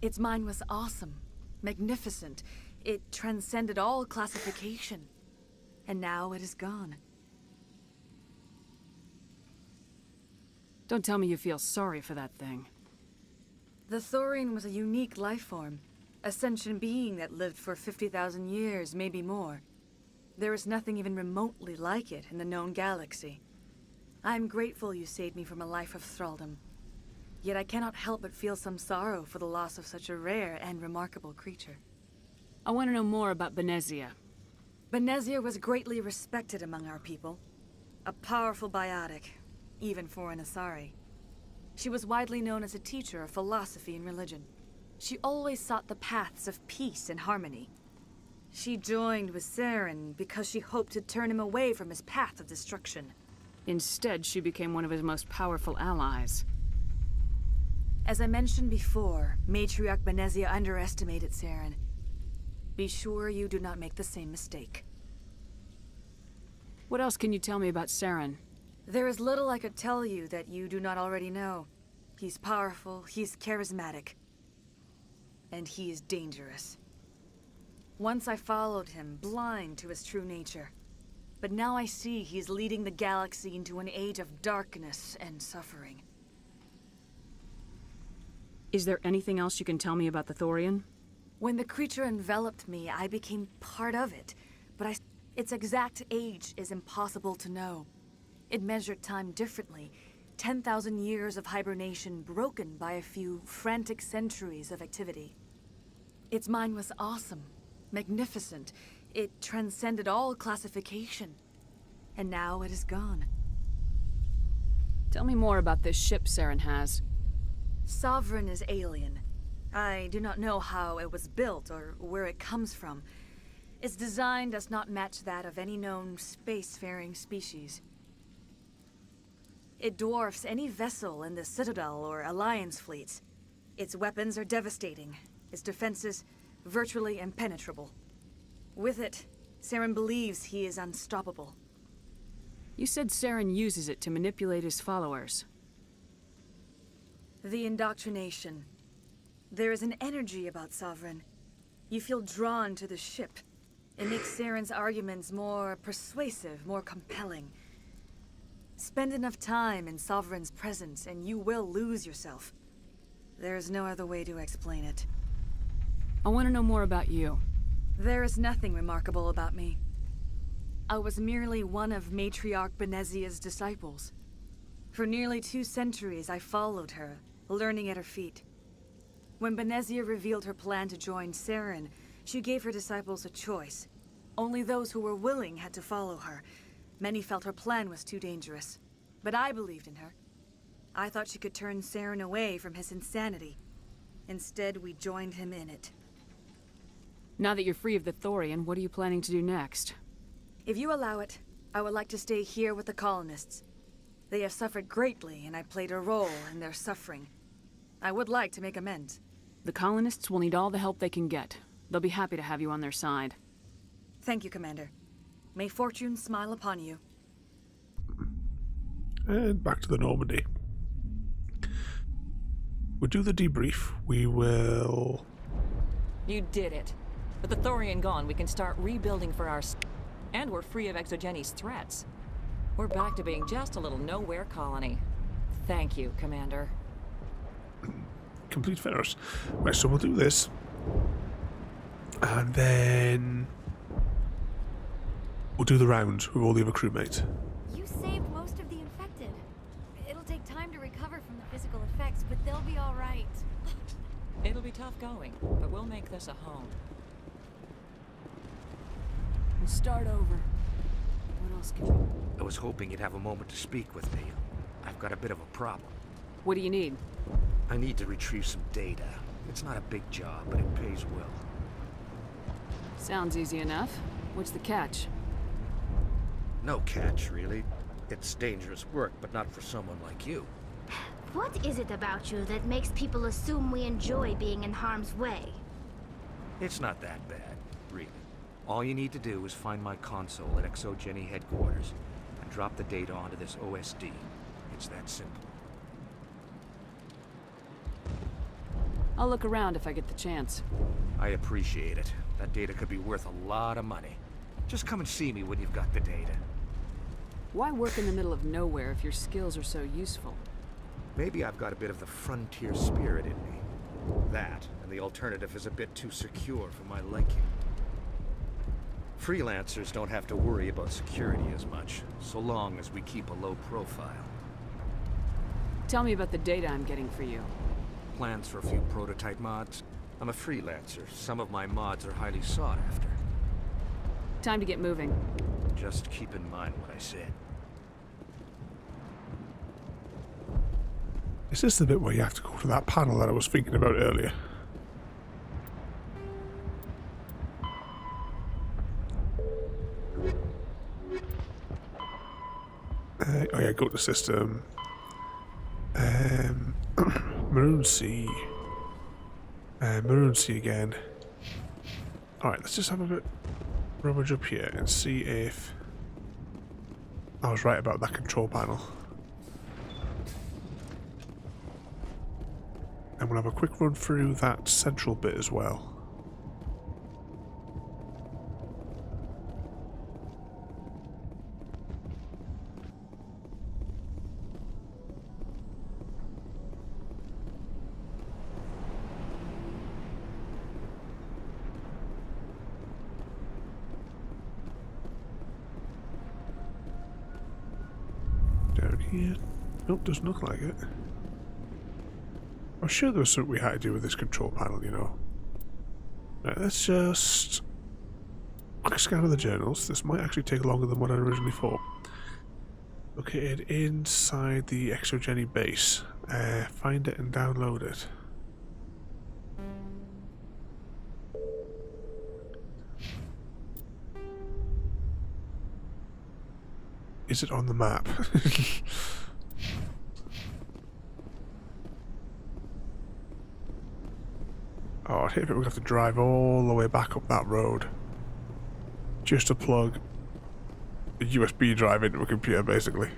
Its mind was awesome, magnificent. It transcended all classification. And now it is gone. Don't tell me you feel sorry for that thing. The Thorian was a unique life form. A sentient being that lived for 50,000 years, maybe more. There is nothing even remotely like it in the known galaxy. I'm grateful you saved me from a life of thraldom. Yet I cannot help but feel some sorrow for the loss of such a rare and remarkable creature. I want to know more about Benezia. Benezia was greatly respected among our people. A powerful biotic, even for an Asari. She was widely known as a teacher of philosophy and religion. She always sought the paths of peace and harmony. She joined with Saren because she hoped to turn him away from his path of destruction. Instead, she became one of his most powerful allies. As I mentioned before, Matriarch Benezia underestimated Saren. Be sure you do not make the same mistake. What else can you tell me about Saren? There is little I could tell you that you do not already know. He's powerful, he's charismatic, and he is dangerous. Once I followed him, blind to his true nature. But now I see he's leading the galaxy into an age of darkness and suffering. Is there anything else you can tell me about the Thorian? When the creature enveloped me, I became part of it. But its exact age is impossible to know. It measured time differently. 10,000 years of hibernation broken by a few frantic centuries of activity. Its mind was awesome, magnificent. It transcended all classification. And now it is gone. Tell me more about this ship Saren has. Sovereign is alien. I do not know how it was built or where it comes from. Its design does not match that of any known spacefaring species. It dwarfs any vessel in the Citadel or Alliance fleets. Its weapons are devastating. Its defenses virtually impenetrable. With it, Saren believes he is unstoppable. You said Saren uses it to manipulate his followers. The indoctrination. There is an energy about Sovereign. You feel drawn to the ship. It makes Saren's arguments more persuasive, more compelling. Spend enough time in Sovereign's presence and you will lose yourself. There is no other way to explain it. I want to know more about you. There is nothing remarkable about me. I was merely one of Matriarch Benezia's disciples. For nearly 2 centuries I followed her, learning at her feet. When Benezia revealed her plan to join Saren, she gave her disciples a choice. Only those who were willing had to follow her. Many felt her plan was too dangerous, but I believed in her. I thought she could turn Saren away from his insanity. Instead, we joined him in it. Now that you're free of the Thorian, what are you planning to do next? If you allow it, I would like to stay here with the colonists. They have suffered greatly, and I played a role in their suffering. I would like to make amends. The colonists will need all the help they can get. They'll be happy to have you on their side. Thank you, Commander. May fortune smile upon you. and back to the Normandy. We'll do the debrief. We will... You did it. With the Thorian gone, we can start rebuilding for our... And we're free of Exogeni's threats. We're back to being just a little nowhere colony. Thank you, Commander. Complete Feros. Right, so we'll do this. And then... we'll do the rounds with all the other crewmates. You saved most of the infected. It'll take time to recover from the physical effects, but they'll be all right. It'll be tough going, but we'll make this a home. We'll start over. What else can you... I was hoping you'd have a moment to speak with me. I've got a bit of a problem. What do you need? I need to retrieve some data. It's not a big job, but it pays well. Sounds easy enough. What's the catch? No catch, really. It's dangerous work, but not for someone like you. What is it about you that makes people assume we enjoy being in harm's way? It's not that bad, really. All you need to do is find my console at Exogeny headquarters and drop the data onto this OSD. It's that simple. I'll look around if I get the chance. I appreciate it. That data could be worth a lot of money. Just come and see me when you've got the data. Why work in the middle of nowhere if your skills are so useful? Maybe I've got a bit of the frontier spirit in me. That, and the alternative is a bit too secure for my liking. Freelancers don't have to worry about security as much, so long as we keep a low profile. Tell me about the data I'm getting for you. Plans for a few prototype mods? I'm a freelancer. Some of my mods are highly sought after. Time to get moving. Just keep in mind what I said. Is this the bit where you have to go to that panel that I was thinking about earlier? Oh yeah, go to system. Maroon Sea. Maroon Sea again. Alright, let's just have a bit rummage up here and see if I was right about that control panel. And we'll have a quick run through that central bit as well. Down here. Nope, doesn't look like it. I'm sure there was something we had to do with this control panel, you know. Right, let's just quick scan of the journals. This might actually take longer than what I originally thought. Located inside the Exogeny base. Find it and download it. Is it on the map? Oh, I hate it. We're going to have to drive all the way back up that road just to plug a USB drive into a computer, basically.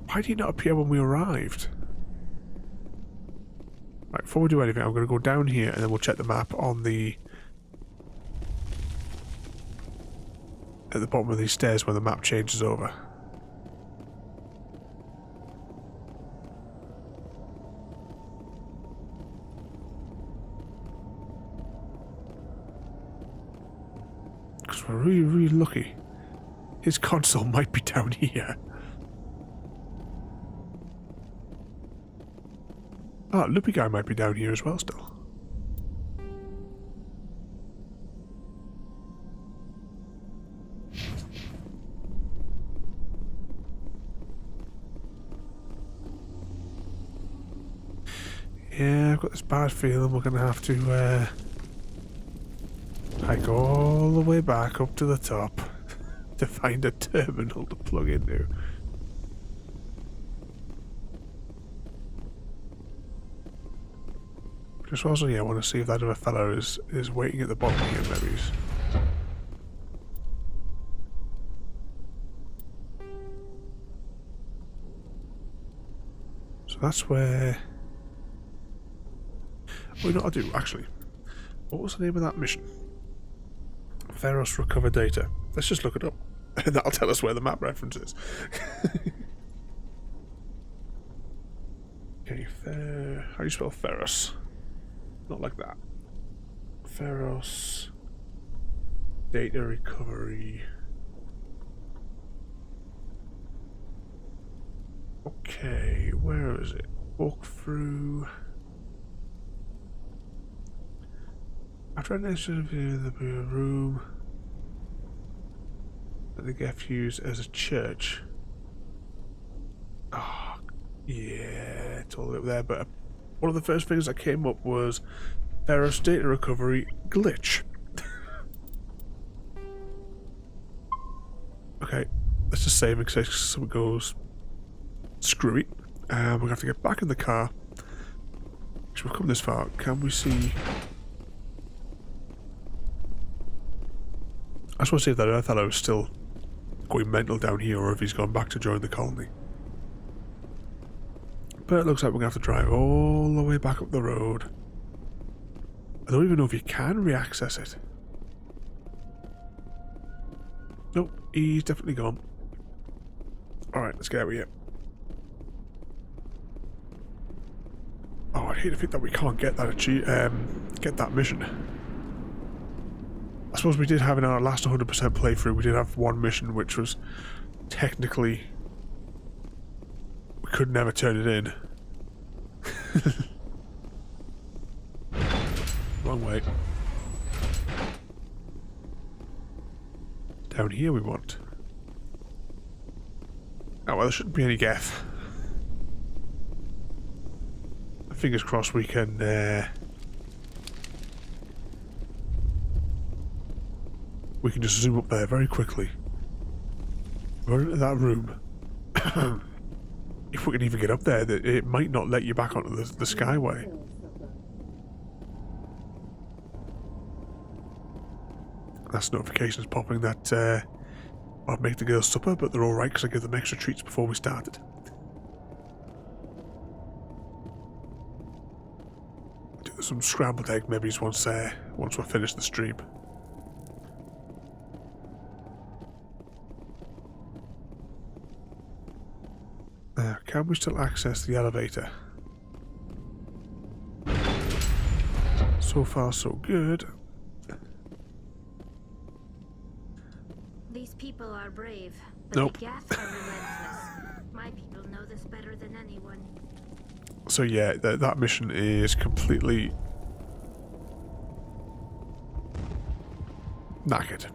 Why did he not appear when we arrived? Right, before we do anything, I'm going to go down here and then we'll check the map on the... at the bottom of these stairs where the map changes over. Because we're really, really lucky. His console might be down here. Ah, Loopy Guy might be down here as well still. Yeah, I've got this bad feeling we're going to have to hike all the way back up to the top to find a terminal to plug into. Just also, yeah, I want to see if that other fellow is waiting at the bottom here, maybe. That's where... Oh, you know what I do, actually? What was the name of that mission? Feros recover data. Let's just look it up. And that'll tell us where the map reference is. Okay, how do you spell Feros? Not like that. Feros. Data recovery. Okay, where is it? Walk through. After an incident in the room that the Geth used as a church. Oh, yeah, it's all the way up there. But one of the first things that came up was Feros data recovery glitch. Okay, let's just save in case someone goes screw it. We're gonna have to get back in the car. So we've come this far. Can we see? I just want to see if that Earth Hello is still going mental down here, or if he's gone back to join the colony. But it looks like we're gonna have to drive all the way back up the road. I don't even know if you can re-access it. Nope, he's definitely gone. Alright, let's get out of here. Oh, I hate to think that we can't get that get that mission. I suppose we did have in our last 100% playthrough, we did have one mission which was technically we could never turn it in. Wrong way. Down here we want. Oh well, there shouldn't be any Geth. Fingers crossed we can just zoom up there very quickly. Run into that room. If we can even get up there, it might not let you back onto the Skyway. That's notifications popping that I'll make the girls supper, but they're alright because I give them extra treats before we started. Do some scrambled egg maybe once we're finished the stream. Can we still access the elevator? So far, so good. These people are brave, but Nope. the Geth are relentless. My people know this better than anyone. So yeah, that mission is completely knackered.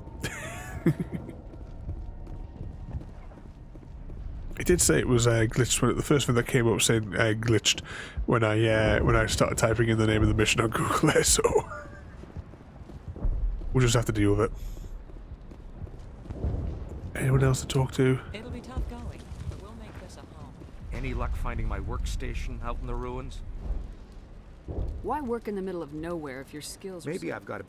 It did say it was glitched when the first thing that came up saying glitched when I started typing in the name of the mission on Google there, so we'll just have to deal with it. Anyone else to talk to? It'll be tough going, but we'll make this a home. Any luck finding my workstation out in the ruins? Why work in the middle of nowhere if your skills are Maybe I've got a...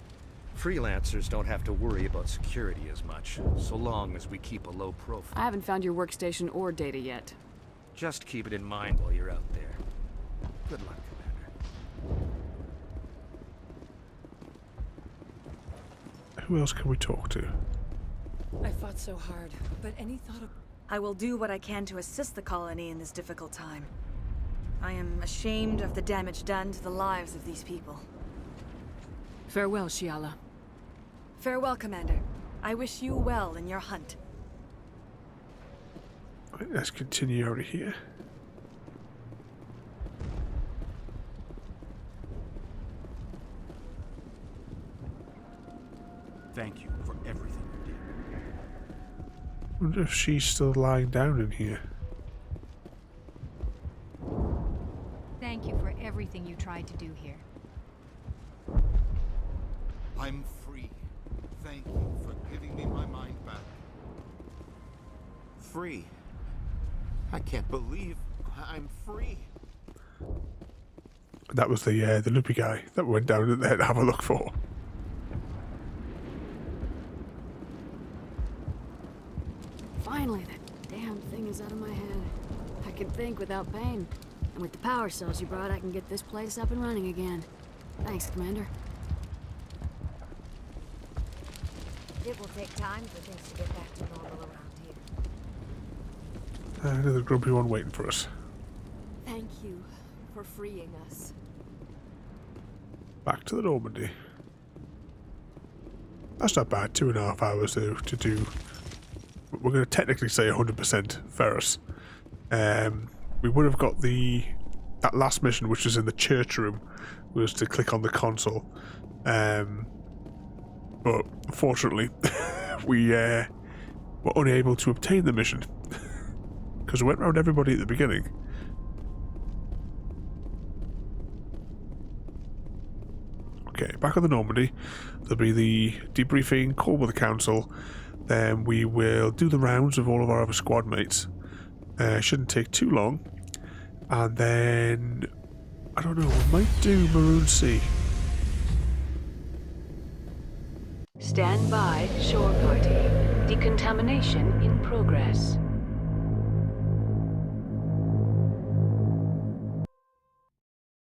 Freelancers don't have to worry about security as much, so long as we keep a low profile. I haven't found your workstation or data yet. Just keep it in mind while you're out there. Good luck, Commander. Who else can we talk to? I fought so hard, but any thought of... I will do what I can to assist the colony in this difficult time. I am ashamed of the damage done to the lives of these people. Farewell, Shiala. Farewell, Commander. I wish you well in your hunt. Right, let's continue out of here. Thank you for everything you did. I wonder if she's still lying down in here. Thank you for everything you tried to do here. I'm free. Thank you for giving me my mind back. Free? I can't believe I'm free. That was the loopy guy that we went down there to have a look for. Finally, that damn thing is out of my head. I can think without pain. And with the power cells you brought, I can get this place up and running again. Thanks, Commander. It will take time for things to get back to normal around here. Another grumpy one waiting for us. Thank you for freeing us. Back to the Normandy. That's not bad. 2.5 hours to do. We're going to technically say 100% Feros. We would have got that last mission, which was in the church room, was to click on the console. But unfortunately, we were unable to obtain the mission because we went around everybody at the beginning. Okay, back on the Normandy, there'll be the debriefing call with the council. Then we will do the rounds of all of our other squad mates. Shouldn't take too long. And then, I don't know, we might do Maroon Sea. Stand by, shore party. Decontamination in progress.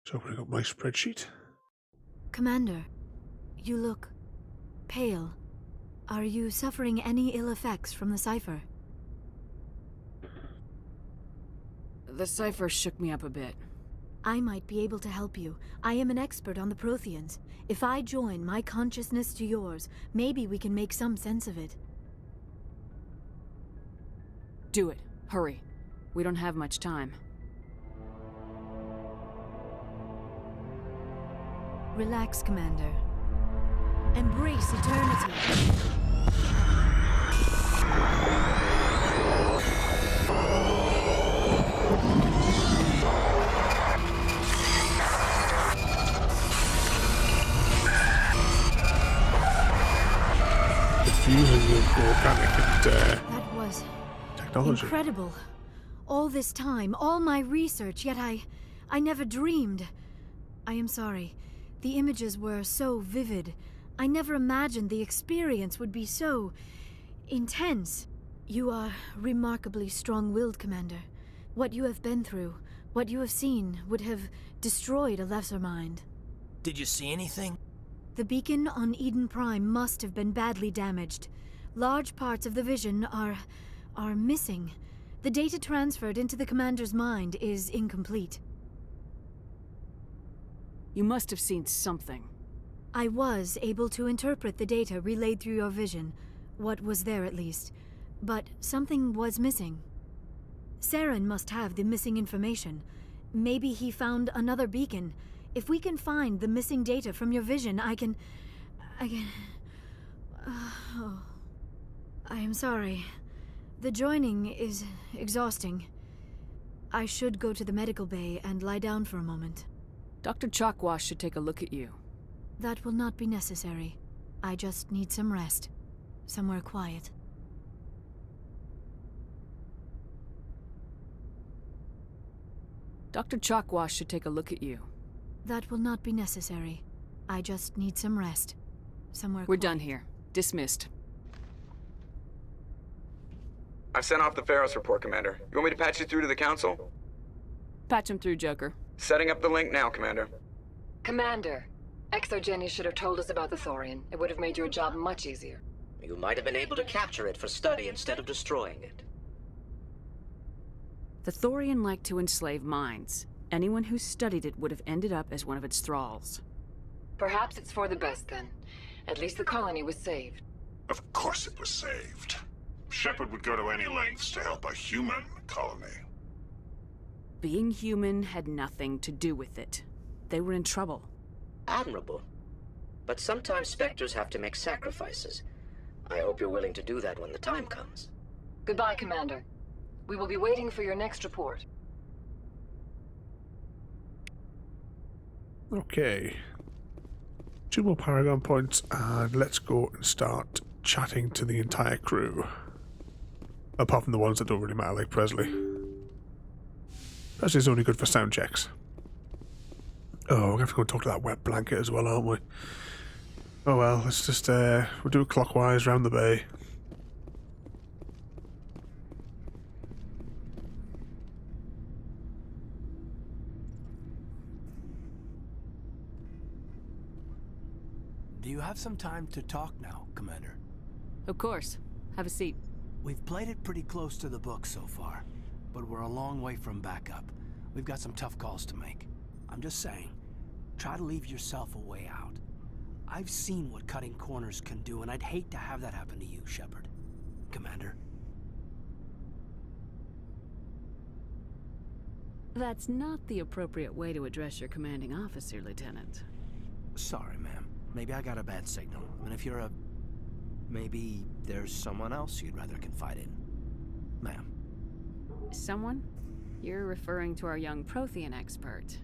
So opening up my spreadsheet. Commander, you look pale. Are you suffering any ill effects from the cipher? The cipher shook me up a bit. I might be able to help you. I am an expert on the Protheans. If I join my consciousness to yours, maybe we can make some sense of it. Do it. Hurry. We don't have much time. Relax, Commander. Embrace eternity. Fusing with organic and That was technology. incredible. All this time, all my research, yet I never dreamed. I am sorry. The images were so vivid. I never imagined the experience would be so intense. You are remarkably strong-willed, Commander. What you have been through, what you have seen, would have destroyed a lesser mind. Did you see anything? The beacon on Eden Prime must have been badly damaged. Large parts of the vision are missing. The data transferred into the Commander's mind is incomplete. You must have seen something. I was able to interpret the data relayed through your vision, what was there at least, but something was missing. Saren must have the missing information. Maybe he found another beacon. If we can find the missing data from your vision, I can... Oh. I am sorry. The joining is exhausting. I should go to the medical bay and lie down for a moment. Dr. Chalkwash should take a look at you. That will not be necessary. I just need some rest. Somewhere quiet. Dr. Chalkwash should take a look at you. That will not be necessary. I just need some rest. Somewhere We're quiet. done here. Dismissed. I've sent off the Feros report, Commander. You want me to patch you through to the Council? Patch him through, Joker. Setting up the link now, Commander. Commander, Exogeny should have told us about the Thorian. It would have made your job much easier. You might have been able to capture it for study instead of destroying it. The Thorian liked to enslave minds. Anyone who studied it would have ended up as one of its thralls. Perhaps it's for the best then. At least the colony was saved. Of course it was saved. Shepard would go to any lengths to help a human colony. Being human had nothing to do with it. They were in trouble. Admirable. But sometimes Spectres have to make sacrifices. I hope you're willing to do that when the time comes. Goodbye, Commander. We will be waiting for your next report. Okay. 2 more Paragon points, and let's go and start chatting to the entire crew. Apart from the ones that don't really matter, like Presley. Presley's only good for sound checks. Oh, we're going to have to go and talk to that wet blanket as well, aren't we? Oh well, let's just, we'll do it clockwise round the bay. some time to talk now, Commander? Of course. Have a seat. We've played it pretty close to the book so far, but we're a long way from backup. We've got some tough calls to make. I'm just saying, try to leave yourself a way out. I've seen what cutting corners can do, and I'd hate to have that happen to you, Shepard. Commander. That's not the appropriate way to address your commanding officer, Lieutenant. Sorry, ma'am. Maybe I got a bad signal. I mean, if you're a... Maybe there's someone else you'd rather confide in. Ma'am. Someone? You're referring to our young Prothean expert.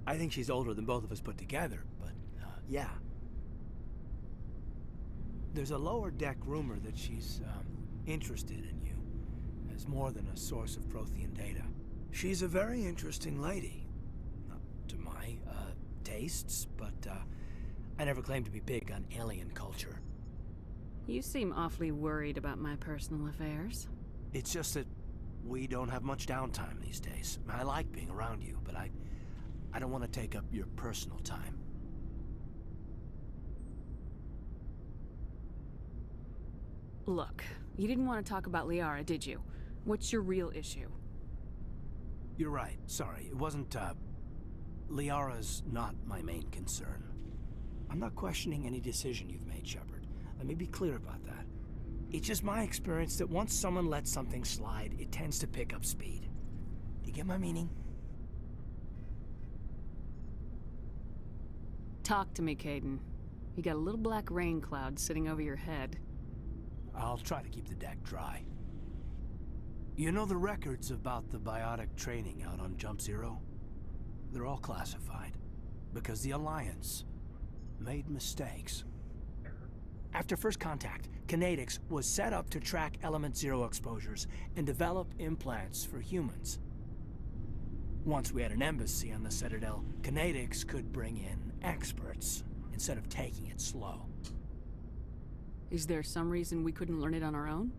I think she's older than both of us put together, but, yeah. There's a lower deck rumor that she's, interested in you as more than a source of Prothean data. She's a very interesting lady. Not to my, tastes, but, I never claimed to be big on alien culture. You seem awfully worried about my personal affairs. It's just that we don't have much downtime these days. I like being around you, but I don't want to take up your personal time. Look, you didn't want to talk about Liara, did you? What's your real issue? You're right. Sorry. It wasn't, Liara's not my main concern. I'm not questioning any decision you've made, Shepard. Let me be clear about that. It's just my experience that once someone lets something slide, it tends to pick up speed. You get my meaning? Talk to me, Caden. You got a little black rain cloud sitting over your head. I'll try to keep the deck dry. You know the records about the biotic training out on Jump Zero? They're all classified, because the Alliance made mistakes. After first contact, Kinetics was set up to track Element Zero exposures and develop implants for humans. Once we had an embassy on the Citadel, Kinetics could bring in experts instead of taking it slow. Is there some reason we couldn't learn it on our own?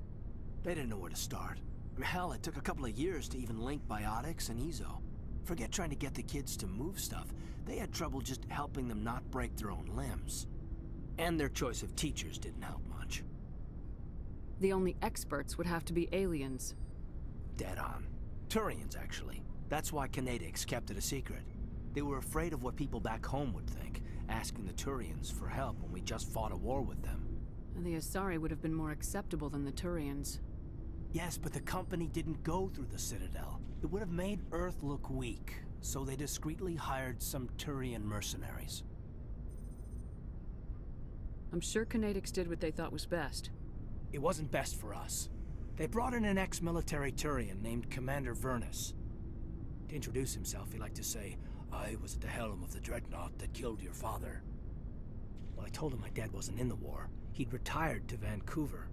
They didn't know where to start. I mean, hell, it took a couple of years to even link biotics and Ezo. Forget trying to get the kids to move stuff. They had trouble just helping them not break their own limbs. And their choice of teachers didn't help much. The only experts would have to be aliens. Dead on. Turians, actually. That's why Kinetics kept it a secret. They were afraid of what people back home would think, asking the Turians for help when we just fought a war with them. And the Asari would have been more acceptable than the Turians. Yes, but the company didn't go through the Citadel. It would have made Earth look weak, so they discreetly hired some Turian mercenaries. I'm sure Kinetics did what they thought was best. It wasn't best for us. They brought in an ex-military Turian named Commander Vernus. To introduce himself, he liked to say, "I was at the helm of the dreadnought that killed your father." Well, I told him my dad wasn't in the war. He'd retired to Vancouver.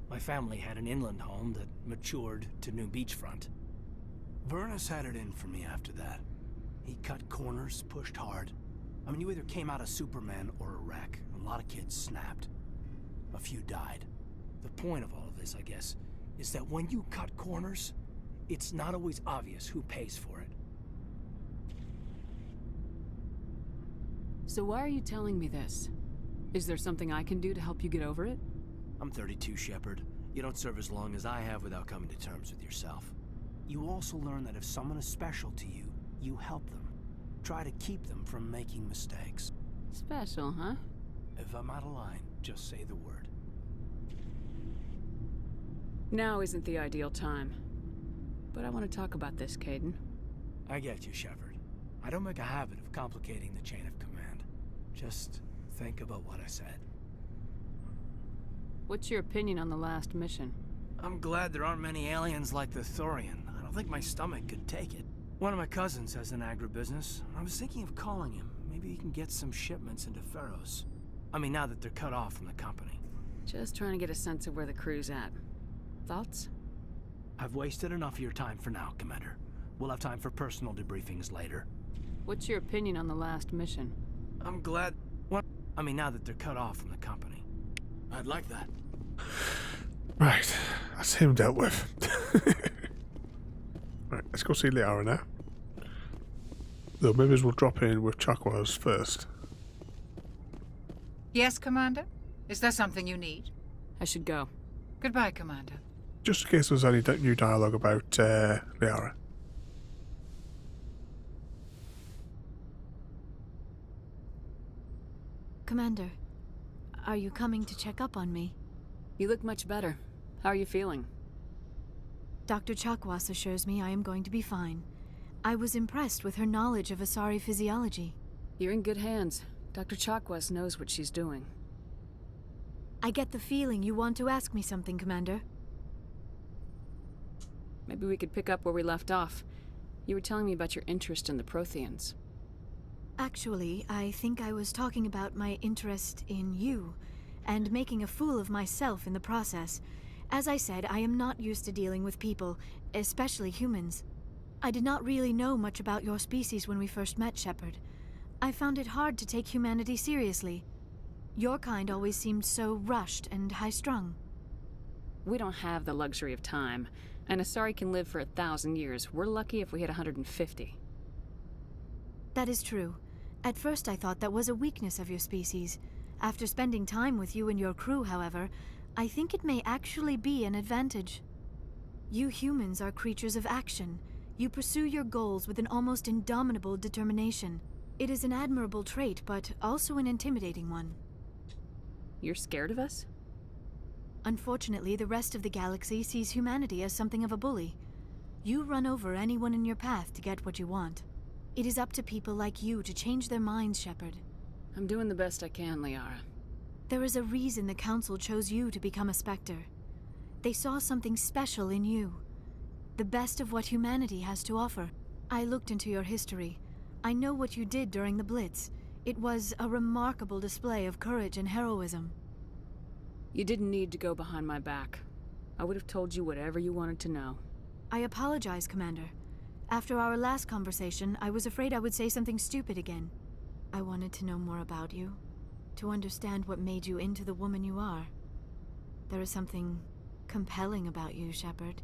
My family had an inland home that matured to new beachfront. Vernus had it in for me after that. He cut corners, pushed hard. I mean, you either came out a Superman or a wreck. A lot of kids snapped. A few died. The point of all of this, I guess, is that when you cut corners, it's not always obvious who pays for it. So why are you telling me this? Is there something I can do to help you get over it? I'm 32, Shepard. You don't serve as long as I have without coming to terms with yourself. You also learn that if someone is special to you, you help them. Try to keep them from making mistakes. Special, huh? If I'm out of line, just say the word. Now isn't the ideal time. But I want to talk about this, Caden. I get you, Shepard. I don't make a habit of complicating the chain of command. Just think about what I said. What's your opinion on the last mission? I'm glad there aren't many aliens like the Thorian. I don't think my stomach could take it. One of my cousins has an agribusiness. I was thinking of calling him. Maybe he can get some shipments into Feros. I mean, now that they're cut off from the company. Just trying to get a sense of where the crew's at. Thoughts? I've wasted enough of your time for now, Commander. We'll have time for personal debriefings later. What's your opinion on the last mission? I'm glad... Well, I mean, now that they're cut off from the company. I'd like that. Right, that's him dealt with. Right, let's go see Liara now. Though maybe we'll drop in with Chakwas first. Yes, Commander? Is there something you need? I should go. Goodbye, Commander. Just in case there's any new dialogue about Liara. Commander, are you coming to check up on me? You look much better. How are you feeling? Dr. Chakwas assures me I am going to be fine. I was impressed with her knowledge of Asari physiology. You're in good hands. Dr. Chakwas knows what she's doing. I get the feeling you want to ask me something, Commander. Maybe we could pick up where we left off. You were telling me about your interest in the Protheans. Actually, I think I was talking about my interest in you, and making a fool of myself in the process. As I said, I am not used to dealing with people, especially humans. I did not really know much about your species when we first met, Shepard. I found it hard to take humanity seriously. Your kind always seemed so rushed and high-strung. We don't have the luxury of time. An Asari can live for 1,000 years. We're lucky if we hit 150. That is true. At first I thought that was a weakness of your species. After spending time with you and your crew, however, I think it may actually be an advantage. You humans are creatures of action. You pursue your goals with an almost indomitable determination. It is an admirable trait, but also an intimidating one. You're scared of us? Unfortunately, the rest of the galaxy sees humanity as something of a bully. You run over anyone in your path to get what you want. It is up to people like you to change their minds, Shepard. I'm doing the best I can, Liara. There is a reason the Council chose you to become a Spectre. They saw something special in you. The best of what humanity has to offer. I looked into your history. I know what you did during the Blitz. It was a remarkable display of courage and heroism. You didn't need to go behind my back. I would have told you whatever you wanted to know. I apologize, Commander. After our last conversation, I was afraid I would say something stupid again. I wanted to know more about you, to understand what made you into the woman you are. There is something compelling about you, Shepard.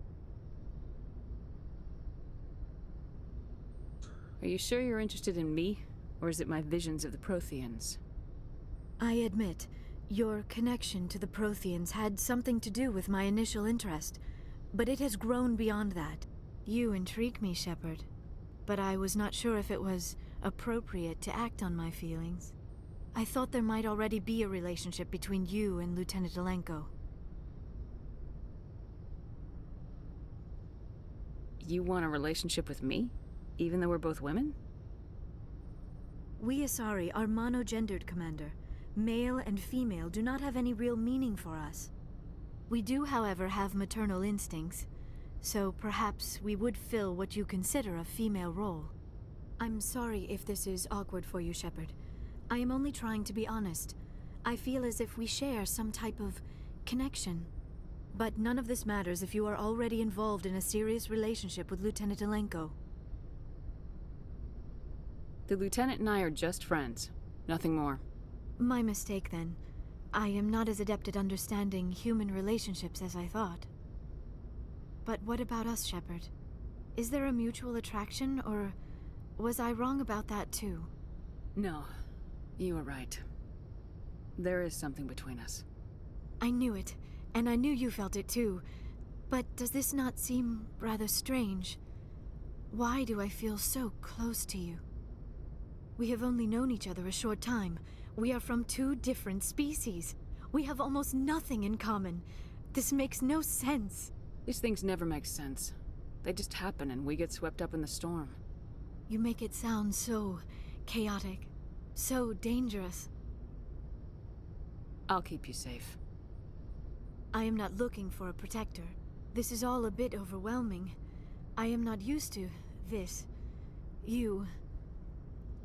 Are you sure you're interested in me, or is it my visions of the Protheans? I admit, your connection to the Protheans had something to do with my initial interest, but it has grown beyond that. You intrigue me, Shepard, but I was not sure if it was appropriate to act on my feelings. I thought there might already be a relationship between you and Lieutenant Alenko. You want a relationship with me, even though we're both women? We Asari are monogendered, Commander. Male and female do not have any real meaning for us. We do, however, have maternal instincts, so perhaps we would fill what you consider a female role. I'm sorry if this is awkward for you, Shepard. I am only trying to be honest. I feel as if we share some type of connection. But none of this matters if you are already involved in a serious relationship with Lieutenant Alenko. The Lieutenant and I are just friends. Nothing more. My mistake, then. I am not as adept at understanding human relationships as I thought. But what about us, Shepard? Is there a mutual attraction, or was I wrong about that too? No, you were right. There is something between us. I knew it, and I knew you felt it too. But does this not seem rather strange? Why do I feel so close to you? We have only known each other a short time. We are from two different species. We have almost nothing in common. This makes no sense. These things never make sense. They just happen and we get swept up in the storm. You make it sound so chaotic, so dangerous. I'll keep you safe. I am not looking for a protector. This is all a bit overwhelming. I am not used to this.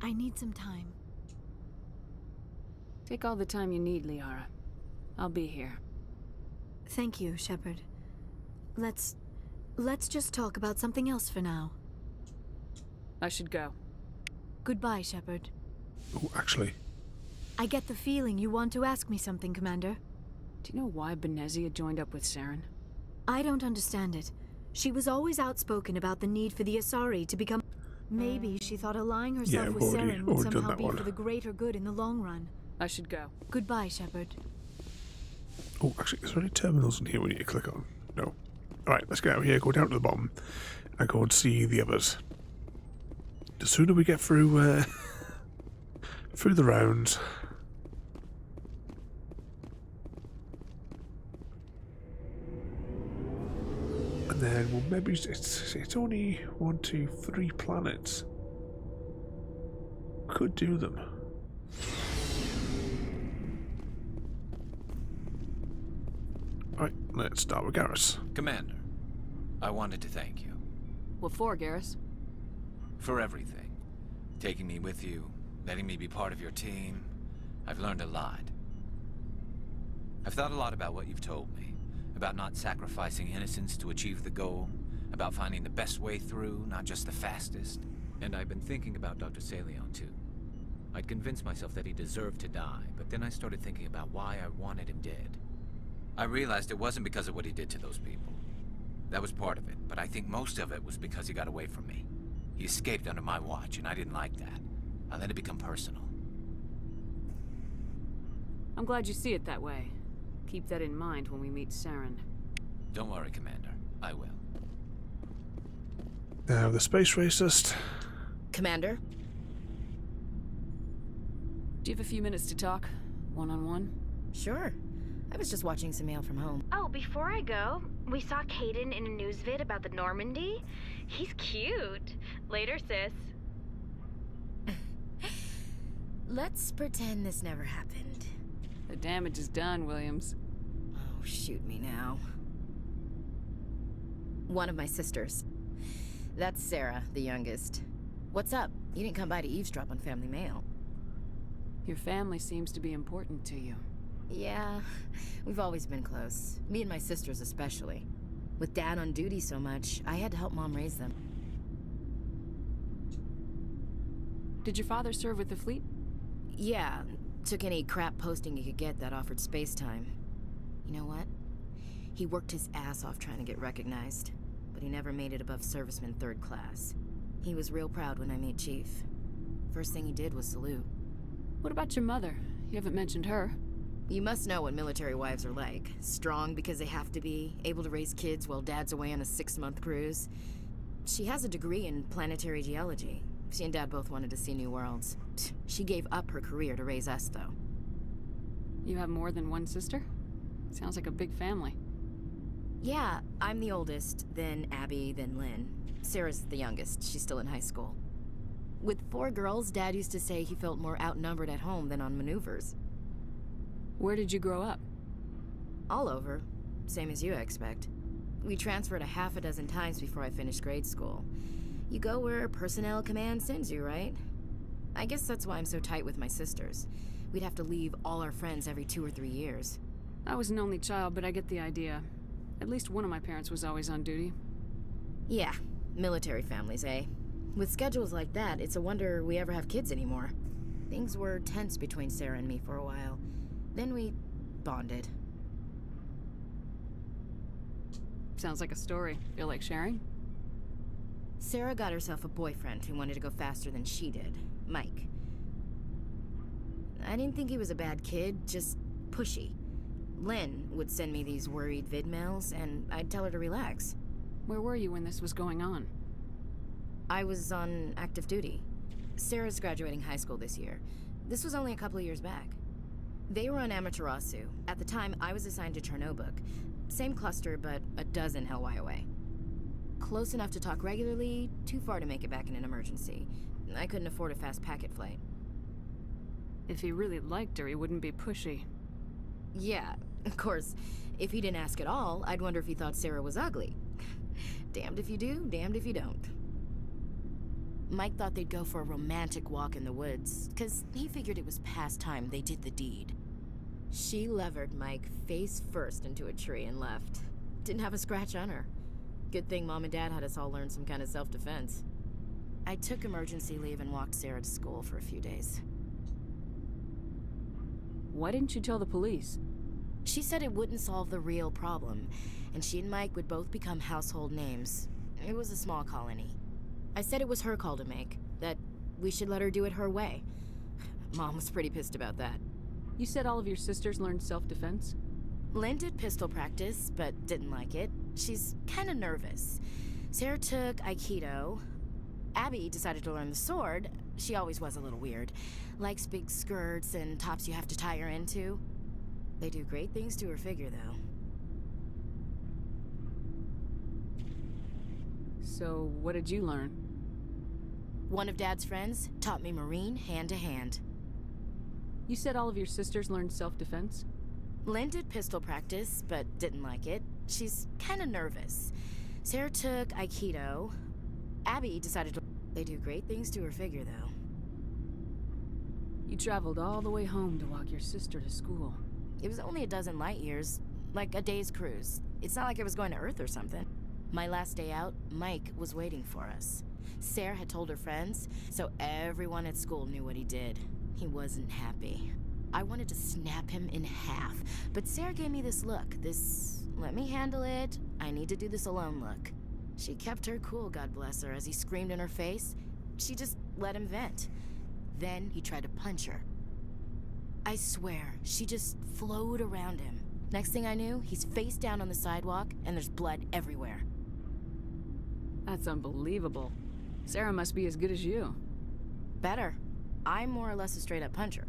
I need some time. Take all the time you need, Liara. I'll be here. Thank you, Shepard. Let's just talk about something else for now. I should go. Goodbye, Shepard. Oh, actually. I get the feeling you want to ask me something, Commander. Do you know why Benezia joined up with Saren? I don't understand it. She was always outspoken about the need for the Asari to become... Maybe she thought allying Yeah, herself we've with already Saren would done somehow that be one. for the greater good in the long run. I should go. Goodbye, Shepard. Oh, actually, is there any terminals in here we need to click on? No. Alright, let's get out of here, go down to the bottom, and go and see the others. The sooner we get through, through the rounds. And then, well, maybe it's only 1, 2, 3 planets. Could do them. Alright, let's start with Garrus. Commander, I wanted to thank you. What for, Garrus? For everything. Taking me with you, letting me be part of your team. I've learned a lot. I've thought a lot about what you've told me. About not sacrificing innocence to achieve the goal. About finding the best way through, not just the fastest. And I've been thinking about Dr. Saleon, too. I'd convinced myself that he deserved to die, but then I started thinking about why I wanted him dead. I realized it wasn't because of what he did to those people. That was part of it, but I think most of it was because he got away from me. He escaped under my watch, and I didn't like that. I let it become personal. I'm glad you see it that way. Keep that in mind when we meet Saren. Don't worry, Commander. I will. Now, the space racist. Commander? Do you have a few minutes to talk? One-on-one? Sure. I was just watching some mail from home. Oh, before I go, we saw Caden in a news vid about the Normandy. He's cute. Later, sis. Let's pretend this never happened. The damage is done, Williams. Oh, shoot me now. One of my sisters. That's Sarah, the youngest. What's up? You didn't come by to eavesdrop on family mail. Your family seems to be important to you. Yeah, we've always been close. Me and my sisters especially. With Dad on duty so much, I had to help Mom raise them. Did your father serve with the fleet? Yeah, took any crap posting he could get that offered space time. You know what? He worked his ass off trying to get recognized, but he never made it above serviceman 3rd class. He was real proud when I made Chief. First thing he did was salute. What about your mother? You haven't mentioned her. You must know what military wives are like. Strong because they have to be, able to raise kids while Dad's away on a 6-month cruise. She has a degree in planetary geology. She and Dad both wanted to see new worlds. She gave up her career to raise us, though. You have more than one sister? Sounds like a big family. Yeah, I'm the oldest, then Abby, then Lynn. Sarah's the youngest. She's still in high school. With 4 girls, Dad used to say he felt more outnumbered at home than on maneuvers. Where did you grow up? All over. Same as you, I expect. We transferred a half a dozen times before I finished grade school. You go where personnel command sends you, right? I guess that's why I'm so tight with my sisters. We'd have to leave all our friends every 2 or 3 years. I was an only child, but I get the idea. At least one of my parents was always on duty. Yeah, military families, eh? With schedules like that, it's a wonder we ever have kids anymore. Things were tense between Sarah and me for a while. Then we bonded. Sounds like a story. Feel like sharing? Sarah got herself a boyfriend who wanted to go faster than she did, Mike. I didn't think he was a bad kid, just pushy. Lynn would send me these worried vid mails, and I'd tell her to relax. Where were you when this was going on? I was on active duty. Sarah's graduating high school this year. This was only a couple of years back. They were on Amaterasu. At the time, I was assigned to Chernobog. Same cluster, but a dozen LY away. Close enough to talk regularly, too far to make it back in an emergency. I couldn't afford a fast packet flight. If he really liked her, he wouldn't be pushy. Yeah, of course. If he didn't ask at all, I'd wonder if he thought Sarah was ugly. Damned if you do, damned if you don't. Mike thought they'd go for a romantic walk in the woods, 'cause he figured it was past time they did the deed. She levered Mike face first into a tree and left. Didn't have a scratch on her. Good thing Mom and Dad had us all learn some kind of self-defense. I took emergency leave and walked Sarah to school for a few days. Why didn't you tell the police? She said it wouldn't solve the real problem, and she and Mike would both become household names. It was a small colony. I said it was her call to make, that we should let her do it her way. Mom was pretty pissed about that. You said all of your sisters learned self-defense? Lynn did pistol practice, but didn't like it. She's kind of nervous. Sarah took Aikido. Abby decided to learn the sword. She always was a little weird. Likes big skirts and tops you have to tie her into. They do great things to her figure, though. So, what did you learn? One of Dad's friends taught me Marine hand-to-hand. You said all of your sisters learned self-defense? Lynn did pistol practice, but didn't like it. She's kind of nervous. Sarah took Aikido. Abby decided to... They do great things to her figure, though. You traveled all the way home to walk your sister to school. It was only a dozen light years, like a day's cruise. It's not like I was going to Earth or something. My last day out, Mike was waiting for us. Sarah had told her friends, so everyone at school knew what he did. He wasn't happy. I wanted to snap him in half, but Sarah gave me this look, this let me handle it, I need to do this alone look. She kept her cool, God bless her, as he screamed in her face. She just let him vent. Then he tried to punch her. I swear, she just flowed around him. Next thing I knew, he's face down on the sidewalk, and there's blood everywhere. That's unbelievable. Sarah must be as good as you. Better. I'm more or less a straight-up puncher.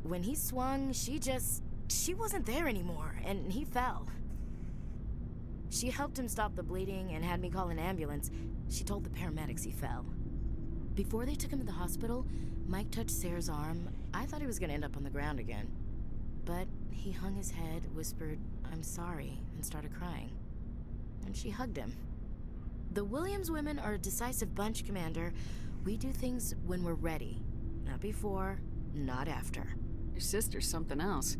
When he swung, she wasn't there anymore, and he fell. She helped him stop the bleeding and had me call an ambulance. She told the paramedics he fell. Before they took him to the hospital, Mike touched Sarah's arm. I thought he was gonna end up on the ground again. But he hung his head, whispered, "I'm sorry," and started crying. And she hugged him. The Williams women are a decisive bunch, Commander. We do things when we're ready. Not before, not after. Your sister's something else.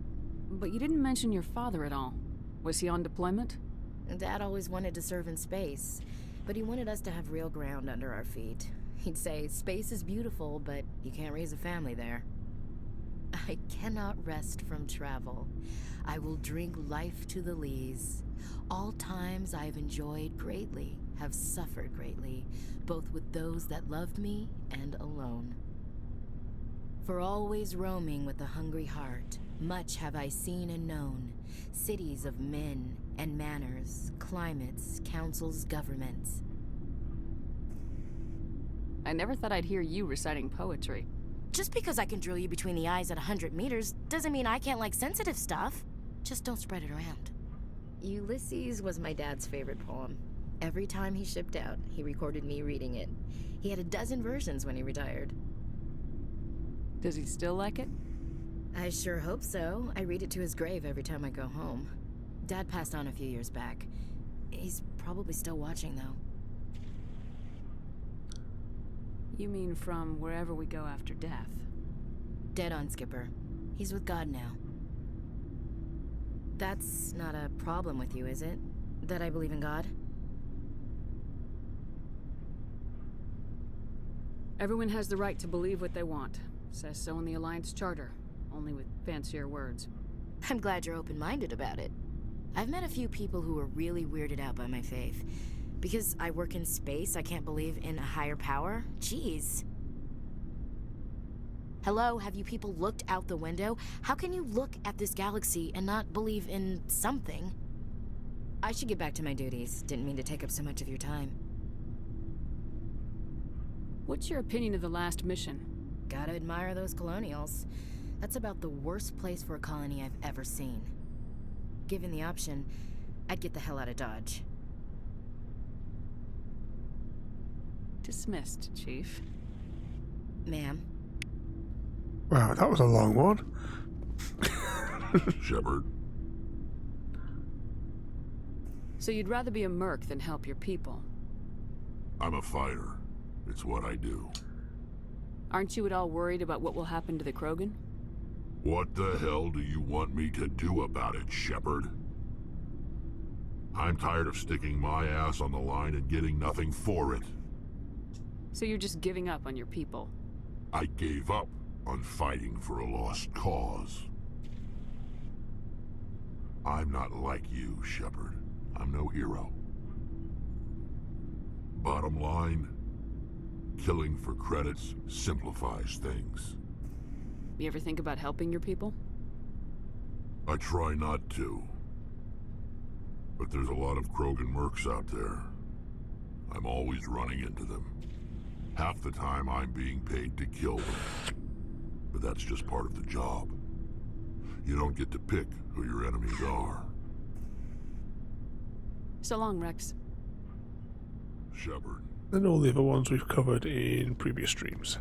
But you didn't mention your father at all. Was he on deployment? Dad always wanted to serve in space, but he wanted us to have real ground under our feet. He'd say, space is beautiful, but you can't raise a family there. I cannot rest from travel. I will drink life to the lees. All times I have enjoyed greatly, have suffered greatly, both with those that loved me and alone. For always roaming with a hungry heart, much have I seen and known, cities of men and manners, climates, councils, governments. I never thought I'd hear you reciting poetry. Just because I can drill you between the eyes at 100 meters doesn't mean I can't like sensitive stuff. Just don't spread it around. Ulysses was my dad's favorite poem. Every time he shipped out, he recorded me reading it. He had a dozen versions when he retired. Does he still like it? I sure hope so. I read it to his grave every time I go home. Dad passed on a few years back. He's probably still watching, though. You mean from wherever we go after death? Dead on, Skipper. He's with God now. That's not a problem with you, is it? That I believe in God? Everyone has the right to believe what they want. Says so in the Alliance Charter, only with fancier words. I'm glad you're open-minded about it. I've met a few people who are really weirded out by my faith. Because I work in space, I can't believe in a higher power? Jeez. Hello, have you people looked out the window? How can you look at this galaxy and not believe in something? I should get back to my duties. Didn't mean to take up so much of your time. What's your opinion of the last mission? Gotta admire those colonials. That's about the worst place for a colony I've ever seen. Given the option, I'd get the hell out of Dodge. Dismissed, Chief. Ma'am. Wow, that was a long one. Shepard. So you'd rather be a merc than help your people? I'm a fighter. It's what I do. Aren't you at all worried about what will happen to the Krogan? What the hell do you want me to do about it, Shepard? I'm tired of sticking my ass on the line and getting nothing for it. So you're just giving up on your people? I gave up on fighting for a lost cause. I'm not like you, Shepard. I'm no hero. Bottom line, killing for credits simplifies things. You ever think about helping your people? I try not to. But there's a lot of Krogan mercs out there. I'm always running into them. Half the time I'm being paid to kill them. But that's just part of the job. You don't get to pick who your enemies are. So long, Rex. Shepard. And all the other ones we've covered in previous streams.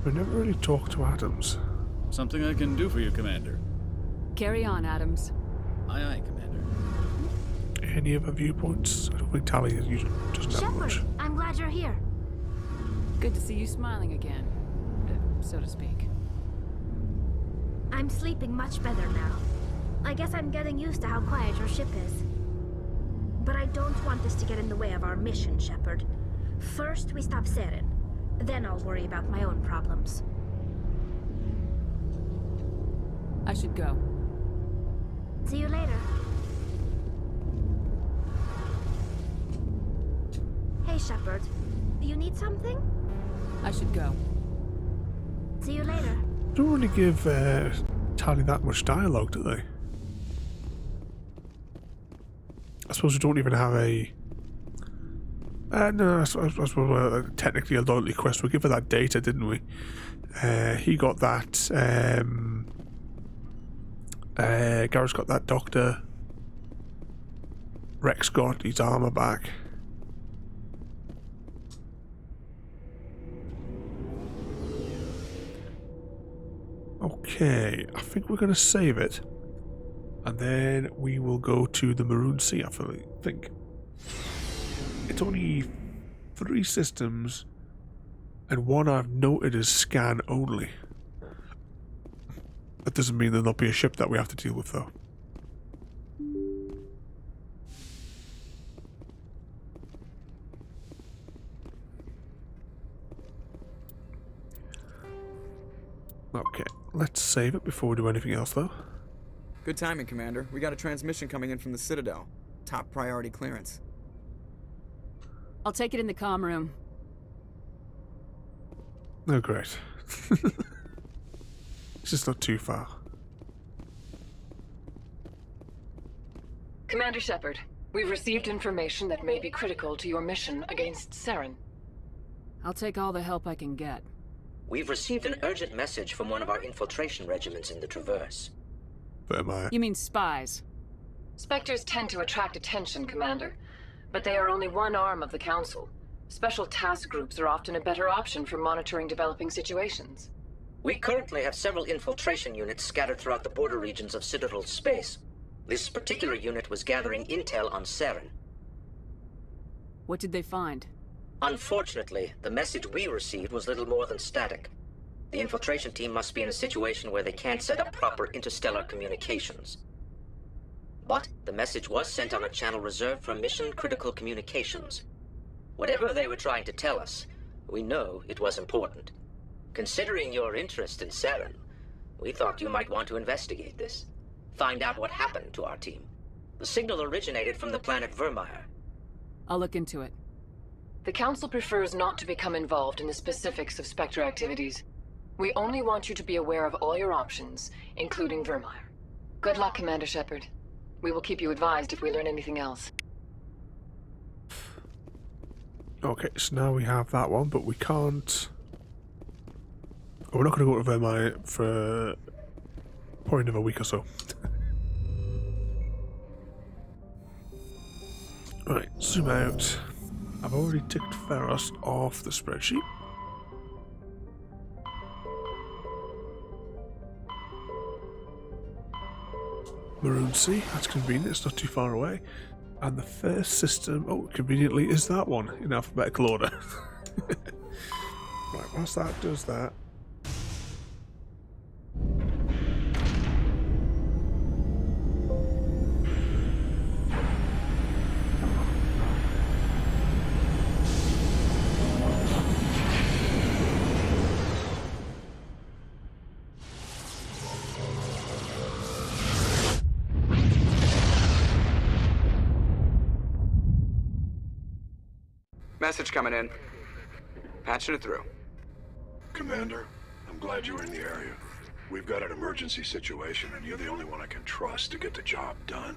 We never really talked to Adams. Something I can do for you, Commander. Carry on, Adams. Aye, aye, Commander. Any other viewpoints? I don't think Tally usually doesn't have much. Shepard, I'm glad you're here. Good to see you smiling again, so to speak. I'm sleeping much better now. I guess I'm getting used to how quiet your ship is. But I don't want this to get in the way of our mission, Shepard. First, we stop Saren. Then I'll worry about my own problems. I should go. See you later. Hey, Shepard. You need something? I should go. See you later. Don't really give Tally that much dialogue, do they? I suppose we don't even have a... no, I suppose technically a loyalty quest. We gave her that data, didn't we? He got that. Garrett's got that doctor. Rex got his armor back. Okay, I think we're going to save it. And then we will go to the Maroon Sea, I think. It's only 3 systems, and one I've noted is scan only. That doesn't mean there'll not be a ship that we have to deal with, though. Okay, let's save it before we do anything else, though. Good timing, Commander. We got a transmission coming in from the Citadel. Top priority clearance. I'll take it in the comm room. Oh, great. It's just not too far. Commander Shepard, we've received information that may be critical to your mission against Saren. I'll take all the help I can get. We've received an urgent message from one of our infiltration regiments in the Traverse. You mean spies? Spectres tend to attract attention, Commander, but they are only one arm of the Council. Special task groups are often a better option for monitoring developing situations. We currently have several infiltration units scattered throughout the border regions of Citadel space. This particular unit was gathering intel on Saren. What did they find? Unfortunately, the message we received was little more than static. The infiltration team must be in a situation where they can't set up proper interstellar communications. But the message was sent on a channel reserved for mission-critical communications. Whatever they were trying to tell us, we know it was important. Considering your interest in Saren, we thought you might want to investigate this. Find out what happened to our team. The signal originated from the planet Vermeer. I'll look into it. The Council prefers not to become involved in the specifics of Spectre activities. We only want you to be aware of all your options, including Vermeer. Good luck, Commander Shepard. We will keep you advised if we learn anything else. Okay, so now we have that one, but we can't... Oh, we're not going to go to Vermeer for probably another week or so. Right, zoom out. I've already ticked Feros off the spreadsheet. Maroon Sea, that's convenient, it's not too far away. And the first system, oh, conveniently, is that one in alphabetical order. Right, whilst that does that. Message coming in. Patching it through. Commander, I'm glad you're in the area. We've got an emergency situation, and you're the only one I can trust to get the job done.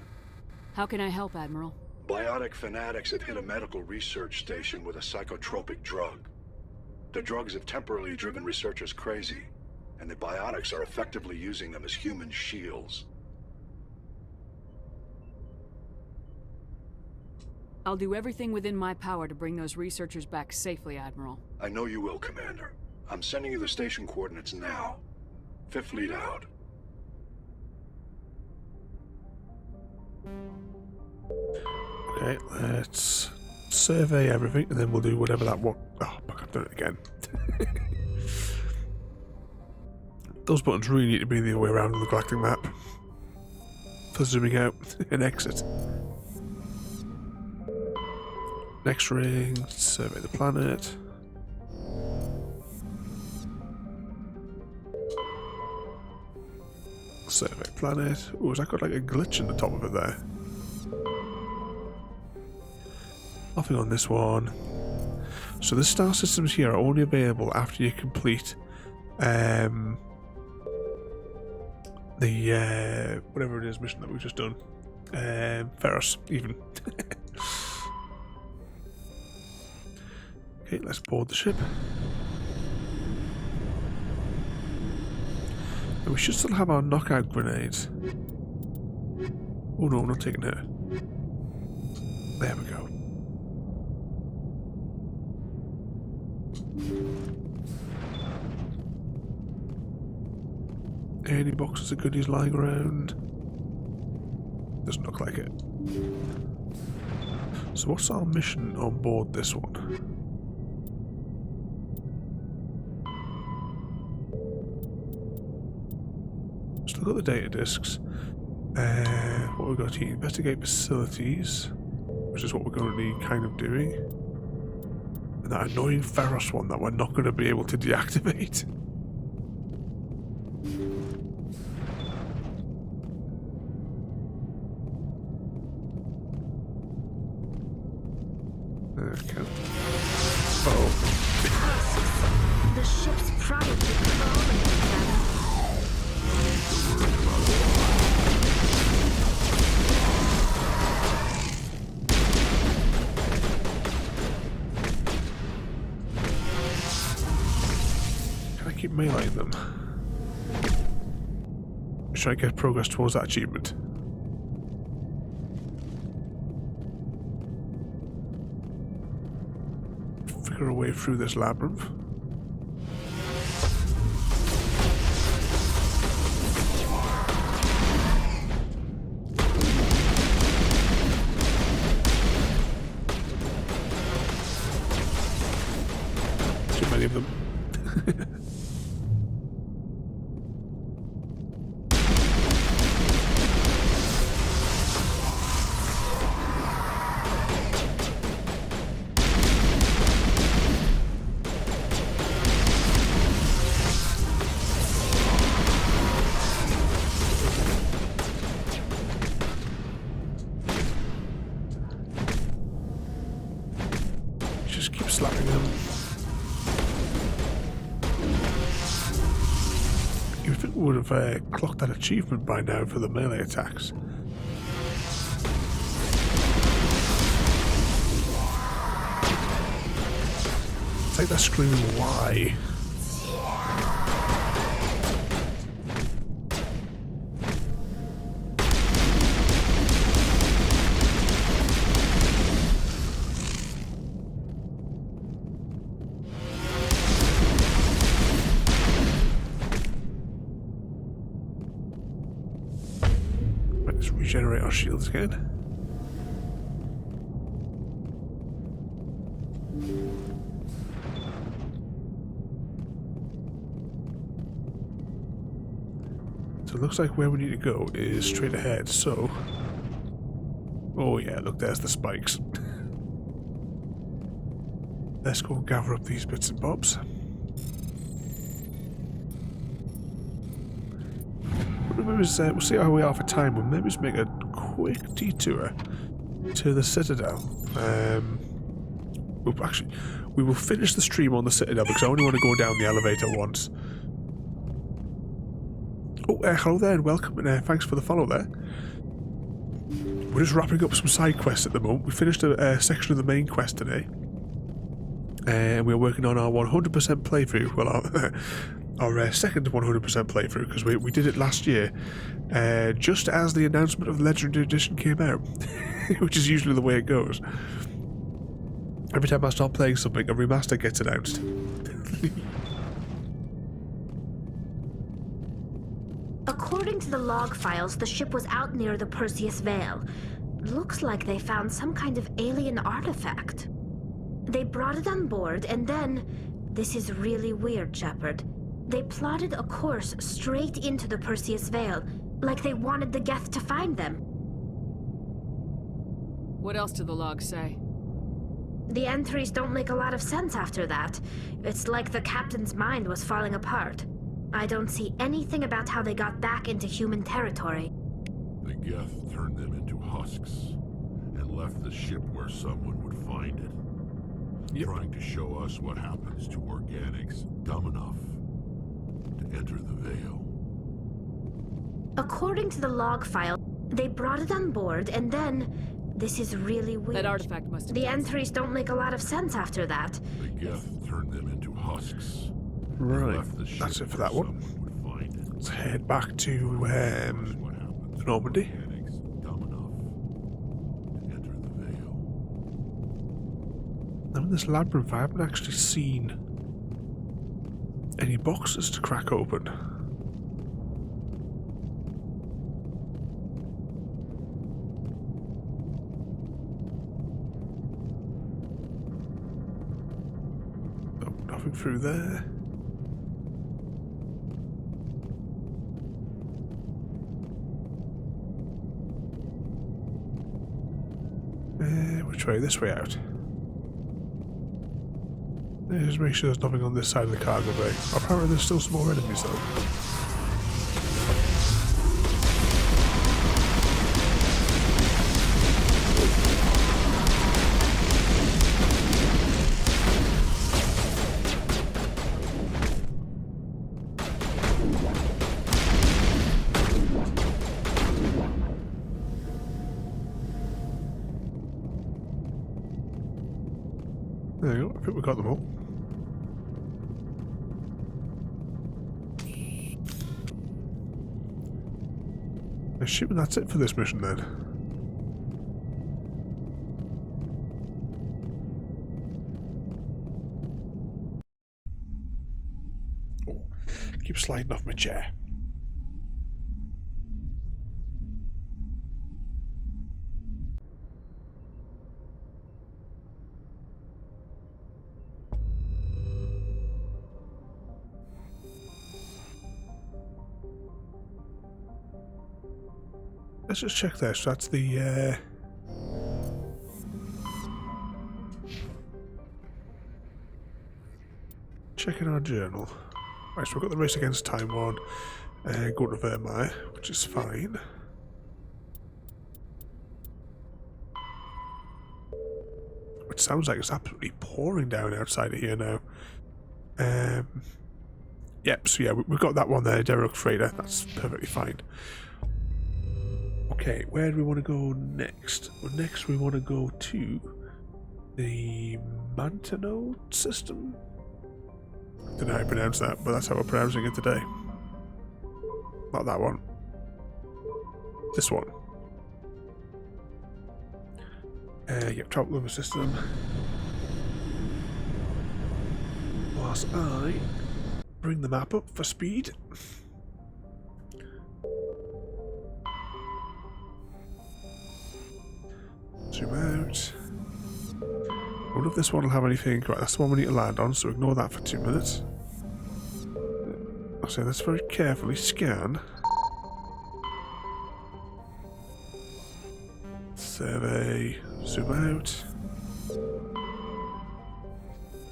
How can I help, Admiral? Biotic fanatics have hit a medical research station with a psychotropic drug. The drugs have temporarily driven researchers crazy, and the biotics are effectively using them as human shields. I'll do everything within my power to bring those researchers back safely, Admiral. I know you will, Commander. I'm sending you the station coordinates now. Fifth Fleet out. Okay, let's survey everything and then we'll do whatever that one. Oh, fuck, I've done it again. Those buttons really need to be the other way around on the galactic map for zooming out and exit. Next ring, survey the planet. Survey planet. Oh, has that got like a glitch in the top of it there? Nothing on this one. So the star systems here are only available after you complete the whatever it is mission that we've just done. Feros, even. Okay, let's board the ship. And we should still have our knockout grenades. Oh no, I'm not taking her. There we go. Any boxes of goodies lying around? Doesn't look like it. So what's our mission on board this one? Still got the data discs. What we've got here, investigate facilities, which is what we're going to be kind of doing. And that annoying Feros one that we're not going to be able to deactivate. Okay. Oh. The ship's probably crawling. Can I keep meleeing them? Should I get progress towards that achievement? Figure a way through this labyrinth. Too many of them. Just keep slapping them. You'd think we would have clocked that achievement by now for the melee attacks. It's like they're screaming, why? Let's regenerate our shields again. So it looks like where we need to go is straight ahead, so... Oh yeah, look, there's the spikes. Let's go gather up these bits and bobs. We'll see how we are for time. We'll maybe just make a quick detour to the Citadel. we will finish the stream on the Citadel because I only want to go down the elevator once. Oh, hello there and welcome, and thanks for the follow there. We're just wrapping up some side quests at the moment. We finished a section of the main quest today. And we're working on our 100% playthrough. Well, our second 100% playthrough, because we did it last year, just as the announcement of the Legendary Edition came out, which is usually the way it goes. Every time I start playing something, a remaster gets announced. According to the log files, the ship was out near the Perseus Vale. Looks like they found some kind of alien artifact. They brought it on board, and then... This is really weird, Shepard. They plotted a course straight into the Perseus Vale, like they wanted the Geth to find them. What else do the logs say? The entries don't make a lot of sense after that. It's like the captain's mind was falling apart. I don't see anything about how they got back into human territory. The Geth turned them into husks and left the ship where someone would find it. Trying to show us what happens to organics dumb enough to enter the Veil. According to the log file, they brought it on board, and then... This is really weird. That artifact must have The entries don't make a lot of sense after that. The Geth turned them into husks. Right, that's it for that one. Let's head back to Normandy. Now in this labyrinth, I haven't actually seen any boxes to crack open. Oh, nothing through there. Which way? This way out. Just make sure there's nothing on this side of the cargo bay. Apparently there's still some more enemies though. There you go, I think we got them all. Assuming that's it for this mission then. Oh, keep sliding off my chair. Let's just check this. That's the checking our journal. Right, so we've got the race against time one, go to Vermeer, which is fine. It sounds like it's absolutely pouring down outside of here now. Yep, so yeah, we've got that one there, Derrick Freighter. That's perfectly fine. Okay, where do we want to go next? Well, next we want to go to the Mantano system. I don't know how to pronounce that, but that's how we're pronouncing it today. Not that one. This one. Yep, travel over system. Whilst I bring the map up for speed. Zoom out. I wonder if this one will have anything. Right, that's the one we need to land on, so ignore that for 2 minutes. So let's very carefully scan. Survey. Zoom out.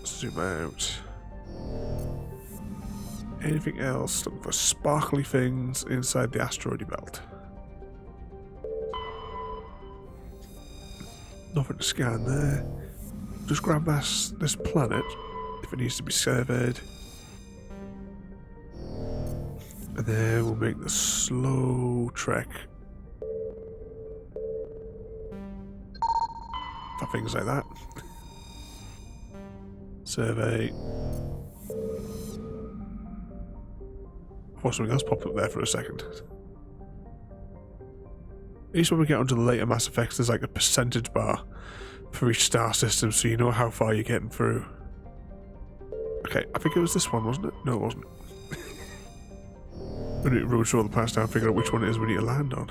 Zoom out. Anything else? Looking for sparkly things inside the asteroid belt. Nothing to scan there. just grab this planet if it needs to be surveyed. And then we'll make the slow trek for things like that. Survey. I thought something else popped up there for a second. At least when we get onto the later Mass Effects, there's like a percentage bar for each star system, so you know how far you're getting through. Okay, I think it was this one, wasn't it? No, it wasn't. We need to rummage through all the past now and figure out which one it is we need to land on.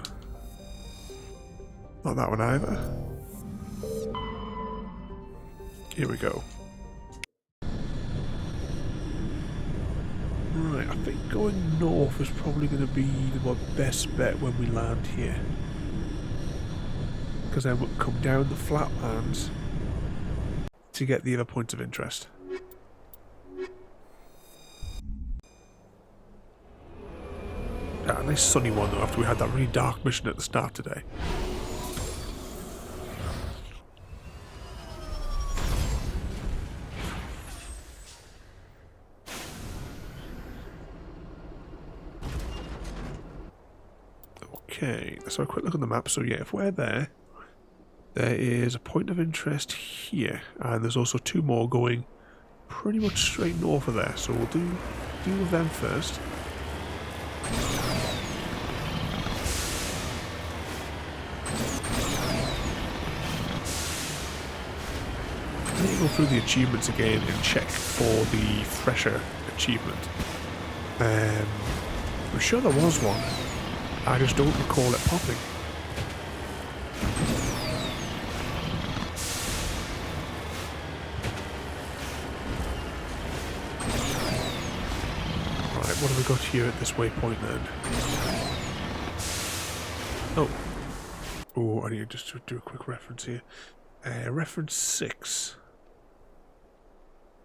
Not that one either. Here we go. Right, I think going north is probably going to be the best bet when we land here. Because then we'll come down the flatlands to get the other points of interest. A nice sunny one though, after we had that really dark mission at the start today. Okay, let's have a quick look at the map. So yeah, if we're there, there is a point of interest here, and there's also two more going pretty much straight north of there. So we'll deal with them first. I need to go through the achievements again and check for the fresher achievement. I'm sure there was one. I just don't recall it popping. Right, what have we got here at this waypoint then? Oh, I need to just do a quick reference here. Reference 6.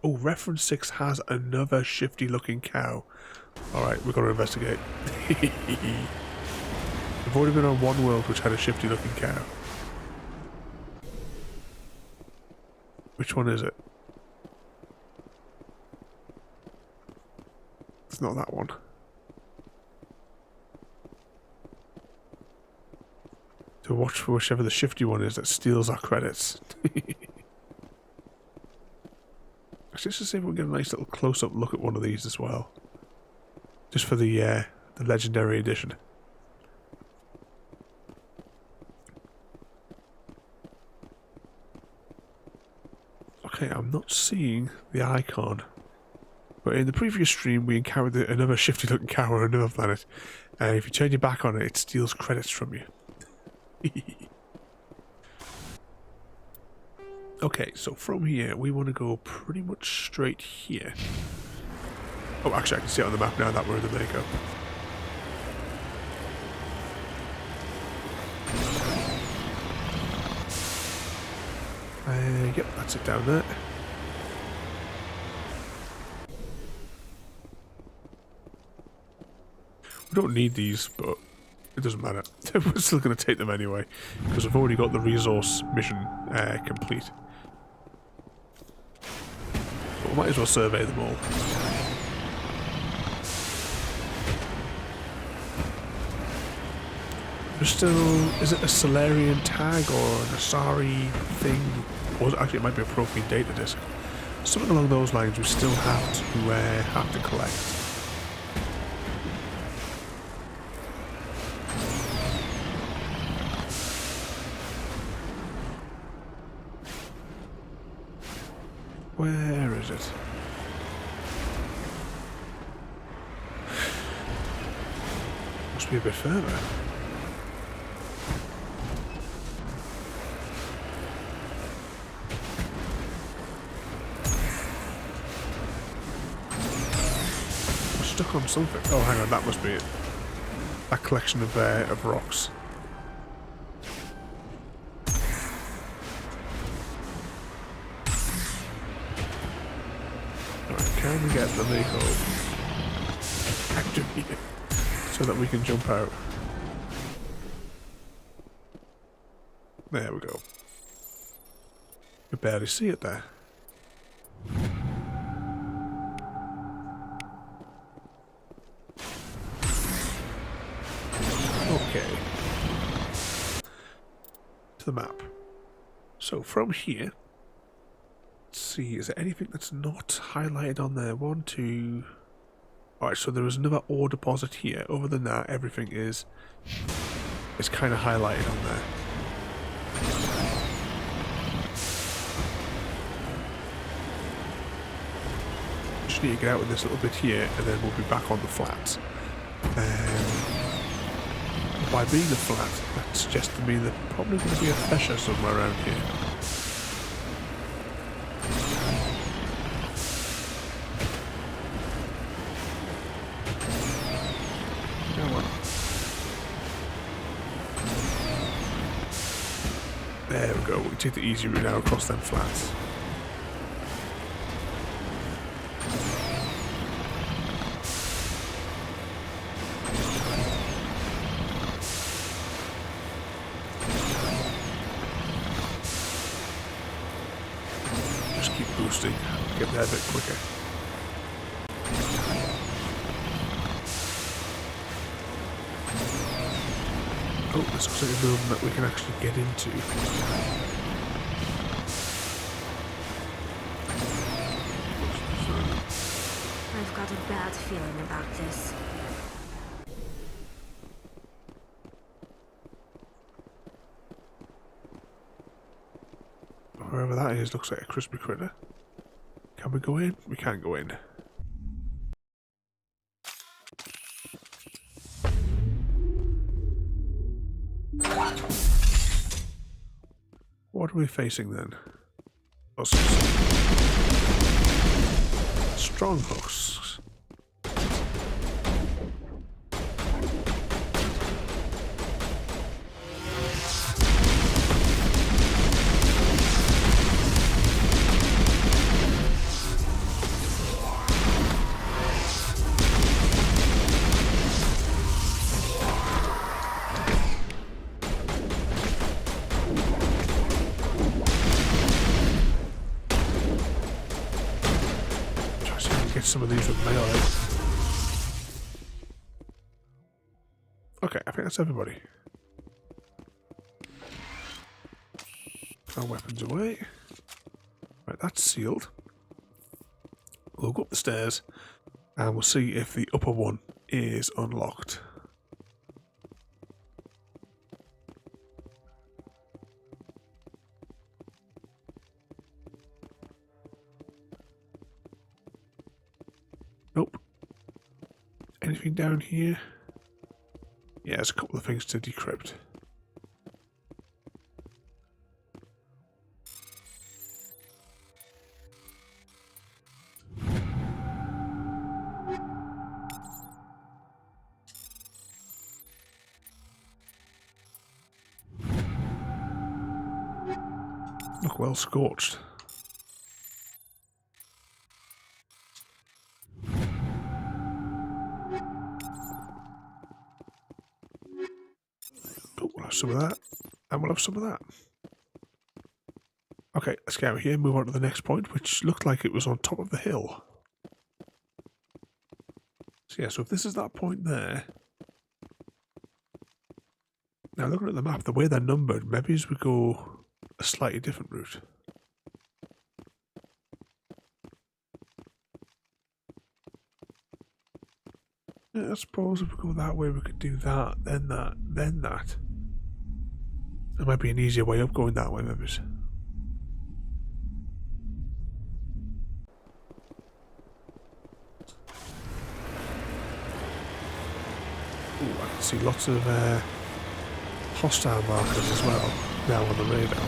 Oh, reference 6 has another shifty looking cow. Alright, we've got to investigate. We've already been on one world which had a shifty looking cow. Which one is it? It's not that one. To watch for whichever the shifty one is that steals our credits. Actually, let's just see if we can get a nice little close-up look at one of these as well. Just for the legendary edition. Okay, I'm not seeing the icon. But in the previous stream, we encountered another shifty-looking cow on another planet. And if you turn your back on it, it steals credits from you. Okay, so from here, we want to go pretty much straight here. Oh, actually, I can see it on the map now that we're in the Mako. Yep, that's it down there. We don't need these, but it doesn't matter. We're still going to take them anyway, because we've already got the resource mission complete. But we might as well survey them all. There's still... Is it a Solarian tag or an Asari thing? Or actually, it might be a propane data disk. Something along those lines we still have to collect. Where is it? Must be a bit further. I'm stuck on something. Oh, hang on, that must be it. That collection of rocks. Can we get the Mako activated so that we can jump out? There we go. could barely see it there. Okay. To the map. So from here, let's see, is there anything that's not highlighted on there? 1, 2... Alright, so there is another ore deposit here. Other than that, everything is kind of highlighted on there. Just need to get out with this little bit here, and then we'll be back on the flats. By being a flat, that suggests to me there's probably going to be a fissure somewhere around here. Come on. There we go, we can take the easy route now across them flats. Get there a bit quicker. Oh, this looks like a room that we can actually get into. I've got a bad feeling about this. Wherever that is, looks like a crispy critter. Can we go in? We can't go in. What are we facing then? Husks. Strong husks. Some of these with melee. Okay, I think that's everybody. Our weapons away. Right, that's sealed. We'll go up the stairs and we'll see if the upper one is unlocked. Nope. Anything down here? Yeah, there's a couple of things to decrypt. Look well scorched. We'll have some of that, and we'll have some of that. Okay, let's get out of here and move on to the next point, which looked like it was on top of the hill. So yeah, so if this is that point there... Now looking at the map, the way they're numbered, maybe we go a slightly different route. Yeah, I suppose if we go that way we could do that, then that, then that. There might be an easier way up going that way, maybe. Ooh, I can see lots of hostile markers as well now on the radar.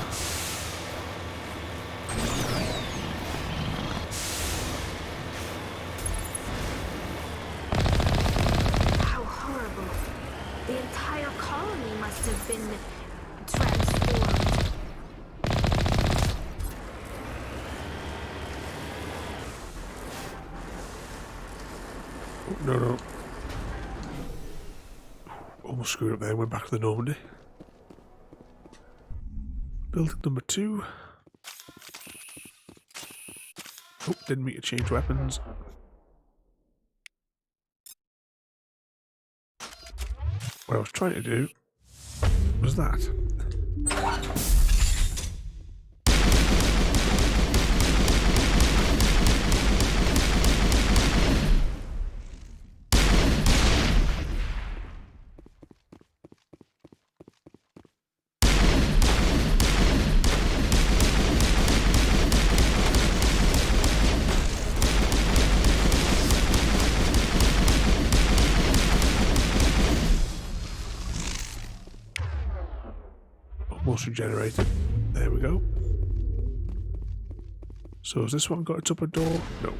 How horrible. The entire colony must have been transformed. Oh, no. Almost screwed up there, went back to the Normandy. Building number 2. Didn't mean to change weapons. What I was trying to do was that. Almost regenerated. There we go. So has this one got its upper door? No.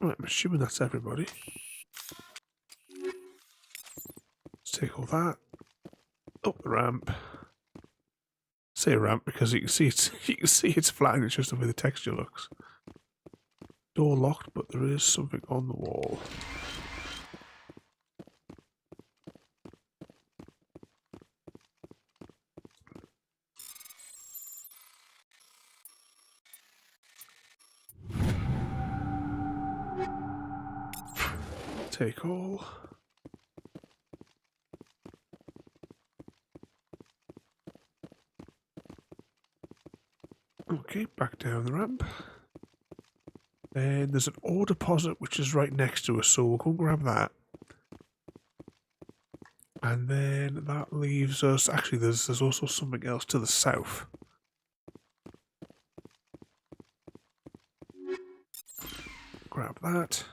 Right, I'm assuming that's everybody. Let's take all that. Up the ramp. Say ramp because you can see it's flat and it's just the way the texture looks. Door locked, but there is something on the wall. Take all. Okay, back down the ramp. And there's an ore deposit which is right next to us, so we'll go grab that. And then that leaves us... Actually, there's also something else to the south. Grab that.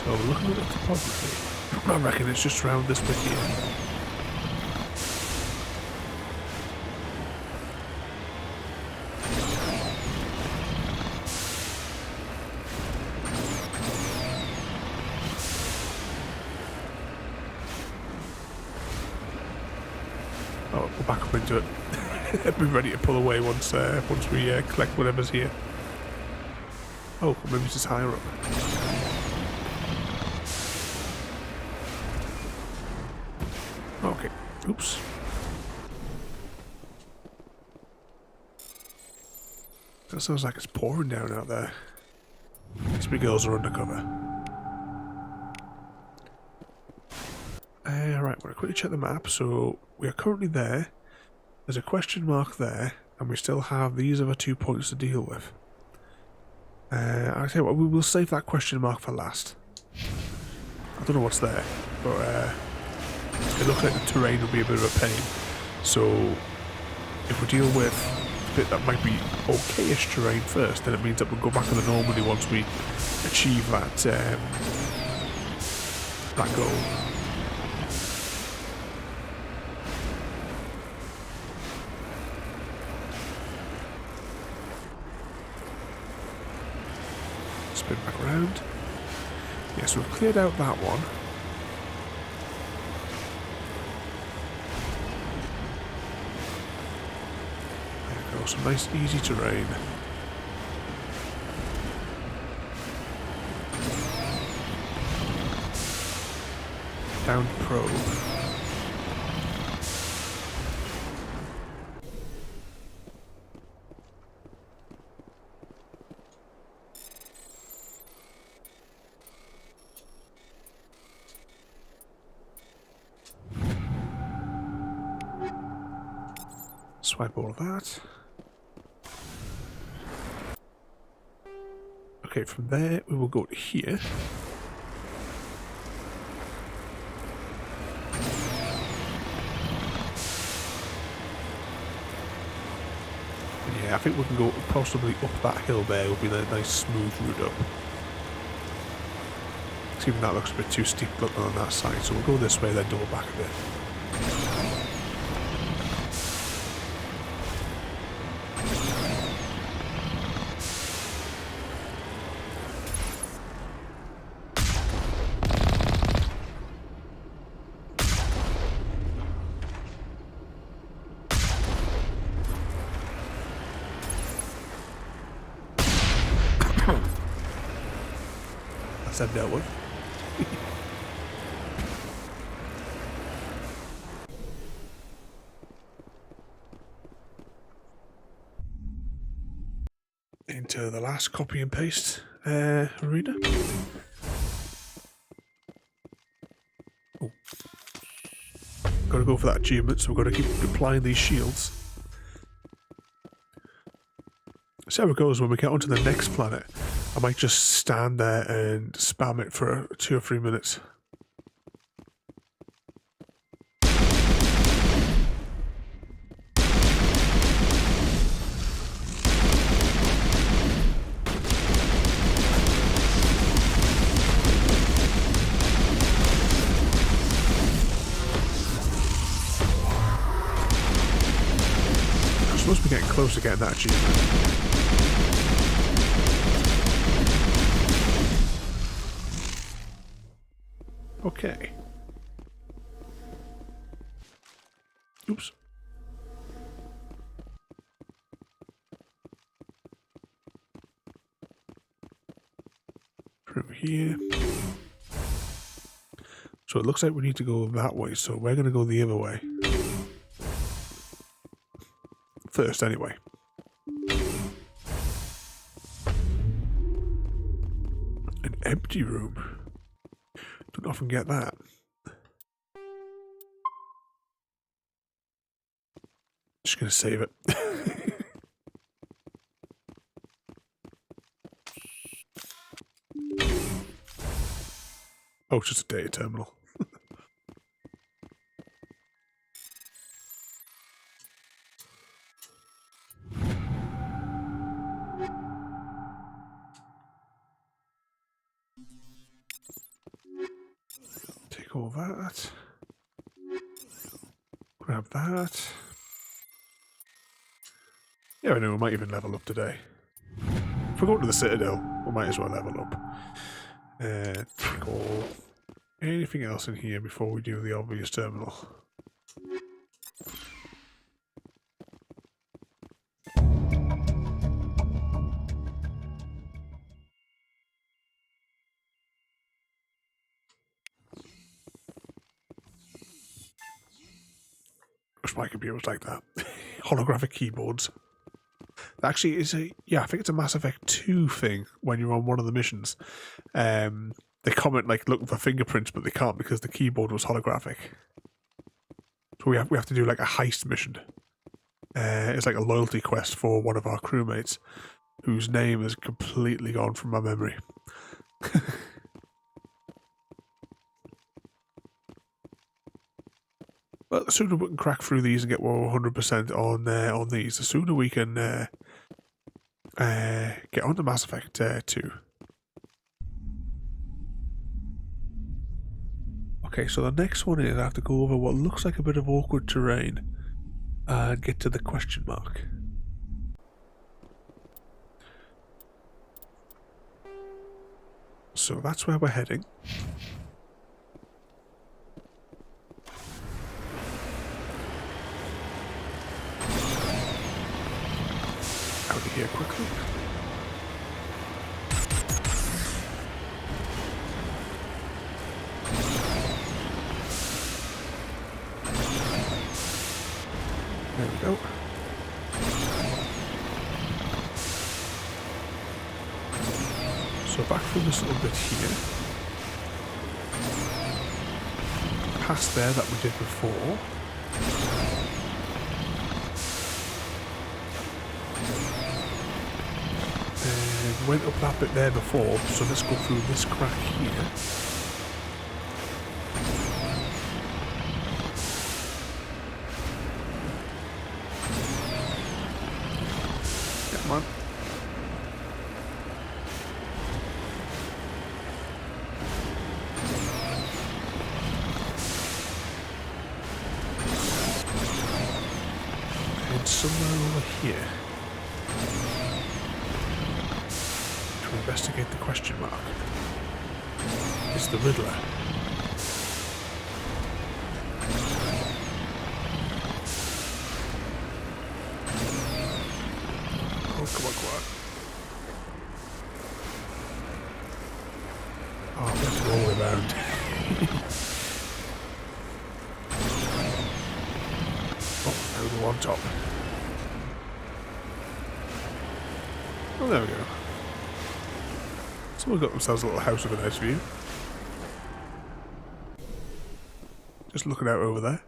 So looking at the topography, I reckon it's just around this bit here. Oh, we'll back up into it. Be ready to pull away once we collect whatever's here. Oh, maybe it's just higher up. Okay, oops. That sounds like it's pouring down out there. These big girls are undercover. Right, we're going to quickly check the map. So we are currently there. There's a question mark there, and we still have these other 2 points to deal with. I'll tell you what, we will save that question mark for last. I don't know what's there, but it looks like the terrain will be a bit of a pain. So if we deal with a bit that might be okayish terrain first, then it means that we'll go back to the Normandy once we achieve that that goal. Spin back around. Yeah, so we've cleared out that one. There we go, some nice easy terrain. Down probe. Swipe all of that. Okay, from there we will go to here. Yeah, I think we can go possibly up that hill there. Will be a nice smooth route up. Even that looks a bit too steep looking on that side, so we'll go this way, then double back a bit. That's that dealt with. Into the last copy and paste arena. Oh. Gotta go for that achievement, so we've got to keep applying these shields. See how it goes when we get onto the next planet. I might just stand there and spam it for 2 or 3 minutes. I'm supposed to be getting close to getting that achievement. Okay. Oops. Through here. So it looks like we need to go that way, so we're going to go the other way. First, anyway. An empty room. Don't often get that. Just gonna save it. Oh, it's just a data terminal. Take all that. Grab that. Yeah, I know, we might even level up today. If we go to the Citadel, we might as well level up. Take all anything else in here before we do the obvious terminal. My computer was like that. Holographic keyboards. Actually, it's a I think it's a Mass Effect 2 thing when you're on one of the missions. They comment like looking for fingerprints, but they can't because the keyboard was holographic. So we have to do like a heist mission. It's like a loyalty quest for one of our crewmates, whose name has completely gone from my memory. But the sooner we can crack through these and get 100% on these, the sooner we can get on to Mass Effect 2. Okay, so the next one is I have to go over what looks like a bit of awkward terrain and get to the question mark. So that's where we're heading. Out of here quickly. There we go. So back from this little bit here. Past there that we did before. And went up that bit there before, so let's go through this crack here. Come on. And somewhere over here to investigate the question mark. It's the Riddler. Oh, come on, come on. around. Oh, over the one top. Oh, there we go. Someone got themselves a little house with a nice view. Just looking out over there.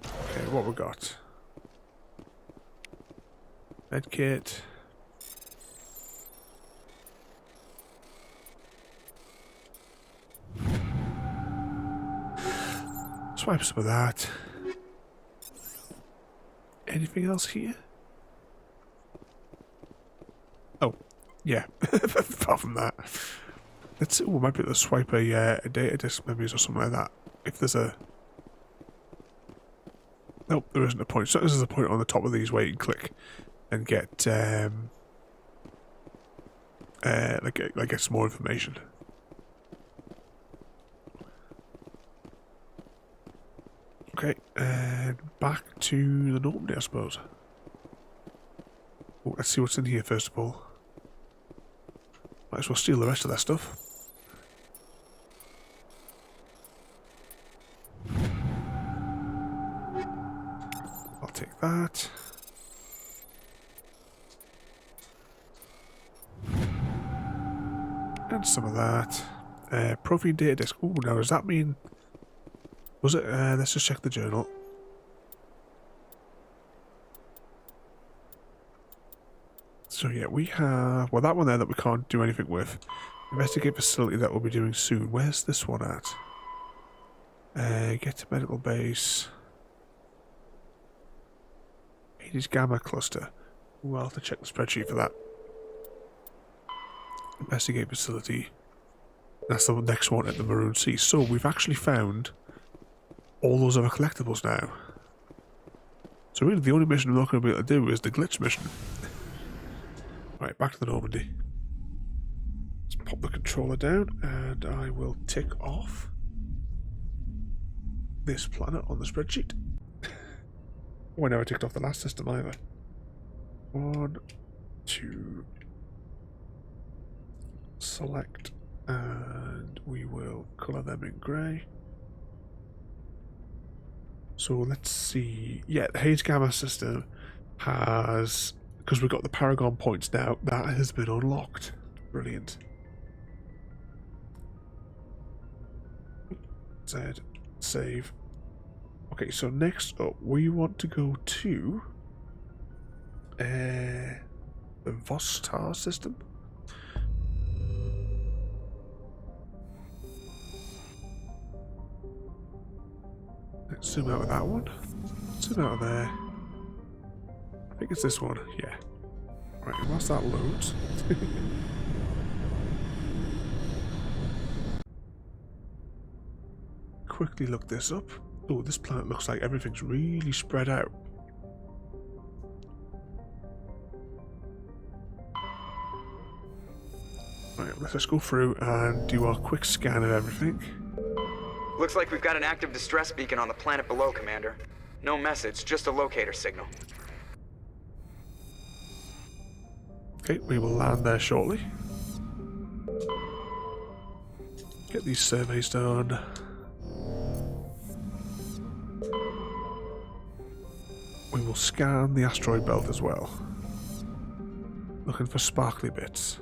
Okay, what we got? Med kit. Swipe some of that. Anything else here? Oh, yeah. Apart from that. Let's see. Oh, we might be able to swipe a data disk memories or something like that. If there's a... Nope, there isn't a point. So this is a point on the top of these where you can click and get get some more information. Okay, and back to the Normandy, I suppose. Oh, let's see what's in here first of all. Might as well steal the rest of that stuff. I'll take that. And some of that. Profile data disk. Oh, now does that mean... Was it? Let's just check the journal. So yeah, we have... Well, that one there that we can't do anything with. Investigate facility that we'll be doing soon. Where's this one at? Get to medical base. Hades Gamma cluster. Ooh, I'll have to check the spreadsheet for that. Investigate facility. That's the next one at the Maroon Sea. So we've actually found all those other collectibles now. So really the only mission we're not going to be able to do is the glitch mission. Right, back to the Normandy. Let's pop the controller down and I will tick off this planet on the spreadsheet. Oh, I never ticked off the last system either. 1, 2, select, and we will colour them in grey. So let's see. Yeah, the Hades Gamma system has, because we've got the Paragon points now, that has been unlocked. Brilliant. Z, save. Okay, so next up, we want to go to the Vostar system. Let's zoom out of that one. Zoom out of there. I think it's this one. Yeah. Right, and whilst that loads. Quickly look this up. Oh, this planet looks like everything's really spread out. Right, let's just go through and do our quick scan of everything. Looks like we've got an active distress beacon on the planet below, Commander. No message, just a locator signal. Okay, we will land there shortly. Get these surveys done. We will scan the asteroid belt as well. Looking for sparkly bits.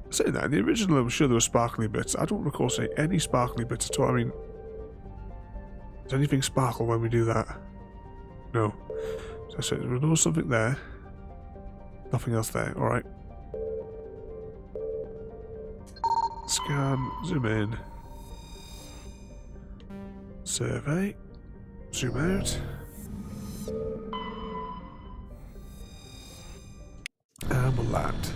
Saying that, in the original I'm sure there were sparkly bits. I don't recall seeing any sparkly bits at all. I mean, does anything sparkle when we do that? No. So I said there was something there. Nothing else there. Alright. Scan, zoom in. Survey. Zoom out. And we'll land.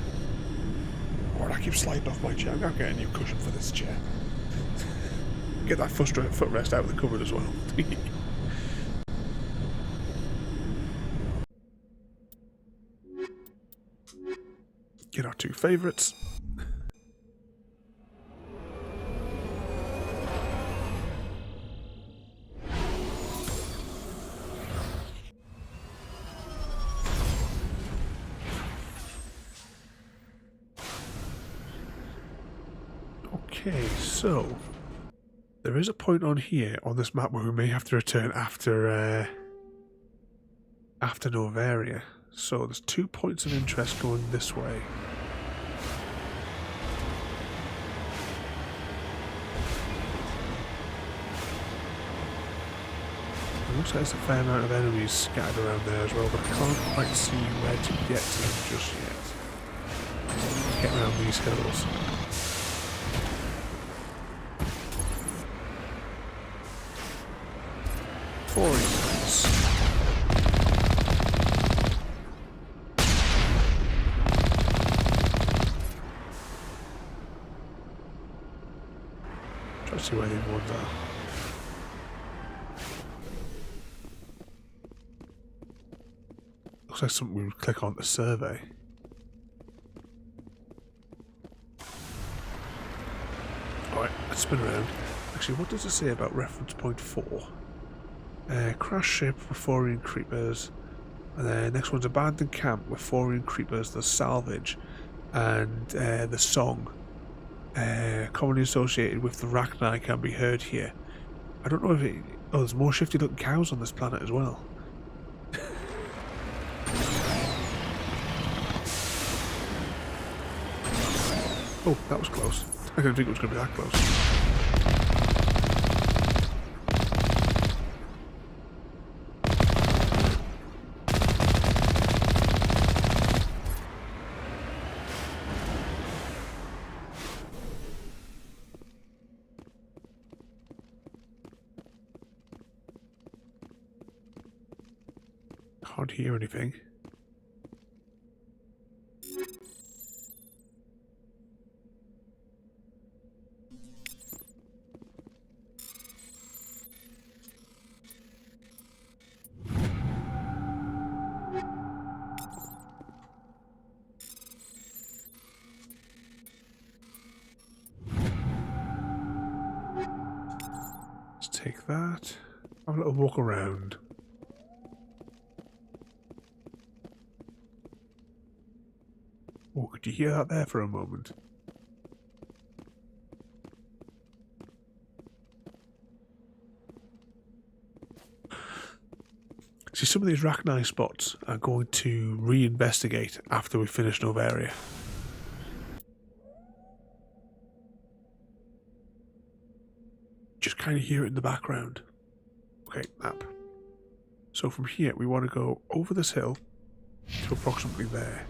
Alright, I keep sliding off my chair. I'm going to get a new cushion for this chair. Get that footrest out of the cupboard as well. Get our two favourites. Okay, so there is a point on here on this map where we may have to return after Novaria. So there's 2 points of interest going this way. It looks like there's a fair amount of enemies scattered around there as well, but I can't quite see where to get to them just yet. Get around these hills. Try to see where the other ones are. Looks like something we would click on to survey. Alright, let's spin around. Actually, what does it say about reference point 4? Crash ship with Forian creepers. And then next one's abandoned camp with Forian creepers, the salvage, and the song. Commonly associated with the Rachni can be heard here. I don't know if it... Oh, there's more shifty looking cows on this planet as well. Oh, that was close. I didn't think it was going to be that close. Can't hear anything. Let's take that. Have a little walk around. Oh, could you hear that there for a moment? See, some of these Rachni spots are going to re-investigate after we finish Novaria. Just kind of hear it in the background. Okay, map. So from here, we want to go over this hill to approximately there.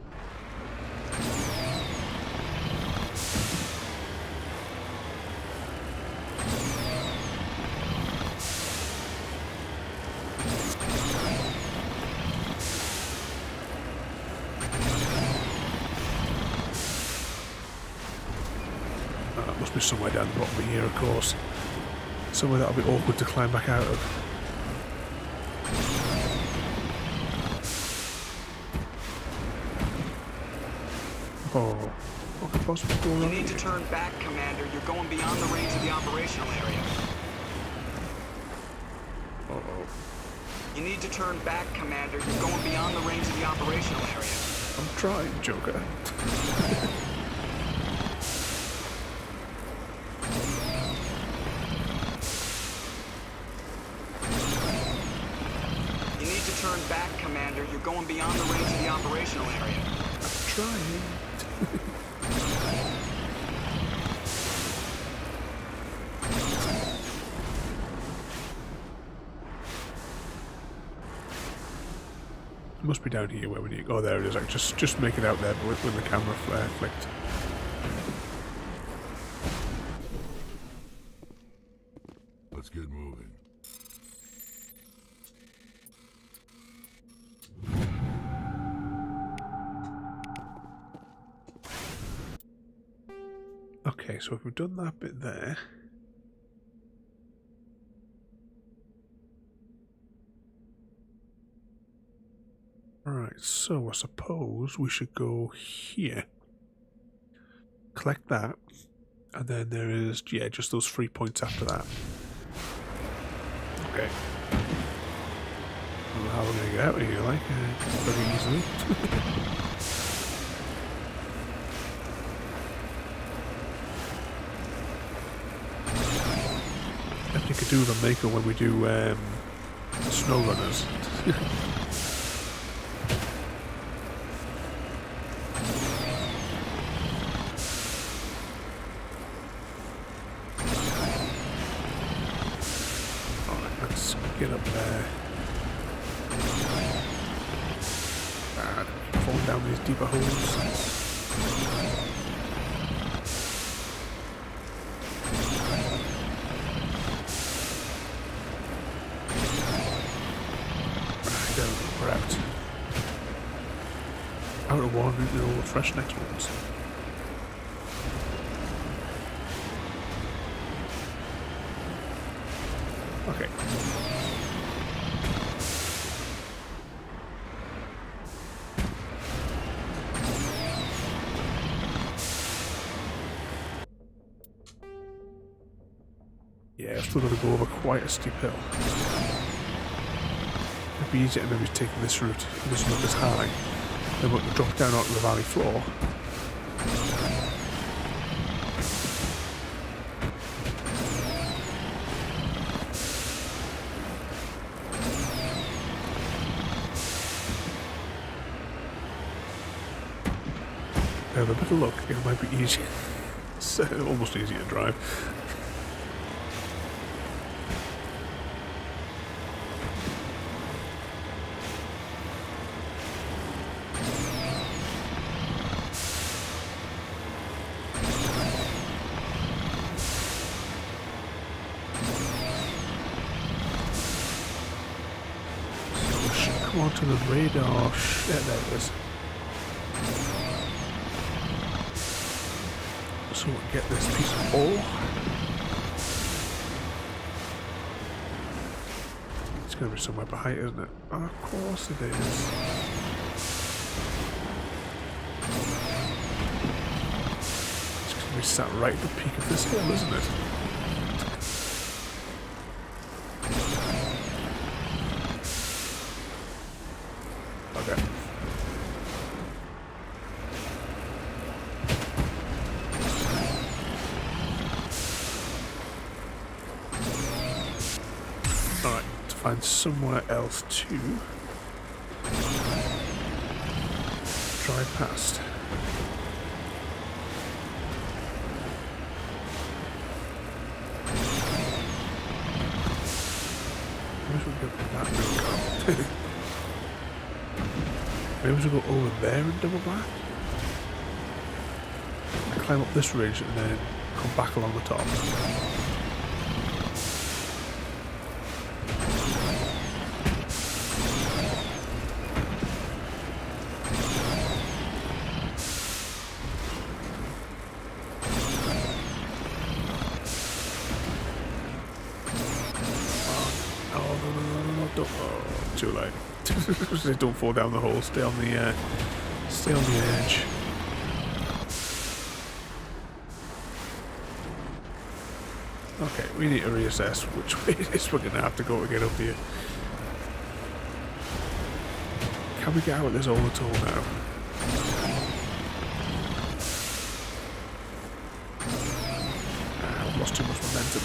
That must be somewhere down the bottom of here, of course. Somewhere that'll be awkward to climb back out of. Oh, what could possibly go wrong? You need to turn back, Commander. You're going beyond the range of the operational area. Uh-oh. You need to turn back, Commander. You're going beyond the range of the operational area. I'm trying, Joker. You need to turn back, Commander. You're going beyond the range of the operational area. I'm trying. It must be down here where we need to go. Oh, there it is. Like just make it out there when the camera flicked. Let's get moving. Okay, so if we've done that bit there. Alright, so I suppose we should go here. Collect that. And then there is, yeah, just those 3 points after that. Okay. I don't know how we're going to get out of here, like, very easily. do the maker when we do snow runners. Alright, let's get up there. Fall down these deeper holes. We're out. Out of one, and all the fresh next ones. Okay. Yeah, I've still got to go over quite a steep hill. It'd be easier to maybe take this route. It doesn't look as high. Then we'll drop down onto the valley floor. Have a bit of luck, it might be easier. It's almost easier to drive. Come on to the radar. Shit, there it is. So we'll get this piece of ore. It's going to be somewhere behind, isn't it? Oh, of course it is. It's going to be sat right at the peak of this hill, isn't it? Okay. Alright, to find somewhere else to drive past. Maybe we go that route. Maybe we should go over there and double back. Climb up this ridge and then come back along the top. Too late. Don't fall down the hole. Stay on the edge. Okay, we need to reassess which way it is we're gonna have to go to get up here. Can we get out of this hole at all now? I've lost too much momentum.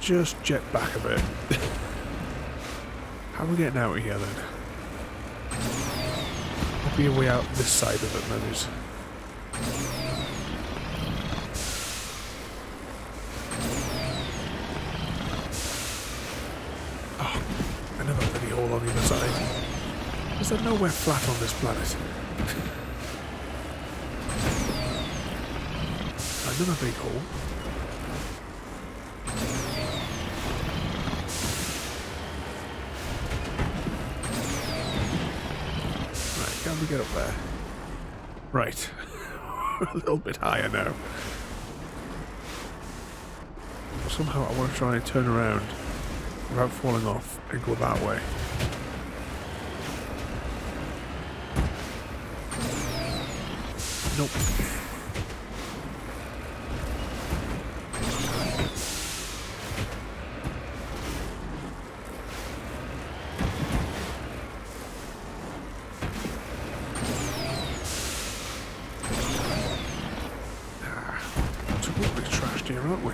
Just jet back a bit. How are we getting out of here then? There'll be a way out this side of it, maybe. Oh, another bloody hole on the other side. Is there nowhere flat on this planet? Another big hole. Can we get up there? Right. We're a little bit higher now. Somehow I want to try and turn around without falling off and go that way. Nope. So we'll be trashed here, aren't we?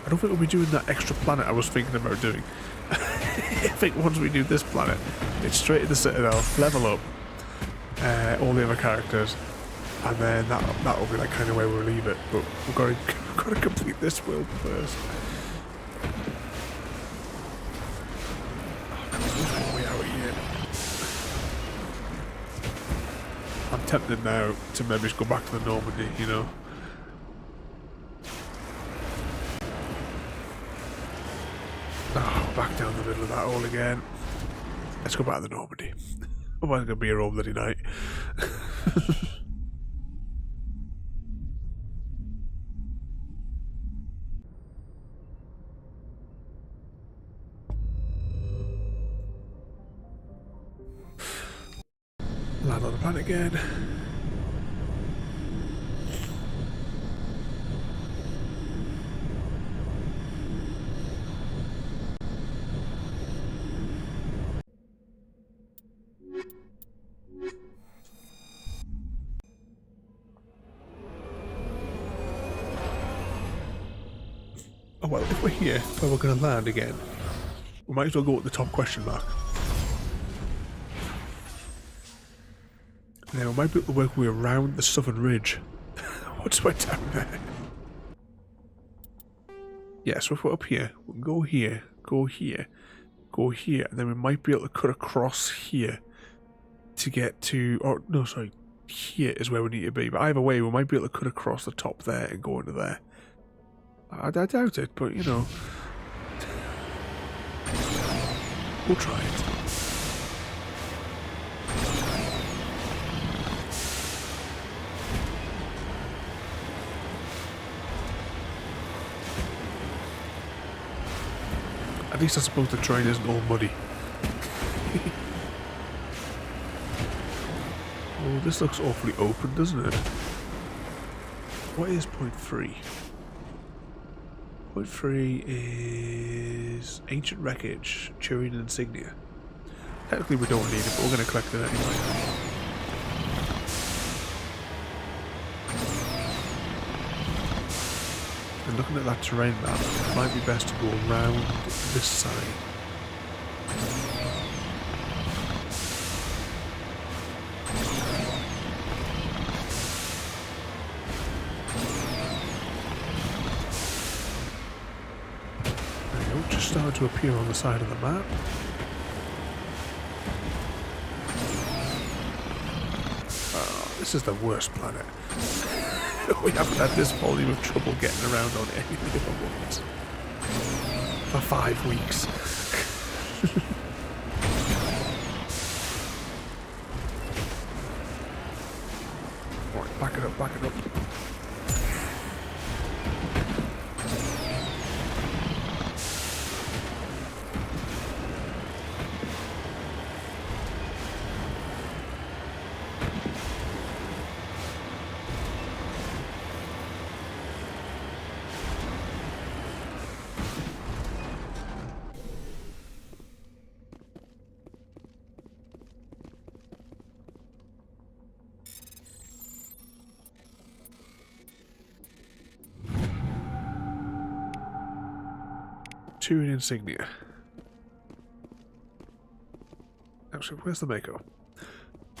I don't think we'll be doing that extra planet I was thinking about doing. I think once we do this planet, it's straight to the Citadel, level up all the other characters, and then that'll be like kind of where we'll leave it. But we've got to complete this world first. Oh, way out here. I'm tempted now to maybe just go back to the Normandy, you know. Oh, back down the middle of that hole again. Let's go back to the Normandy. Otherwise it's going to be here all bloody night. Land on the planet again. Oh well, if we're here where we're going to land again, we might as well go at the top question mark. And then we might be able to work our way around the southern ridge. What's right down there? Yeah, so if we're up here, we can go here, go here, go here, and then we might be able to cut across here to get to, or no, sorry, here is where we need to be. But either way, we might be able to cut across the top there and go into there. I doubt it, but you know, we'll try it. At least I suppose the terrain isn't all muddy. Oh, this looks awfully open, doesn't it? What is point 3? Point 3 is ancient wreckage, Turian insignia. Technically we don't need it, but we're going to collect it anyway. And looking at that terrain map, it might be best to go around this side. There we go, just started to appear on the side of the map. Oh, this is the worst planet. We haven't had this volume of trouble getting around on any of the other ones for 5 weeks. Alright, back it up, back it up. Turian insignia. Actually, where's the Mako?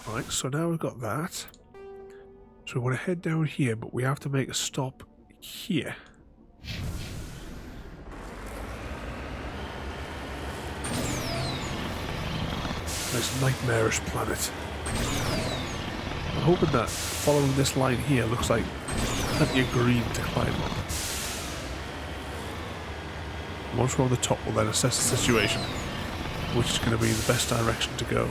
Right, so now we've got that. So we want to head down here, but we have to make a stop here. This nightmarish planet. I'm hoping that following this line here looks like plenty of green to climb up. Once we're on the top, we'll then assess the situation, which is going to be the best direction to go.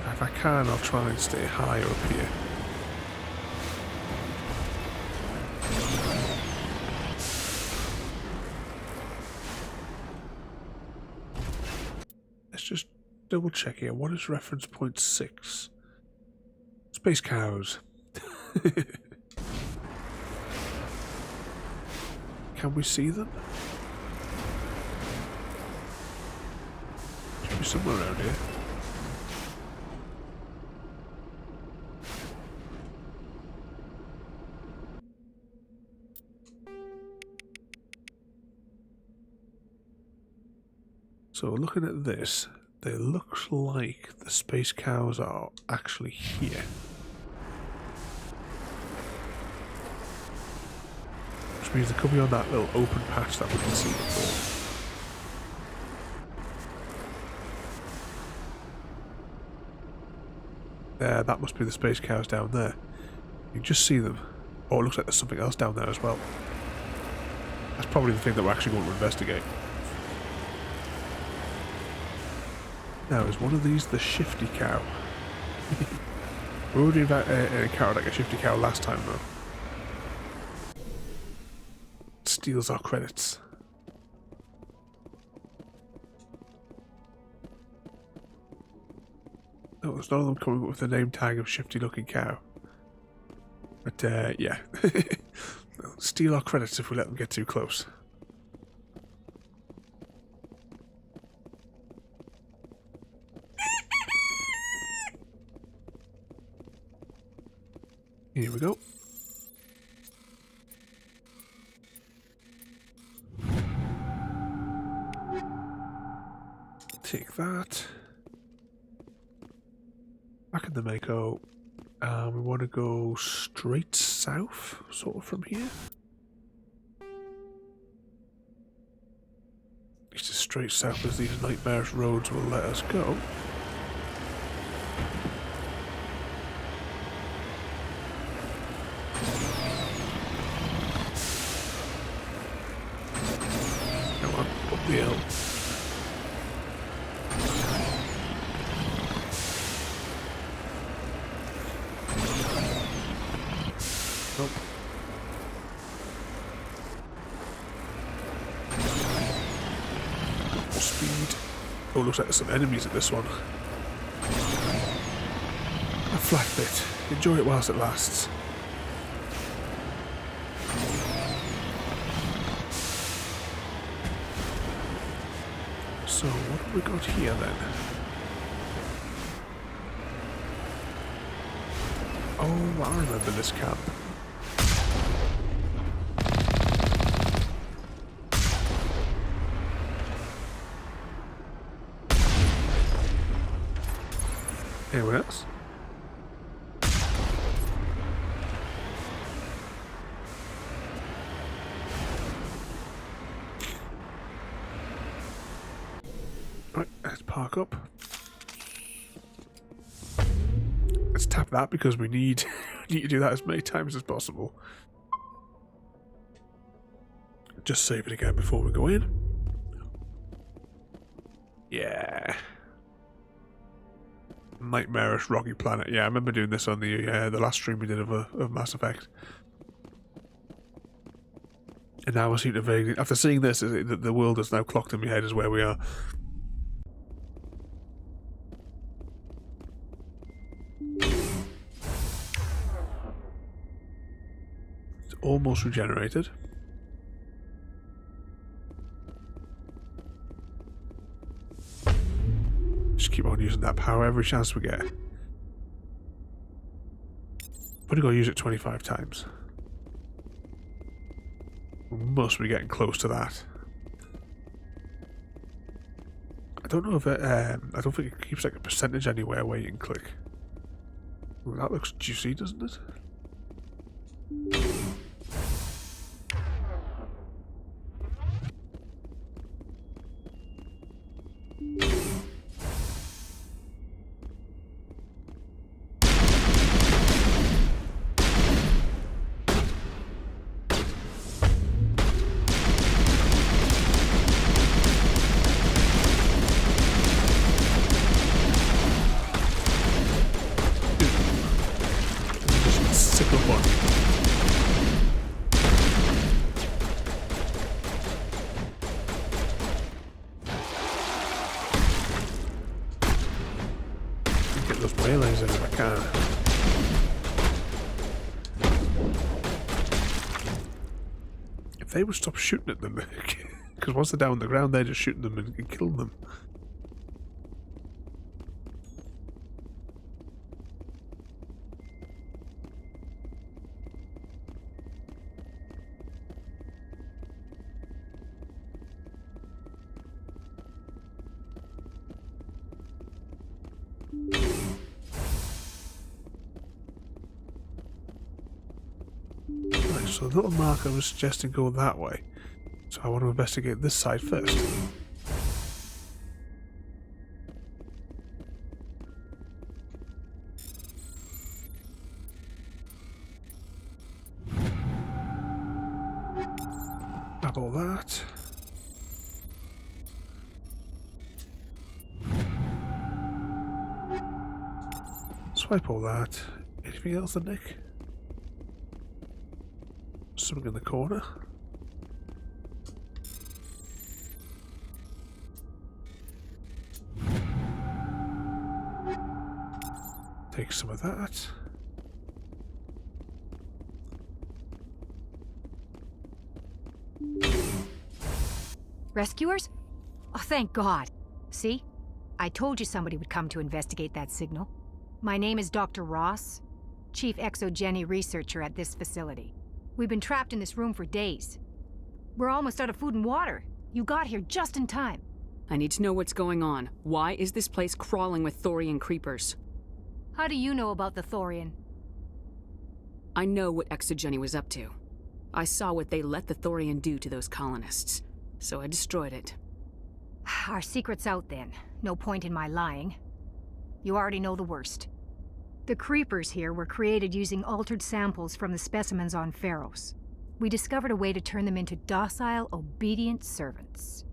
If I can, I'll try and stay higher up here. Let's just double check here. What is reference point 6? Space cows. Can we see them? Should be somewhere around here. So looking at this, it looks like the space cows are actually here. Which means they could be on that little open patch that we can see before. There, that must be the space cows down there. You can just see them. Oh, it looks like there's something else down there as well. That's probably the thing that we're actually going to investigate. Now, is one of these the shifty cow? We already encountered like a shifty cow last time though. Steals our credits. Oh, there's none of them coming up with the name tag of shifty looking cow. But yeah. They'll steal our credits if we let them get too close. Here we go. Take that. Back in the Mako. We want to go straight south, sort of from here. At least as straight south as these nightmarish roads will let us go. Come on, up the hill. Nope. More speed. Oh, looks like there's some enemies at this one. A flat bit. Enjoy it whilst it lasts. So, what have we got here then? Oh, I remember this camp. Anyone else? Right, let's park up. Let's tap that because we need to do that as many times as possible. Just save it again before we go in. Yeah. Nightmarish rocky planet. Yeah, I remember doing this on the last stream we did of Mass Effect. And now I seem to vaguely, after seeing this, the world is now clocked in my head as where we are. It's almost regenerated. Just keep on using that power every chance we get. Only gotta use it 25 times. We must be getting close to that. I don't know if it, I don't think it keeps like a percentage anywhere where you can click. Ooh, that looks juicy, doesn't it? Get those melees in if I can. If they would stop shooting at them, because once they're down on the ground, they're just shooting them and killing them. Right, so the little marker was suggesting go that way. So I want to investigate this side first. Grab all that. Swipe all that. Anything else, Nick? Something in the corner. Take some of that. Rescuers? Oh, thank God. See? I told you somebody would come to investigate that signal. My name is Dr. Ross, Chief Exogeny Researcher at this facility. We've been trapped in this room for days. We're almost out of food and water. You got here just in time. I need to know what's going on. Why is this place crawling with Thorian creepers? How do you know about the Thorian? I know what Exogeny was up to. I saw what they let the Thorian do to those colonists, so I destroyed it. Our secret's out then. No point in my lying. You already know the worst. The creepers here were created using altered samples from the specimens on Feros. We discovered a way to turn them into docile, obedient servants.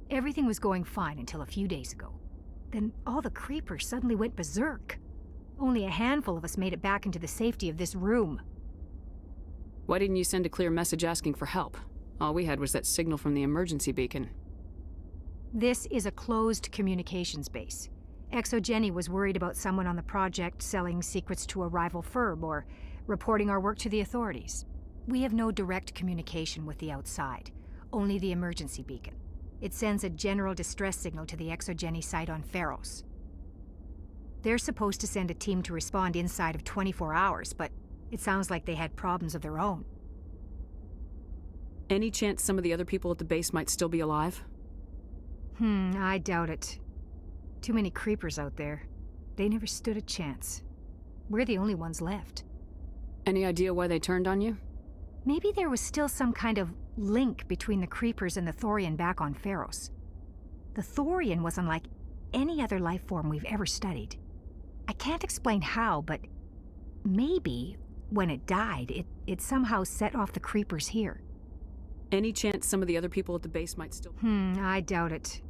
Everything was going fine until a few days ago. Then all the creepers suddenly went berserk. Only a handful of us made it back into the safety of this room. Why didn't you send a clear message asking for help? All we had was that signal from the emergency beacon. This is a closed communications base. Exogeny was worried about someone on the project selling secrets to a rival firm or reporting our work to the authorities. We have no direct communication with the outside, only the emergency beacon. It sends a general distress signal to the Exogeny site on Feros. They're supposed to send a team to respond inside of 24 hours, but it sounds like they had problems of their own. Any chance some of the other people at the base might still be alive? I doubt it. Too many creepers out there. They never stood a chance. We're the only ones left. Any idea why they turned on you? Maybe there was still some kind of link between the creepers and the Thorian back on Feros. The Thorian was unlike any other life form we've ever studied. I can't explain how, but maybe when it died, it somehow set off the creepers here. Any chance some of the other people at the base might still... I doubt it.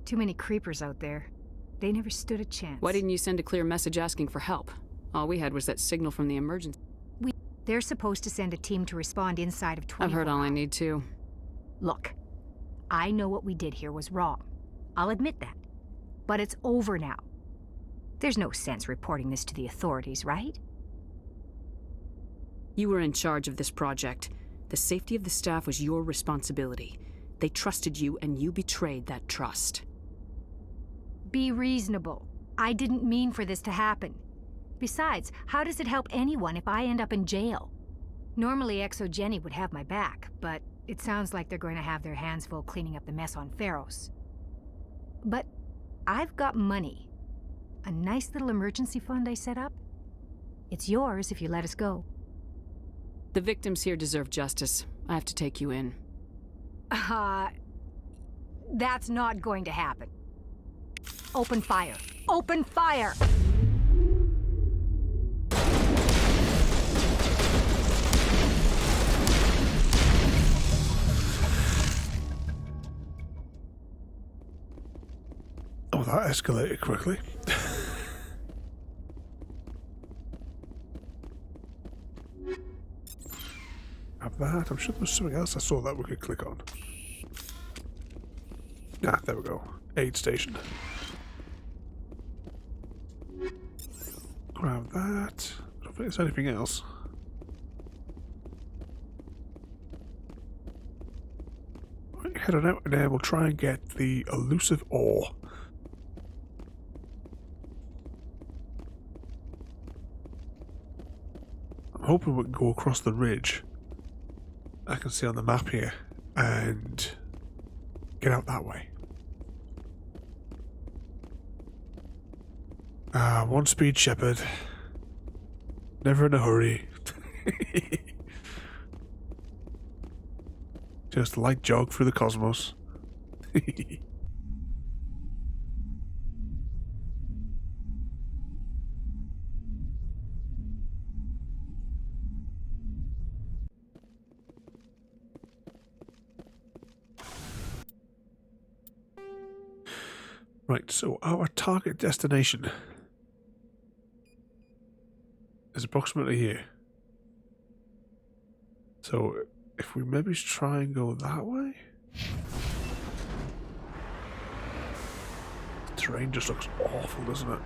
Too many creepers out there. They never stood a chance. Why didn't you send a clear message asking for help? All we had was that signal from the emergency... They're supposed to send a team to respond inside of 24 I've heard all I need to. Look, I know what we did here was wrong. I'll admit that. But it's over now. There's no sense reporting this to the authorities, right? You were in charge of this project. The safety of the staff was your responsibility. They trusted you, and you betrayed that trust. Be reasonable. I didn't mean for this to happen. Besides, how does it help anyone if I end up in jail? Normally, Exogeny would have my back, but it sounds like they're going to have their hands full cleaning up the mess on Feros. But I've got money. A nice little emergency fund I set up. It's yours if you let us go. The victims here deserve justice. I have to take you in. That's not going to happen. Open fire. Open fire! Oh, that escalated quickly. Have that. I'm sure there was something else I saw that we could click on. Ah, there we go. Aid station. Grab that. I don't think there's anything else. Right, head on out and then we'll try and get the elusive ore. I'm hoping we can go across the ridge. I can see on the map here and get out that way. One speed shepherd. Never in a hurry. Just light jog through the cosmos. Right, so our target destination is approximately here. So if we maybe try and go that way? The terrain just looks awful, doesn't it?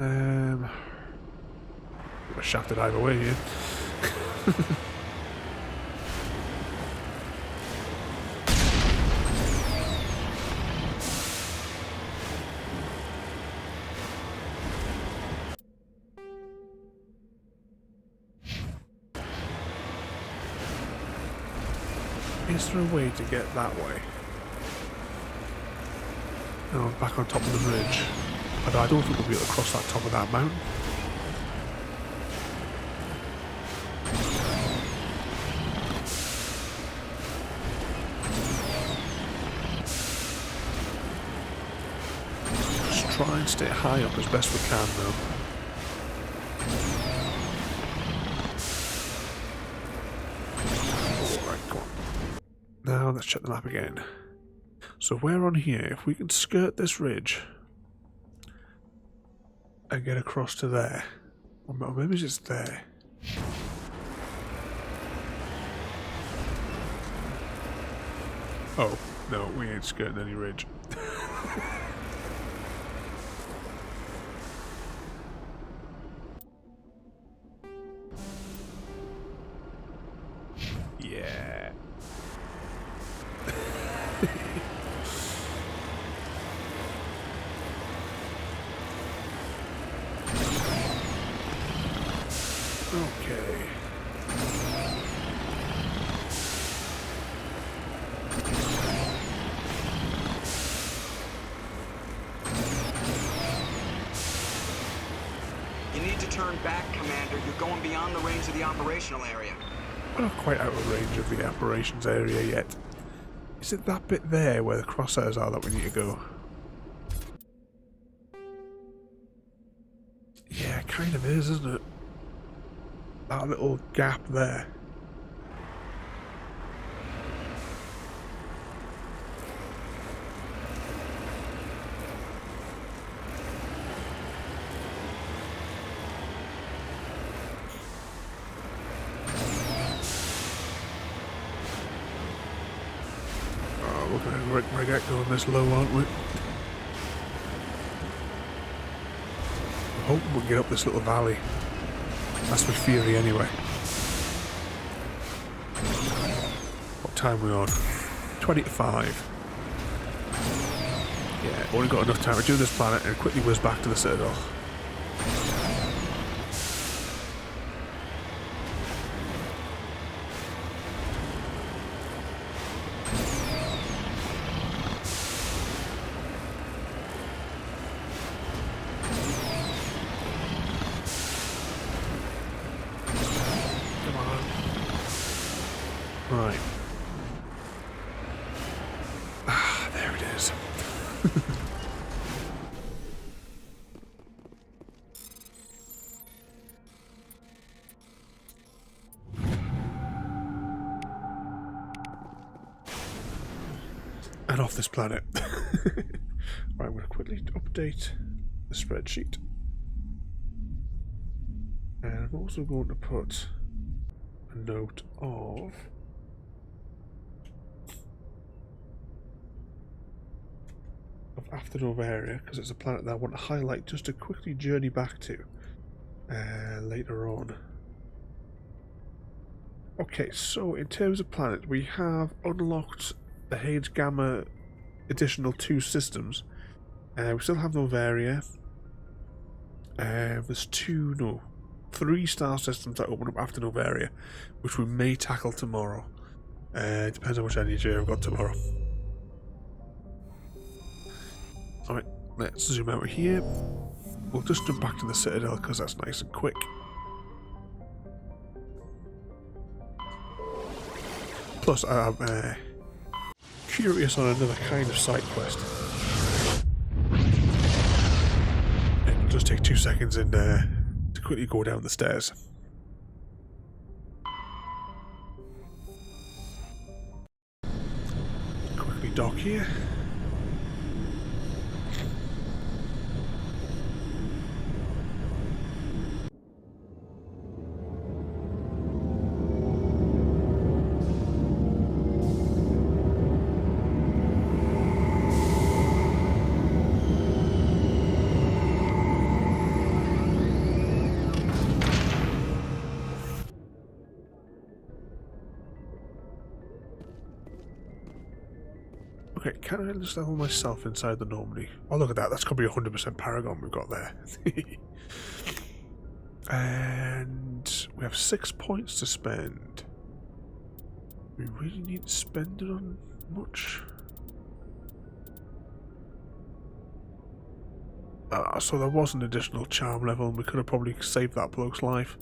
I'm shafted either way here. Is there a way to get that way? No, back on top of the ridge. Although I don't think we'll be able to cross that top of that mountain. Just try and stay high up as best we can though. Now let's check the map again. So we're on here. If we can skirt this ridge and get across to there, or maybe it's just there. Oh no, we ain't skirting any ridge. Yeah. Okay. You need to turn back, Commander. You're going beyond the range of the operational area. We're not quite out of range of the operations area yet. Is it that bit there where the crosshairs are that we need to go? Yeah, it kind of is, isn't it? That little gap there. Oh, we're going to get going this low, aren't we? I'm hoping we can get up this little valley. That's my theory anyway. What time are we on? 20 to 5. Yeah, only got enough time to do this planet and quickly whiz back to the Citadel. Right. Ah, there it is. And off this planet. Right, I'm going to quickly update the spreadsheet. I'm also going to put a note of After Novaria, because it's a planet that I want to highlight just to quickly journey back to later on. Okay, so in terms of planet, we have unlocked the Hades Gamma additional 2 systems. We still have Novaria. There's 3 star systems that open up after Novaria, which we may tackle tomorrow. It depends how much energy I've got tomorrow. Alright, let's zoom out here. We'll just jump back to the Citadel because that's nice and quick. Plus, I'm curious on another kind of side quest. It'll just take 2 seconds and to quickly go down the stairs. Quickly dock here. Okay, can I just level myself inside the Normandy? Oh, look at that. That's going to be 100% Paragon we've got there. And we have 6 points to spend. We really need to spend it on much. So there was an additional charm level, and we could have probably saved that bloke's life.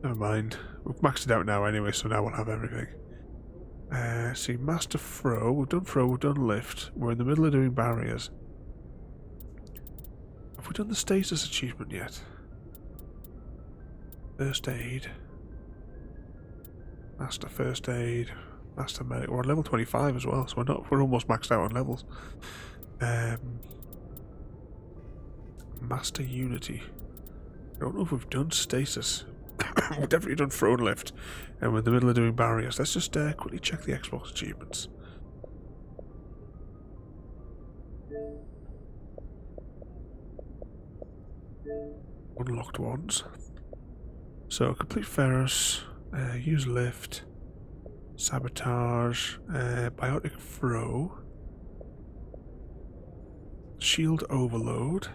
Never mind. We've maxed it out now anyway, so now we'll have everything. See, Master Throw, we've done Lift, we're in the middle of doing barriers. Have we done the status achievement yet? First Aid. Master First Aid. Master Medic, we're on level 25 as well, so we're almost maxed out on levels. Master Unity. I don't know if we've done stasis. We've definitely done Throw and Lift, and we're in the middle of doing barriers. Let's just quickly check the Xbox achievements. Unlocked ones. So complete Feros, use Lift, Sabotage, Biotic Throw, Shield Overload.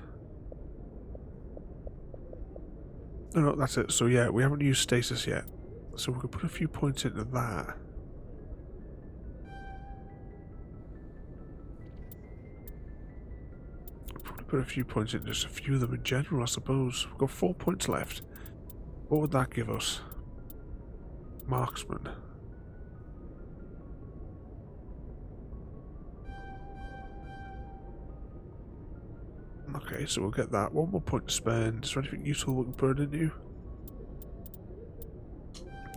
No, that's it. So yeah, we haven't used stasis yet. So we can put a few points into that. Probably put a few points in just a few of them in general, I suppose. We've got 4 points left. What would that give us? Marksman. Okay, so we'll get that. 1 more point to spend. Is there anything useful we can put it into?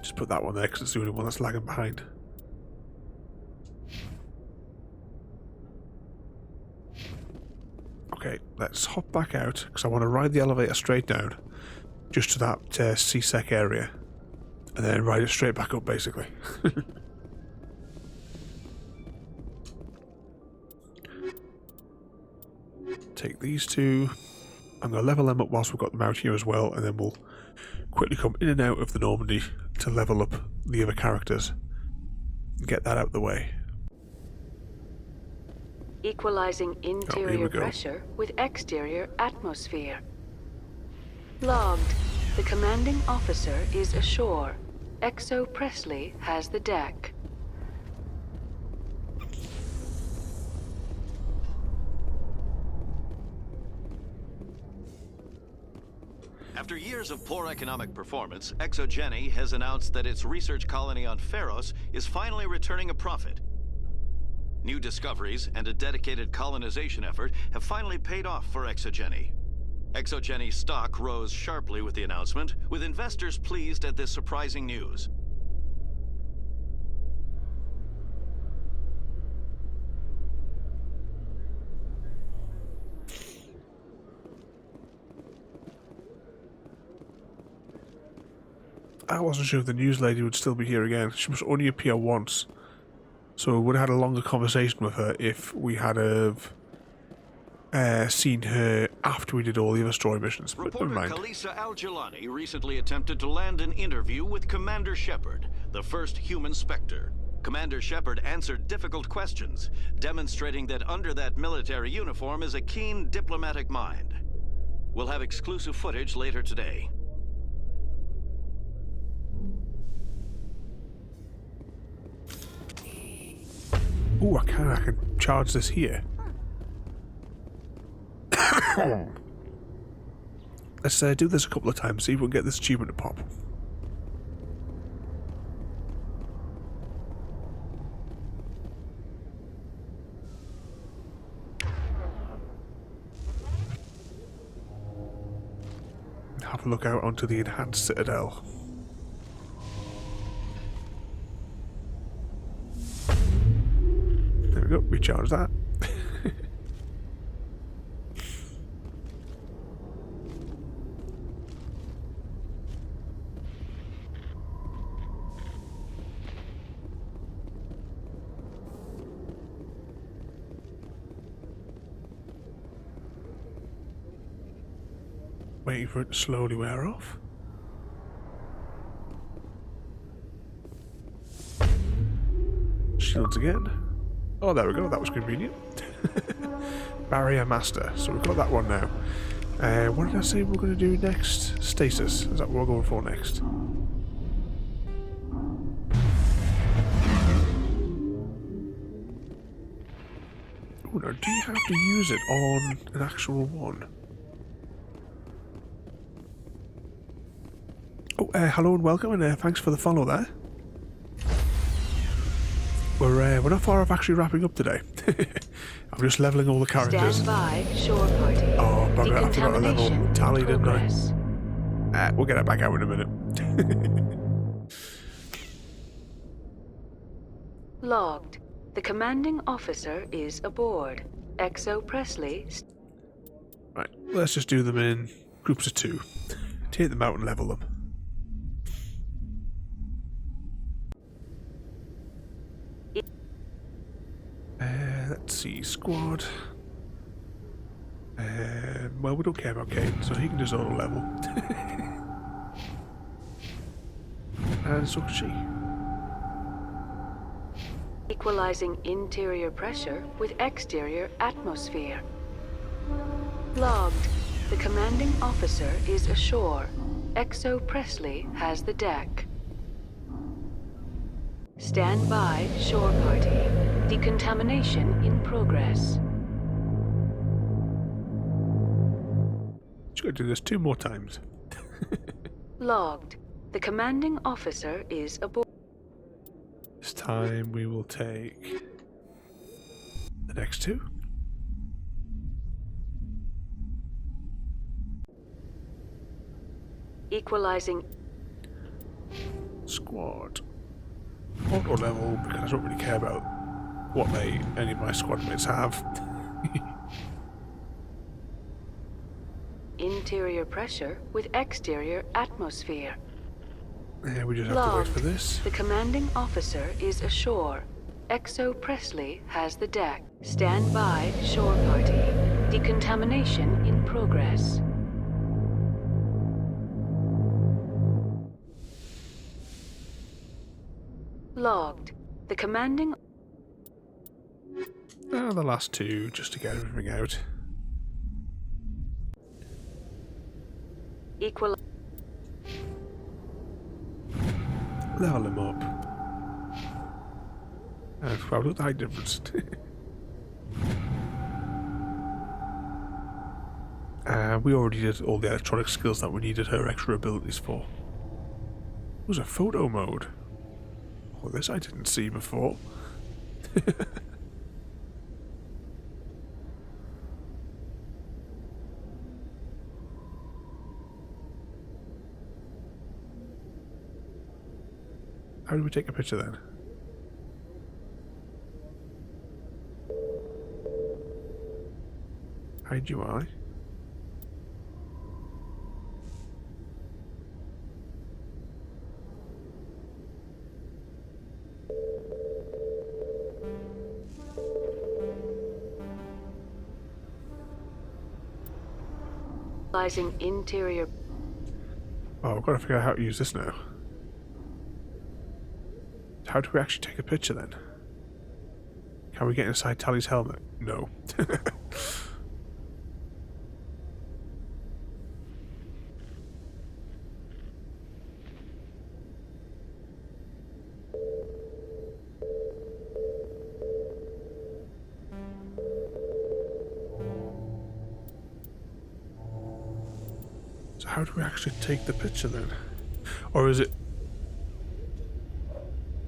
Just put that one there because it's the only one that's lagging behind. Okay, let's hop back out because I want to ride the elevator straight down just to that CSEC area and then ride it straight back up basically. Take these 2. I'm going to level them up whilst we've got them out here as well, and then we'll quickly come in and out of the Normandy to level up the other characters and get that out of the way. Equalizing interior pressure with exterior atmosphere. Logged. The commanding officer is ashore. Exo Presley has the deck. After years of poor economic performance, ExoGeni has announced that its research colony on Feros is finally returning a profit. New discoveries and a dedicated colonization effort have finally paid off for ExoGeni. ExoGeni stock rose sharply with the announcement, with investors pleased at this surprising news. I wasn't sure if the news lady would still be here again. She must only appear once. So we would have had a longer conversation with her if we had seen her after we did all the other story missions. But never Reporter mind. Kalisa Al-Jalani recently attempted to land an interview with Commander Shepard, the first human Spectre. Commander Shepard answered difficult questions, demonstrating that under that military uniform is a keen diplomatic mind. We'll have exclusive footage later today. Ooh, I can charge this here. Let's do this a couple of times, see if we can get this achievement to pop. Have a look out onto the enhanced citadel. There we go, recharge that. Waiting for it to slowly wear off. Shields again. Oh, there we go, that was convenient. Barrier Master, so we've got that one now. What did I say we're going to do next? Stasis, is that what we're going for next? Oh no, do you have to use it on an actual one? Oh, hello and welcome, and thanks for the follow there. We're not far off actually wrapping up today. I'm just leveling all the characters. Stand by, shore party. Oh, bugger, I forgot to level Tally, didn't I? We'll get it back out in a minute. Logged. The commanding officer is aboard. Exo Presley. Right, let's just do them in groups of 2. Take them out and level them. Let's see, squad. Well, we don't care about Kane, so he can just auto level. And so can she. Equalizing interior pressure with exterior atmosphere. Logged. The commanding officer is ashore. Exo Presley has the deck. Stand by, shore party. Decontamination in progress. Just gotta do this 2 more times. Logged. The commanding officer is aboard. This time we will take the next 2. Equalizing. Squad. Auto level, because I don't really care about what any of my squad mates have. Interior pressure with exterior atmosphere. Yeah, we just have to wait for this. The commanding officer is ashore. Exo Presley has the deck. Stand by, shore party. Decontamination in progress. Logged. The commanding... The last 2, just to get everything out. Equal... Level him up. And well, look at the height difference. We already did all the electronic skills that we needed her extra abilities for. It was a photo mode. Oh, this I didn't see before. How do we take a picture then? Hide UI. Visualizing interior. Oh, I've got to figure out how to use this now. How do we actually take a picture then? Can we get inside Tally's helmet? No. So how do we actually take the picture then? Or is it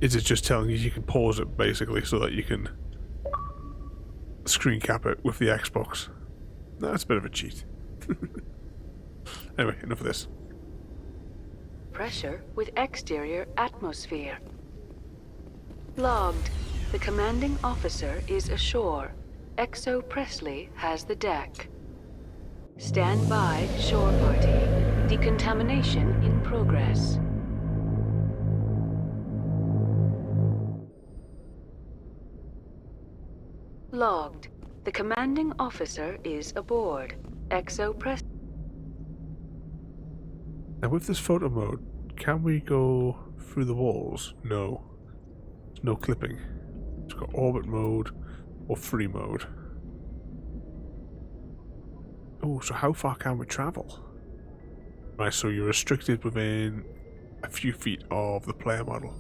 just telling you can pause it basically so that you can screen cap it with the Xbox? No, that's a bit of a cheat. Anyway, enough of this. Pressure with exterior atmosphere. Logged. The commanding officer is ashore. Exo Presley has the deck. Stand by, shore party. Decontamination in progress. Logged. The commanding officer is aboard. Exo Presley. Now with this photo mode, can we go through the walls? No. There's no clipping. It's got orbit mode or free mode. Oh, so how far can we travel? Right, so you're restricted within a few feet of the player model.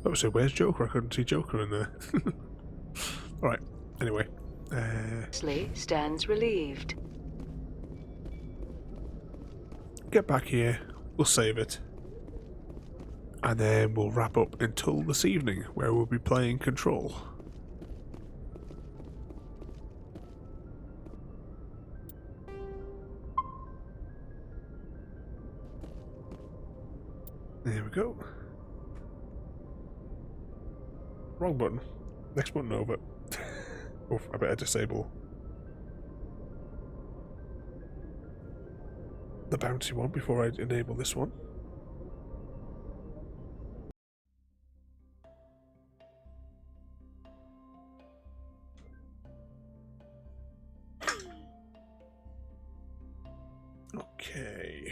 Oh, so where's Joker? I couldn't see Joker in there. Alright, anyway. Presley stands relieved. Get back here, we'll save it. And then we'll wrap up until this evening, where we'll be playing Control. There we go. Wrong button. Next button over. Oh, I better disable the bouncy one before I enable this one. Okay.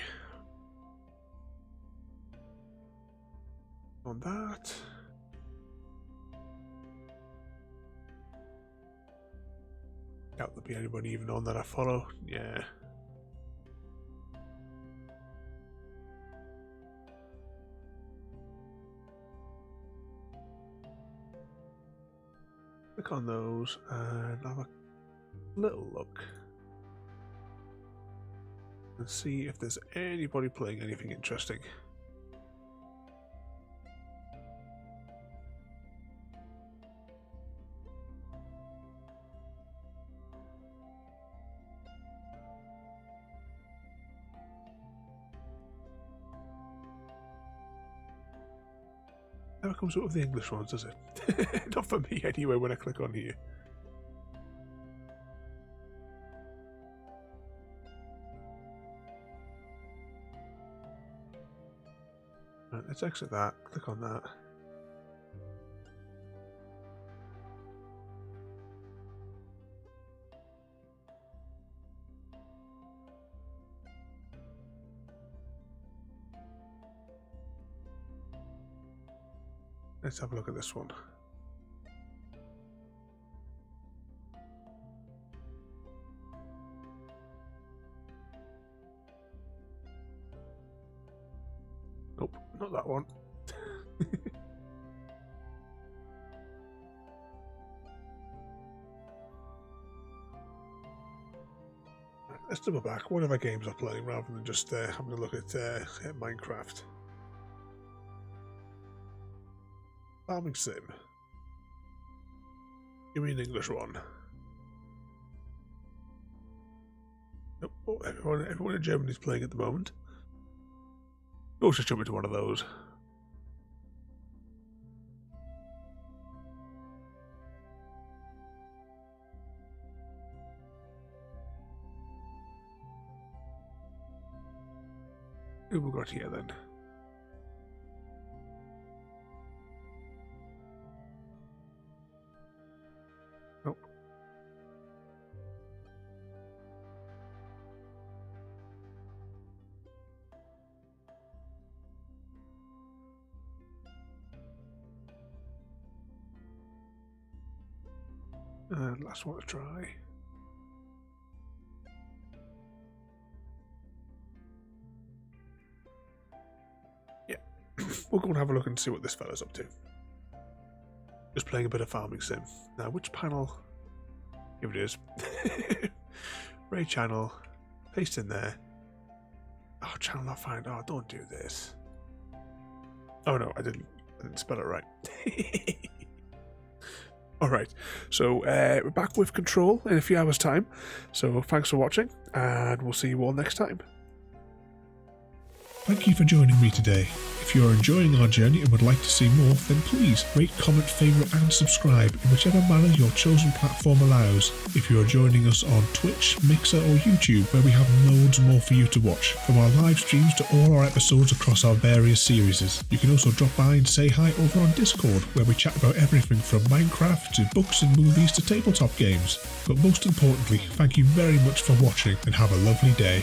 On that. Doubt there'll be anybody even on that I follow. Yeah. Click on those and have a little look and see if there's anybody playing anything interesting. Never comes up with the English ones, does it? Not for me anyway when I click on here. Right, let's exit that, click on that. Let's have a look at this one. Nope, not that one. Let's double back. What other games I'm playing rather than just having a look at Minecraft. Farming Sim. Give me an English one. Nope. Oh, everyone in Germany is playing at the moment. Oh, just jump into one of those. got here then? Nope. And last one to try. Yeah, we'll go and have a look and see what this fella's up to. Just playing a bit of farming sim. Now, which panel? Here it is. Raid channel. Paste in there. Oh, channel not found. Oh, don't do this. Oh no, I didn't spell it right. Alright, so we're back with Control in a few hours' time. So thanks for watching, and we'll see you all next time. Thank you for joining me today. If you are enjoying our journey and would like to see more, then please rate, comment, favourite and subscribe in whichever manner your chosen platform allows. If you are joining us on Twitch, Mixer or YouTube, where we have loads more for you to watch, from our live streams to all our episodes across our various series. You can also drop by and say hi over on Discord, where we chat about everything from Minecraft to books and movies to tabletop games. But most importantly, thank you very much for watching and have a lovely day.